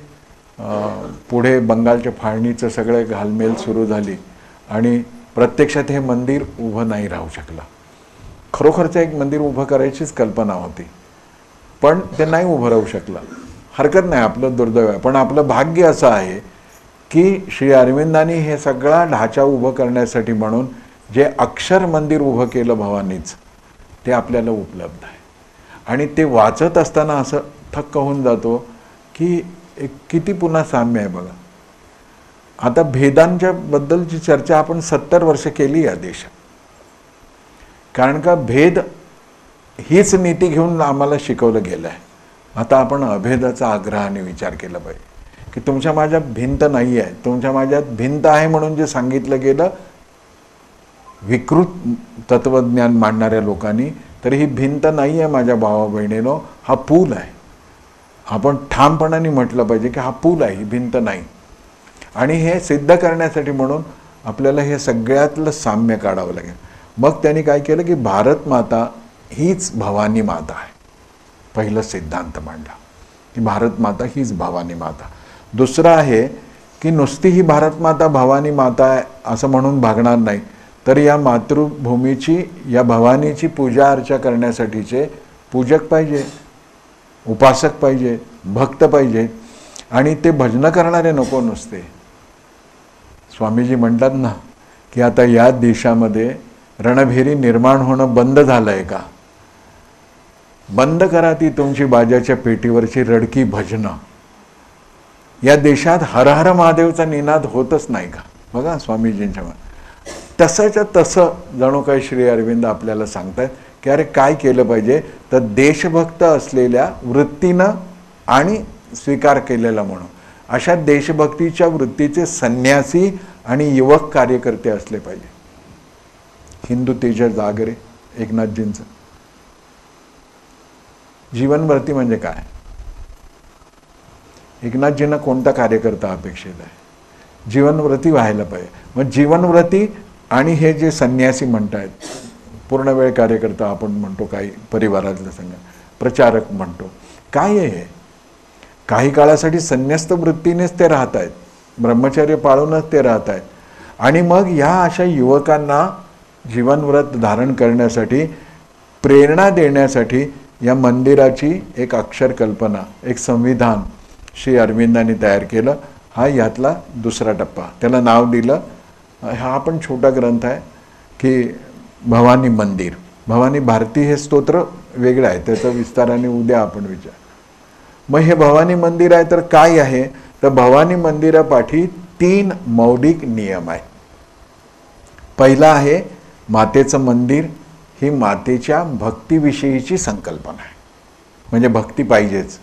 पुढे बंगालच्या फाळणीचं सगळं घालमेल सुरू झाली आणि प्रत्यक्षात हे मंदिर उभं नाही राहू शकलं. खरोखरचं एक मंदिर उभं करायचीच कल्पना होती पण ते नाही उभं राहू शकलं. हरकत नाही, आपलं दुर्दैव आहे. पण आपलं भाग्य असं आहे की श्री अरविंदांनी हे सगळा ढाचा उभं करण्यासाठी म्हणून जे अक्षर मंदिर उभं केलं भवानीचं ते आपल्याला उपलब्ध आहे. आणि ते वाचत असताना असं थक्क होऊन जातो की किती पुन्हा साम्य आहे बघा. आता भेदांच्या बद्दलची चर्चा आपण 70 वर्ष केली या देशात, कारण का भेद हीच नीती घेऊन आम्हाला शिकवलं गेलं आहे. आता आपण अभेदाचा आग्रहाने विचार केला पाहिजे की तुमच्या माझ्यात भिंत नाही आहे, तुमच्या माझ्यात भिंत आहे म्हणून जे सांगितलं गेलं विकृत तत्वज्ञान मांडणाऱ्या लोकांनी, तर ही भिंत नाही आहे माझ्या भावा बहिणीनो, हा पूल आहे. आपण ठामपणाने म्हटलं पाहिजे की हा पूल आहे, ही भिंत नाही. आणि हे सिद्ध करण्यासाठी म्हणून आपल्याला हे सगळ्यातलं साम्य काढावं लागेल. मग त्यांनी काय केलं की भारत माता हीच भवानी माता आहे. पहिलं सिद्धांत मांडला की भारत माता हीच भवानी माता. दुसरं आहे की नुसती ही भारत माता भवानी माता आहे असं म्हणून भागणार नाही, तर या मातृभूमीची या भवानीची पूजा अर्चा करण्यासाठीचे पूजक पाहिजे, उपासक पाहिजे, भक्त पाहिजे. आणि ते भजनं करणारे नको नुसते. स्वामीजी म्हणतात ना की आता या देशामध्ये रणभेरी निर्माण होणं बंद झालं आहे का? बंद करा ती तुमची बाजाच्या पेटीवरची रडकी भजनं. या देशात हर हर महादेवचा निनाद होतच नाही का? बघा स्वामीजींच्या तसंच्या तसं जणू काही श्री अरविंद आपल्याला सांगतात की अरे काय केलं पाहिजे, तर देशभक्त असलेल्या वृत्तीनं आणि स्वीकार केलेला म्हणून अशा देशभक्तीच्या वृत्तीचे संन्यासी आणि युवक कार्यकर्ते असले पाहिजे. हिंदू तेज जागरे एकनाथजींचं जीवनव्रती म्हणजे काय? एकनाथजींना कोणता कार्यकर्ता अपेक्षित आहे? जीवनव्रती व्हायला पाहिजे. मग जीवनव्रती आणि हे जे संन्यासी म्हणतायत, पूर्ण वेळ कार्यकर्ता आपण म्हणतो, काही परिवारातलं संघ प्रचारक म्हणतो, काय आहे हे? काही काळासाठी संन्यस्त वृत्तीनेच ते राहत आहेत, ब्रह्मचर्य पाळूनच ते राहत आहेत. आणि मग ह्या अशा युवकांना जीवनव्रत धारण करण्यासाठी प्रेरणा देण्यासाठी या मंदिराची एक अक्षर कल्पना, एक संविधान श्री अरविंदांनी तयार केलं. हा यातला दुसरा टप्पा. त्याला नाव दिलं, हा पण छोटा ग्रंथ आहे की भवानी मंदिर. भवानी भारती हे स्तोत्र वेगळं आहे, त्याचा विस्ताराने उद्या आपण विचार. मग हे भवानी मंदिर आहे तर काय आहे? तर भवानी मंदिरापाठी 3 मौलिक नियम आहेत. पहिला आहे मातेचं मंदिर ही मातेच्या भक्तीविषयीची संकल्पना आहे. म्हणजे भक्ती पाहिजेच.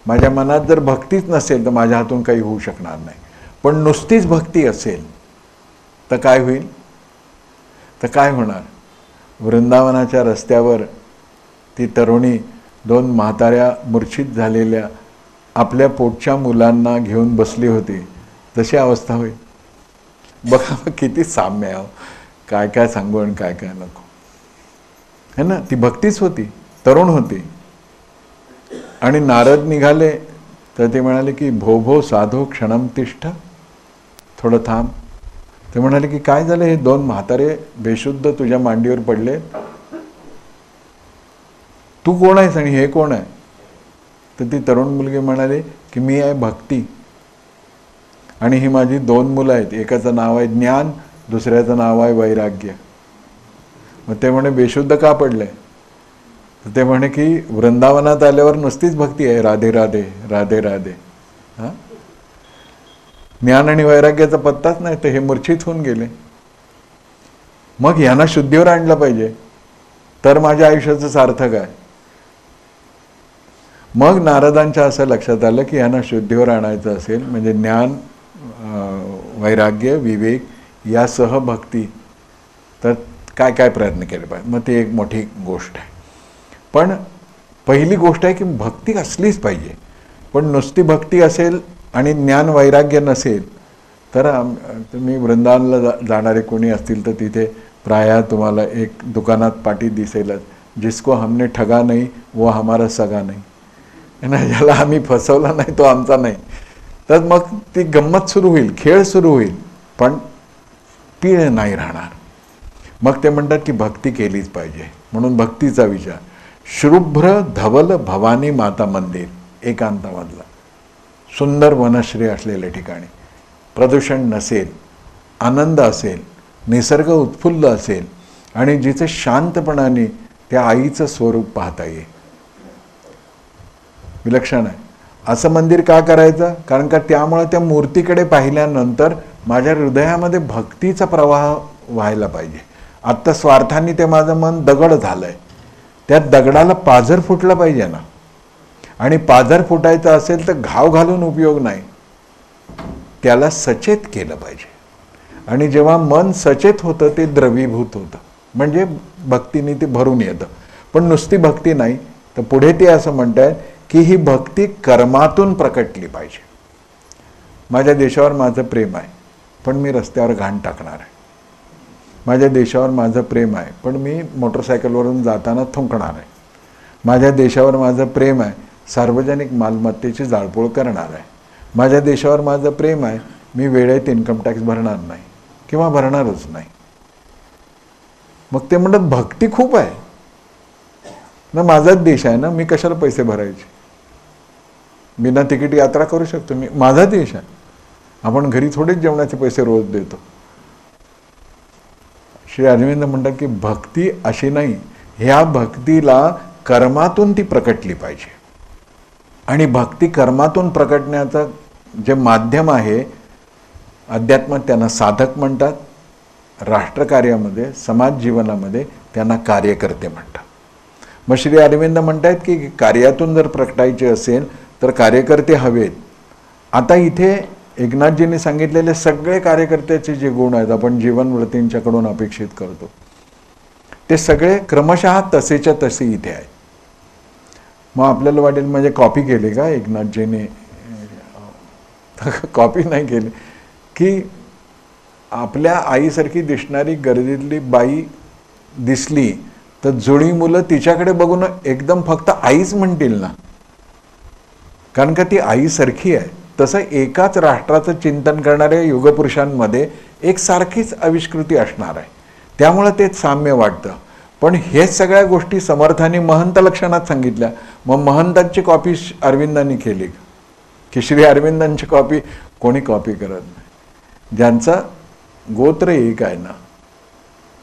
माझ्या मनात जर भक्तीच नसेल तर माझ्या हातून काही होऊ शकणार नाही. पण नुसतीच भक्ती असेल तर काय होईल? तर काय होणार? वृंदावनाच्या रस्त्यावर ती तरुणी 2 म्हाताऱ्या मूर्छित झालेल्या आपल्या पोटच्या मुलांना घेऊन बसली होती, तशी अवस्था होईल. बघा किती साम्य आहे. काय काय सांगू आणि काय काय नको, है ना? ती भक्तीच होती, तरुण होती. आणि नारद निघाले तर ते म्हणाले की भो भो साधो क्षणम तिष्ठ, थोडं थांब. ते म्हणाले की काय झालं, हे 2 म्हातारे बेशुद्ध तुझ्या मांडीवर पडले, तू कोण आहेस आणि हे कोण आहे? तर ती तरुण मुलगी म्हणाली की मी आहे भक्ती आणि ही माझी 2 मुलं आहेत. एकाचं नाव आहे ज्ञान, दुसऱ्याचं नाव आहे वैराग्य. मग ते म्हणे बेशुद्ध का पडले? तर ते म्हणे की वृंदावनात आल्यावर नुसतीच भक्ती आहे, राधे राधे राधे राधे. हां, ज्ञान आणि वैराग्याचा पत्ताच नाही, तर हे मूर्छित होऊन गेले. मग यांना शुद्धीवर आणलं पाहिजे, तर माझ्या आयुष्याचं सार्थक आहे. मग नारदांच्या असं लक्षात आलं की यांना शुद्धीवर आणायचं असेल म्हणजे ज्ञान, वैराग्य, विवेक यासह भक्ती, तर काय काय प्रयत्न केले पाहिजे. मग ती एक मोठी गोष्ट आहे. पण पहिली गोष्ट आहे की भक्ती असलीच पाहिजे. पण नुसती भक्ती असेल आणि ज्ञान वैराग्य नसेल तर तुम्ही वृंदावनला जाणारे कोणी असतील तर तिथे प्रायः तुम्हाला एक दुकानात पाटी दिसेलच, जिसको हमने ठगा नाही वो हमारा सगा नाही, ना, ज्याला आम्ही फसवला नाही तो आमचा नाही. तर मग ती गंमत सुरू होईल, खेळ सुरू होईल, पण पीळ नाही राहणार. मग ते म्हणतात की भक्ती केलीच पाहिजे. म्हणून भक्तीचा विचार, शुभ्र धवल भवानी माता मंदिर एकांतामधला सुंदर वनश्री असलेल्या ठिकाणी, प्रदूषण नसेल, आनंद असेल, निसर्ग उत्फुल्ल असेल आणि जिथे शांतपणाने त्या आईचं स्वरूप पाहता येईल. विलक्षण आहे. असं मंदिर का करायचं? कारण का त्यामुळे त्या मूर्तीकडे पाहिल्यानंतर माझ्या हृदयामध्ये भक्तीचा प्रवाह व्हायला पाहिजे. आत्ता स्वार्थाने ते माझं मन दगड झालंय, त्या दगडाला पाझर फुटलं पाहिजे ना. आणि पाझर फुटायचं असेल तर घाव घालून उपयोग नाही, त्याला सचेत केलं पाहिजे. आणि जेव्हा मन सचेत होतं ते द्रवीभूत होतं, म्हणजे भक्तीने ते भरून येतं. पण नुसती भक्ती नाही, तर पुढे ते असं म्हणतात की ही भक्ती कर्मातून प्रकटली पाहिजे. माझ्या देशावर माझं प्रेम आहे, पण मी रस्त्यावर घाण टाकणार आहे. माझ्या देशावर माझं प्रेम आहे, पण मी मोटरसायकलवरून जाताना थुंकणार आहे. माझ्या देशावर माझं प्रेम आहे, सार्वजनिक मालमत्तेची जाळपोळ करणार आहे. माझ्या देशावर माझं प्रेम आहे, मी वेळेत इन्कम टॅक्स भरणार नाही किंवा भरणारच नाही. मग ते म्हणतात भक्ती खूप आहे ना, माझाच देश आहे ना, मी कशाला पैसे भरायचे? बिना तिकीट यात्रा करू शकतो मी, माझा देश आहे. आपण घरी थोडेच जेवणाचे पैसे रोज देतो. श्री अरविंद म्हणतात की भक्ती अशी नाही, ह्या भक्तीला कर्मातून ती प्रकटली पाहिजे. आणि भक्ती कर्मातून प्रकटण्याचं जे माध्यम आहे अध्यात्मात त्यांना साधक म्हणतात, राष्ट्रकार्यामध्ये समाज जीवनामध्ये त्यांना कार्यकर्ते म्हणतात. मग श्री अरविंद म्हणतात की कार्यातून जर प्रकटायचे असेल तर कार्यकर्ते हवेत. आता इथे एकनाथजींनी सांगितलेले सगळे कार्यकर्त्याचे जे गुण आहेत आपण जीवनव्रतींच्याकडून अपेक्षित करतो ते सगळे क्रमशः तसेच्या तसे इथे आहेत. मग आपल्याला वाटेल म्हणजे कॉपी केली का एकनाथजीने? कॉपी नाही केली. की आपल्या आईसारखी दिसणारी गर्दीतली बाई दिसली तर जुळी मुलं तिच्याकडे बघून एकदम फक्त आईच म्हणतील ना, कारण का ती आईसारखी आहे. तसं एकाच राष्ट्राचं चिंतन करणाऱ्या युगपुरुषांमध्ये एक सारखीच आविष्कृती असणार आहे, त्यामुळं ते साम्य वाटतं. पण हेच सगळ्या गोष्टी समर्थांनी महंत लक्षणात सांगितल्या. मग महंतांची कॉपी अरविंदांनी केली की श्री अरविंदांची कॉपी कोणी कॉपी करत नाही. ज्यांचा गोत्र एक आहे ना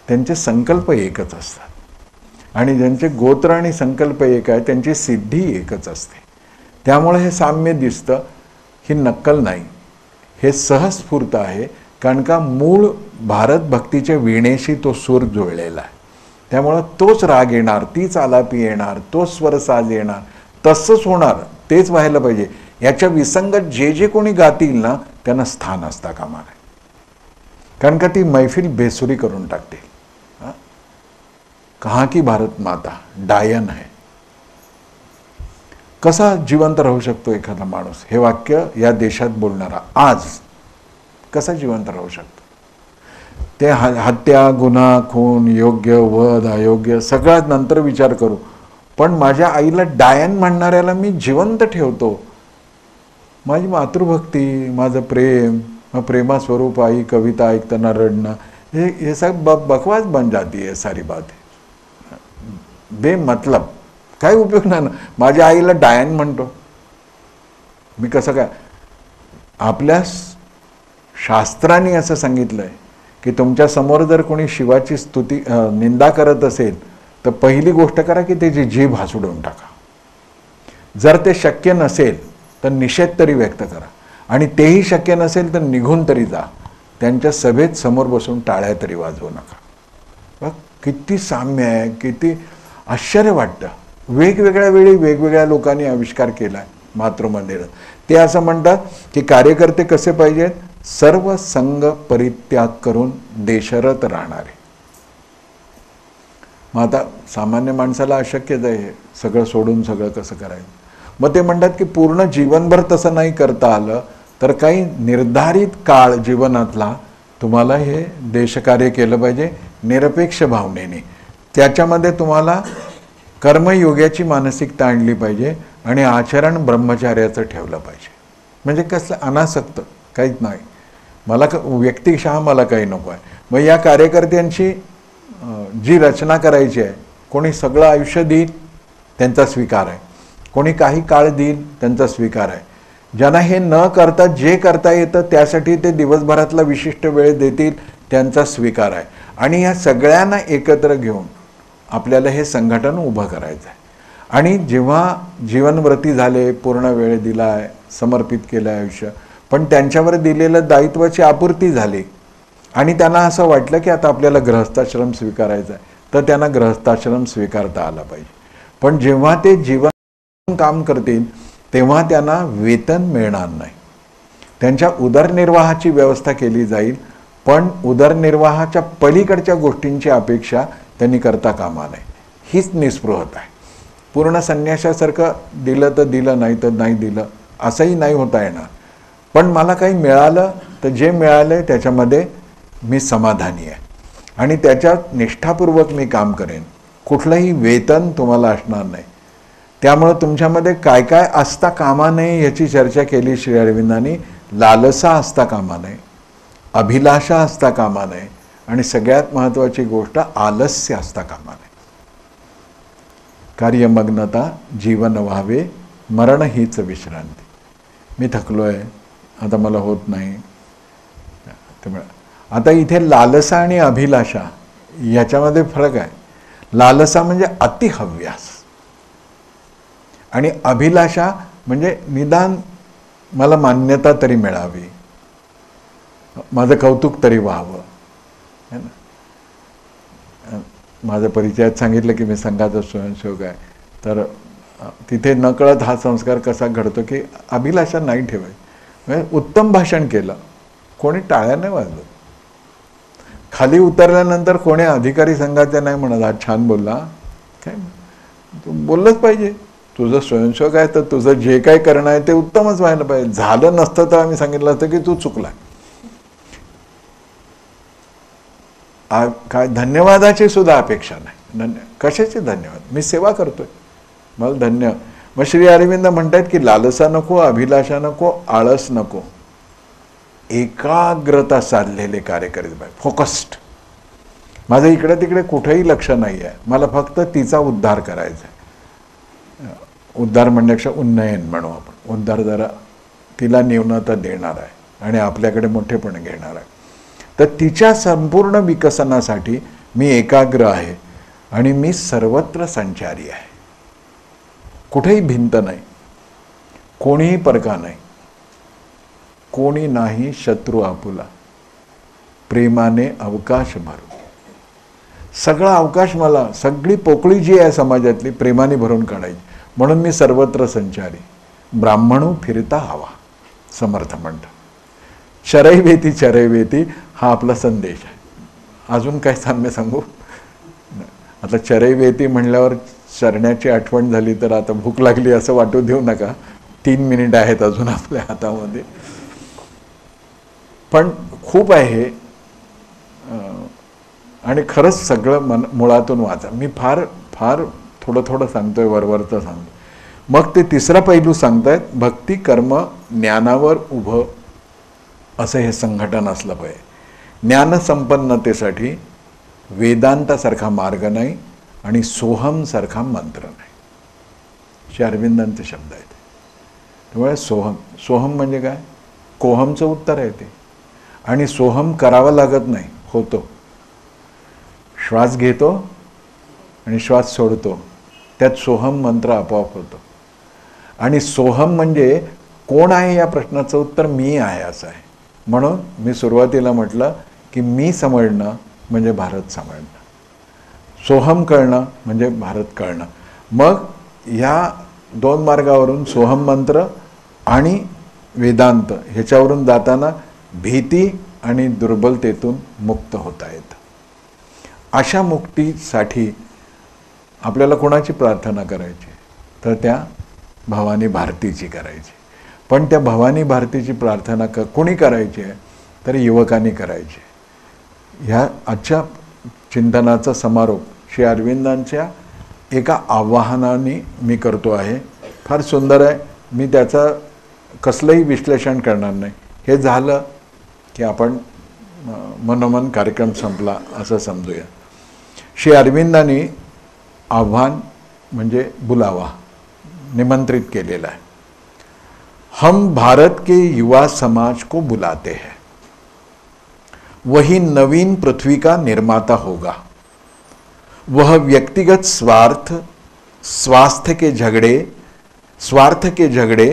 त्यांचे संकल्प एकच असतात आणि ज्यांचे गोत्र आणि संकल्प एक आहे त्यांची सिद्धी एकच असते. त्यामुळे हे साम्य दिसतं. ही नक्कल नाही, हे सहस्फूर्त आहे. कारण का मूळ भारत भक्तीच्या वीणेशी तो सूर जुळलेला आहे. त्यामुळं तोच राग येणार, तीच आलापी येणार, तोच स्वरसाज येणार, तसंच होणार, तेच व्हायला पाहिजे. याच्या विसंगत जे जे कोणी गातील ना त्यांना स्थान असता कामा नये, कारण का ती मैफिल बेसुरी करून टाकतील. कहा की भारत माता डायन आहे. कसा जिवंत राहू शकतो एखादा माणूस? हे वाक्य या देशात बोलणारा आज कसा जिवंत राहू शकतो? ते हत्या, गुन्हा, खून, योग्य, वध, अयोग्य सगळ्यात नंतर विचार करू, पण माझ्या आईला डायन म्हणणाऱ्याला मी जिवंत ठेवतो. माझी मातृभक्ती, माझं प्रेम, प्रेमास्वरूप आई कविता ऐकताना रडणं, हे सब बकवास बन जाती है सारी बात. बेमतलब, काय उपयोग नाही ना. माझ्या आईला डायन म्हणतो मी, कसं काय? आपल्या शास्त्रांनी असं सांगितलंय की तुमच्या समोर जर कोणी शिवाची स्तुती निंदा करत असेल तर पहिली गोष्ट करा की त्याची जीभ हासुडून टाका. जर ते शक्य नसेल तर निषेध तरी व्यक्त करा, आणि तेही शक्य नसेल तर निघून तरी जा. त्यांच्या सभेत समोर बसून टाळ्या तरी वाजवू नका. बघ किती साम्य आहे, किती आश्चर्य वाटतं. वेगवेगळ्या वेळी वेगवेगळ्या लोकांनी आविष्कार केला आहे मातृमंदिर. ते असं म्हणतात की कार्यकर्ते कसे पाहिजेत, सर्व संग परित्याग करून देशरत राहणारे. मग आता सामान्य माणसाला अशक्यच आहे हे सगळं सोडून सगळं कसं करायचं. मग ते म्हणतात की पूर्ण जीवनभर तसं नाही करता आलं तर काही निर्धारित काळ जीवनातला तुम्हाला हे देशकार्य केलं पाहिजे निरपेक्ष भावनेने. त्याच्यामध्ये तुम्हाला कर्मयोगाची मानसिकता आणली पाहिजे आणि आचरण ब्रह्मचार्याचं ठेवलं पाहिजे. म्हणजे कसलं अनासक्त काहीच नाही, मला व्यक्तिशः मला काही नको आहे. मग या कार्यकर्त्यांची जी रचना करायची आहे, कोणी सगळं आयुष्य देईल त्यांचा स्वीकार आहे, कोणी काही काळ देईल त्यांचा स्वीकार आहे. ज्यांना हे न करता जे करता येतं त्यासाठी ते दिवसभरातला विशिष्ट वेळ देतील त्यांचा स्वीकार आहे. आणि या सगळ्यांना एकत्र घेऊन आपल्याला हे संघटन उभं करायचं आहे. आणि जेव्हा जीवनव्रती झाले, पूर्ण वेळ दिला आहे, समर्पित केलं आहे आयुष्य, पण त्यांच्यावर दिलेलं दायित्वाची आपूर्ती झाली आणि त्यांना असं वाटलं की आता आपल्याला गृहस्थाश्रम स्वीकारायचा आहे, तर त्यांना गृहस्थाश्रम स्वीकारता आला पाहिजे. पण जेव्हा ते जीवन काम करतील तेव्हा त्यांना वेतन मिळणार नाही. त्यांच्या उदरनिर्वाहाची व्यवस्था केली जाईल, पण उदरनिर्वाहाच्या पलीकडच्या गोष्टींची अपेक्षा त्यांनी करता कामा नये. हीच निस्पृहता आहे. पूर्ण संन्यासासारखं दिलं तर दिलं, नाही तर नाही दिलं असंही नाही होता येणार. पण मला काही मिळालं तर जे मिळालं आहे त्याच्यामध्ये मी समाधानी आहे आणि त्याच्यात निष्ठापूर्वक मी काम करेन. कुठलंही वेतन तुम्हाला असणार नाही. त्यामुळं तुमच्यामध्ये काय काय असता कामा नये याची चर्चा केली श्री अरविंदांनी. लालसा असता कामा नये, अभिलाषा असता कामा नये, आणि सगळ्यात महत्त्वाची गोष्ट आलस्य असता कामा नये. कार्यमग्नता जीवन व्हावे, मरण हीच विश्रांती. मी थकलो आहे, आता मला होत नाही. त्यामुळे आता इथे लालसा आणि अभिलाषा याच्यामध्ये फरक आहे. लालसा म्हणजे अतिहव्यास आणि अभिलाषा म्हणजे निदान मला मान्यता तरी मिळावी, माझं कौतुक तरी व्हावं, है ना. माझं परिचयात सांगितलं की मी संघाचा स्वयंसेवक आहे, तर तिथे नकळत हा संस्कार कसा घडतो की अभिलाषा नाही ठेवायची. म्हणजे उत्तम भाषण केलं, कोणी टाळ्या नाही वाजवत. खाली उतरल्यानंतर कोणी अधिकारी संघाच्या नाही म्हणत हा छान बोलला, काय तू बोललंच पाहिजे. तुझं स्वयंसेवक आहे तर तुझं जे काही करणं आहे ते उत्तमच व्हायला पाहिजे. झालं नसतं तर आम्ही सांगितलं असतं की तू चुकला. काय धन्यवादाची सुद्धा अपेक्षा नाही. कशाचे धन्यवाद, मी सेवा करतोय, मला धन्य. मग श्री अरविंद म्हणतात की लालसा नको, अभिलाषा नको, आळस नको, एकाग्रता साधलेले कार्य करीत पाहिजे. फोकस्ड. माझं इकडे तिकडे कुठेही लक्ष नाही आहे, मला फक्त तिचा उद्धार करायचा आहे. उद्धार म्हणण्यापेक्षा उन्नयन म्हणू आपण. उद्धार जरा तिला न्यूनता देणार आहे आणि आपल्याकडे मोठेपण घेणार आहे. तर तिच्या संपूर्ण विकसनासाठी मी एकाग्र आहे आणि मी सर्वत्र संचारी आहे. कुठेही भिंत नाही, कोणीही परका नाही, कोणी नाही शत्रू आपुला, प्रेमाने अवकाश भरू. सगळा अवकाश मला, सगळी पोकळी जी आहे समाजातली प्रेमाने भरून काढायची. म्हणून मी सर्वत्र संचारी, ब्राह्मणू फिरता हवा, समर्थ म्हणतात. चरैवेती चरैवेती हा आपला संदेश आहे. अजून काय साम्य सांगू. आता चरैवेती म्हणल्यावर चरण्याची आठवण झाली तर आता भूक लागली असं वाटू देऊ नका. 3 मिनिट आहेत अजून आपल्या हातामध्ये, पण खूप आहे आणि खरंच सगळं मुळातून वाचा. मी फार फार थोडं थोडं सांगतोय, वरवरचं सांगतो. मग ते तिसरा पैलू सांगतायत, भक्ती कर्म ज्ञानावर उभं असं हे संघटन असलं पाहिजे. ज्ञानसंपन्नतेसाठी वेदांतासारखा मार्ग नाही आणि सोहमसारखा मंत्र नाही. श्री अरविंदांचे शब्द आहेत. त्यामुळे सोहम म्हणजे काय, कोहमचं उत्तर आहे ते. आणि सोहम करावं लागत नाही. होतो. श्वास घेतो आणि श्वास सोडतो, त्यात सोहम मंत्र आपोआप होतो. आणि सोहम म्हणजे कोण आहे या प्रश्नाचं उत्तर मी आहे असं आहे. म्हणून मी सुरुवातीला म्हटलं की मी समजणं म्हणजे भारत समजणं, सोहम कळणं म्हणजे भारत कळणं. मग ह्या दोन मार्गावरून सोहम मंत्र आणि वेदांत ह्याच्यावरून जाताना भीती आणि दुर्बलतेतून मुक्त होता येतं. अशा मुक्तीसाठी आपल्याला कोणाची प्रार्थना करायची, तर त्या भवानी भारतीची करायची. पण त्या भवानी भारतीची प्रार्थना कोणी करायची आहे, तर युवकांनी करायची. ह्या आजच्या चिंतनाचा समारोप श्री अरविंदांच्या एका आवाहनाने मी करतो आहे. फार सुंदर आहे. मी त्याचं कसलंही विश्लेषण करणार नाही. हे झालं की आपण मनोमन कार्यक्रम संपला असं समजूया. श्री अरविंदांनी आव्हान म्हणजे बुलावा निमंत्रित केलेला आहे. हम भारत के युवा समाज को बुलाते हैं, वही नवीन पृथ्वी का निर्माता होगा. वह व्यक्तिगत स्वार्थ के झगड़े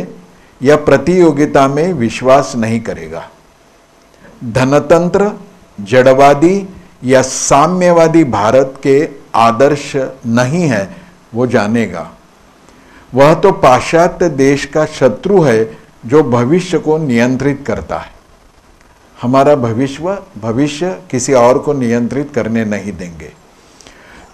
या प्रतियोगिता में विश्वास नहीं करेगा. धनतंत्र, जड़वादी या साम्यवादी भारत के आदर्श नहीं है वो जानेगा. वह तो पाश्चात्य देश का शत्रु है जो भविष्य को नियंत्रित करता है. हमारा भविष्य किसी और को नियंत्रित करने नहीं देंगे.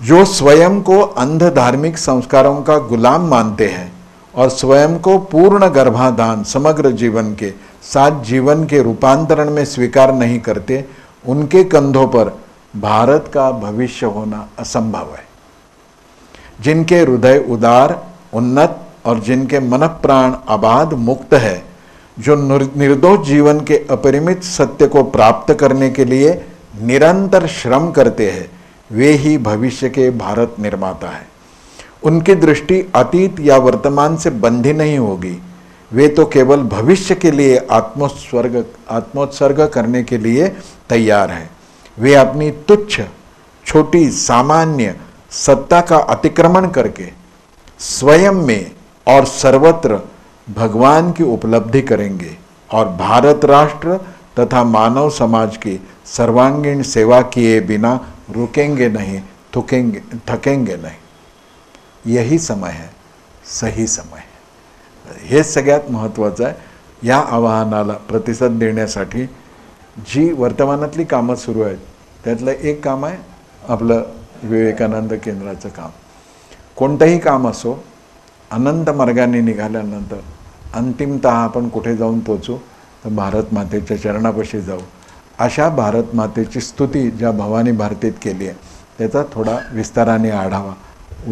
जो स्वयं को अंध धार्मिक संस्कारों का गुलाम मानते हैं और स्वयं को पूर्ण गर्भाधान समग्र जीवन के साथ जीवन के रूपांतरण में स्वीकार नहीं करते, उनके कंधों पर भारत का भविष्य होना असंभव है. जिनके हृदय उदार, उन्नत और जिनके मन प्राण अबाध मुक्त है, जो निर्दोष जीवन के अपरिमित सत्य को प्राप्त करने के लिए निरंतर श्रम करते हैं, वे ही भविष्य के भारत निर्माता है. उनकी दृष्टि अतीत या वर्तमान से बंधी नहीं होगी. वे तो केवल भविष्य के लिए आत्मोत्सर्ग करने के लिए तैयार हैं. वे अपनी तुच्छ छोटी सामान्य सत्ता का अतिक्रमण करके स्वयं में और सर्वत्र भगवान की उपलब्धि करेंगे और भारत राष्ट्र तथा मानव समाज की सर्वांगीण सेवा किए बिना रुकेंगे नहीं, थकेंगे नहीं. यही समय है, सही समय है. हे सगळ्यात महत्त्वाचं आहे. या आवाहनाला प्रतिसाद देण्यासाठी जी वर्तमानातली कामं सुरू आहेत त्यातलं एक काम आहे आपलं विवेकानंद केंद्राचं काम. कोणतंही काम असो, अनंत मार्गाने निघाल्यानंतर अंतिमतः आपण कुठे जाऊन पोचू, तर भारत मातेच्या चरणापाशी जाऊ. अशा भारत मातेची स्तुती ज्या भवानी भारतीत केली आहे त्याचा थोडा विस्ताराने आढावा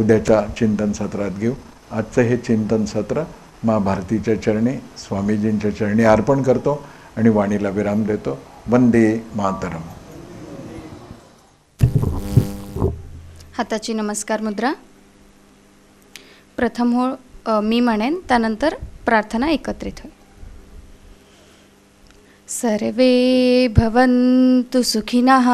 उद्याच्या चिंतन सत्रात घेऊ. आजचं हे चिंतन सत्र माँ भारतीच्या चरणी स्वामीजींच्या चरणी अर्पण करतो आणि वाणीला विराम देतो. वंदे मातरम. हाताची नमस्कार मुद्रा. प्रथम मी म्हणेन, त्यानंतर प्रार्थना एकत्रित होईल. सर्वे भवन्तु सुखिनः,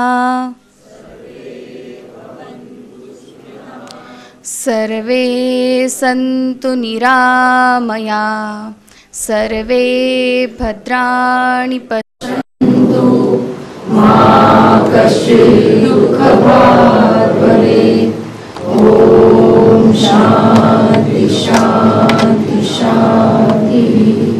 सर्वे सन्तु निरामया, सर्वे भद्राणि पश्यन्तु, मा कश्चित् दुःखभाग् भवेत्. ॐ शान्ति शान्ति शान्तिः.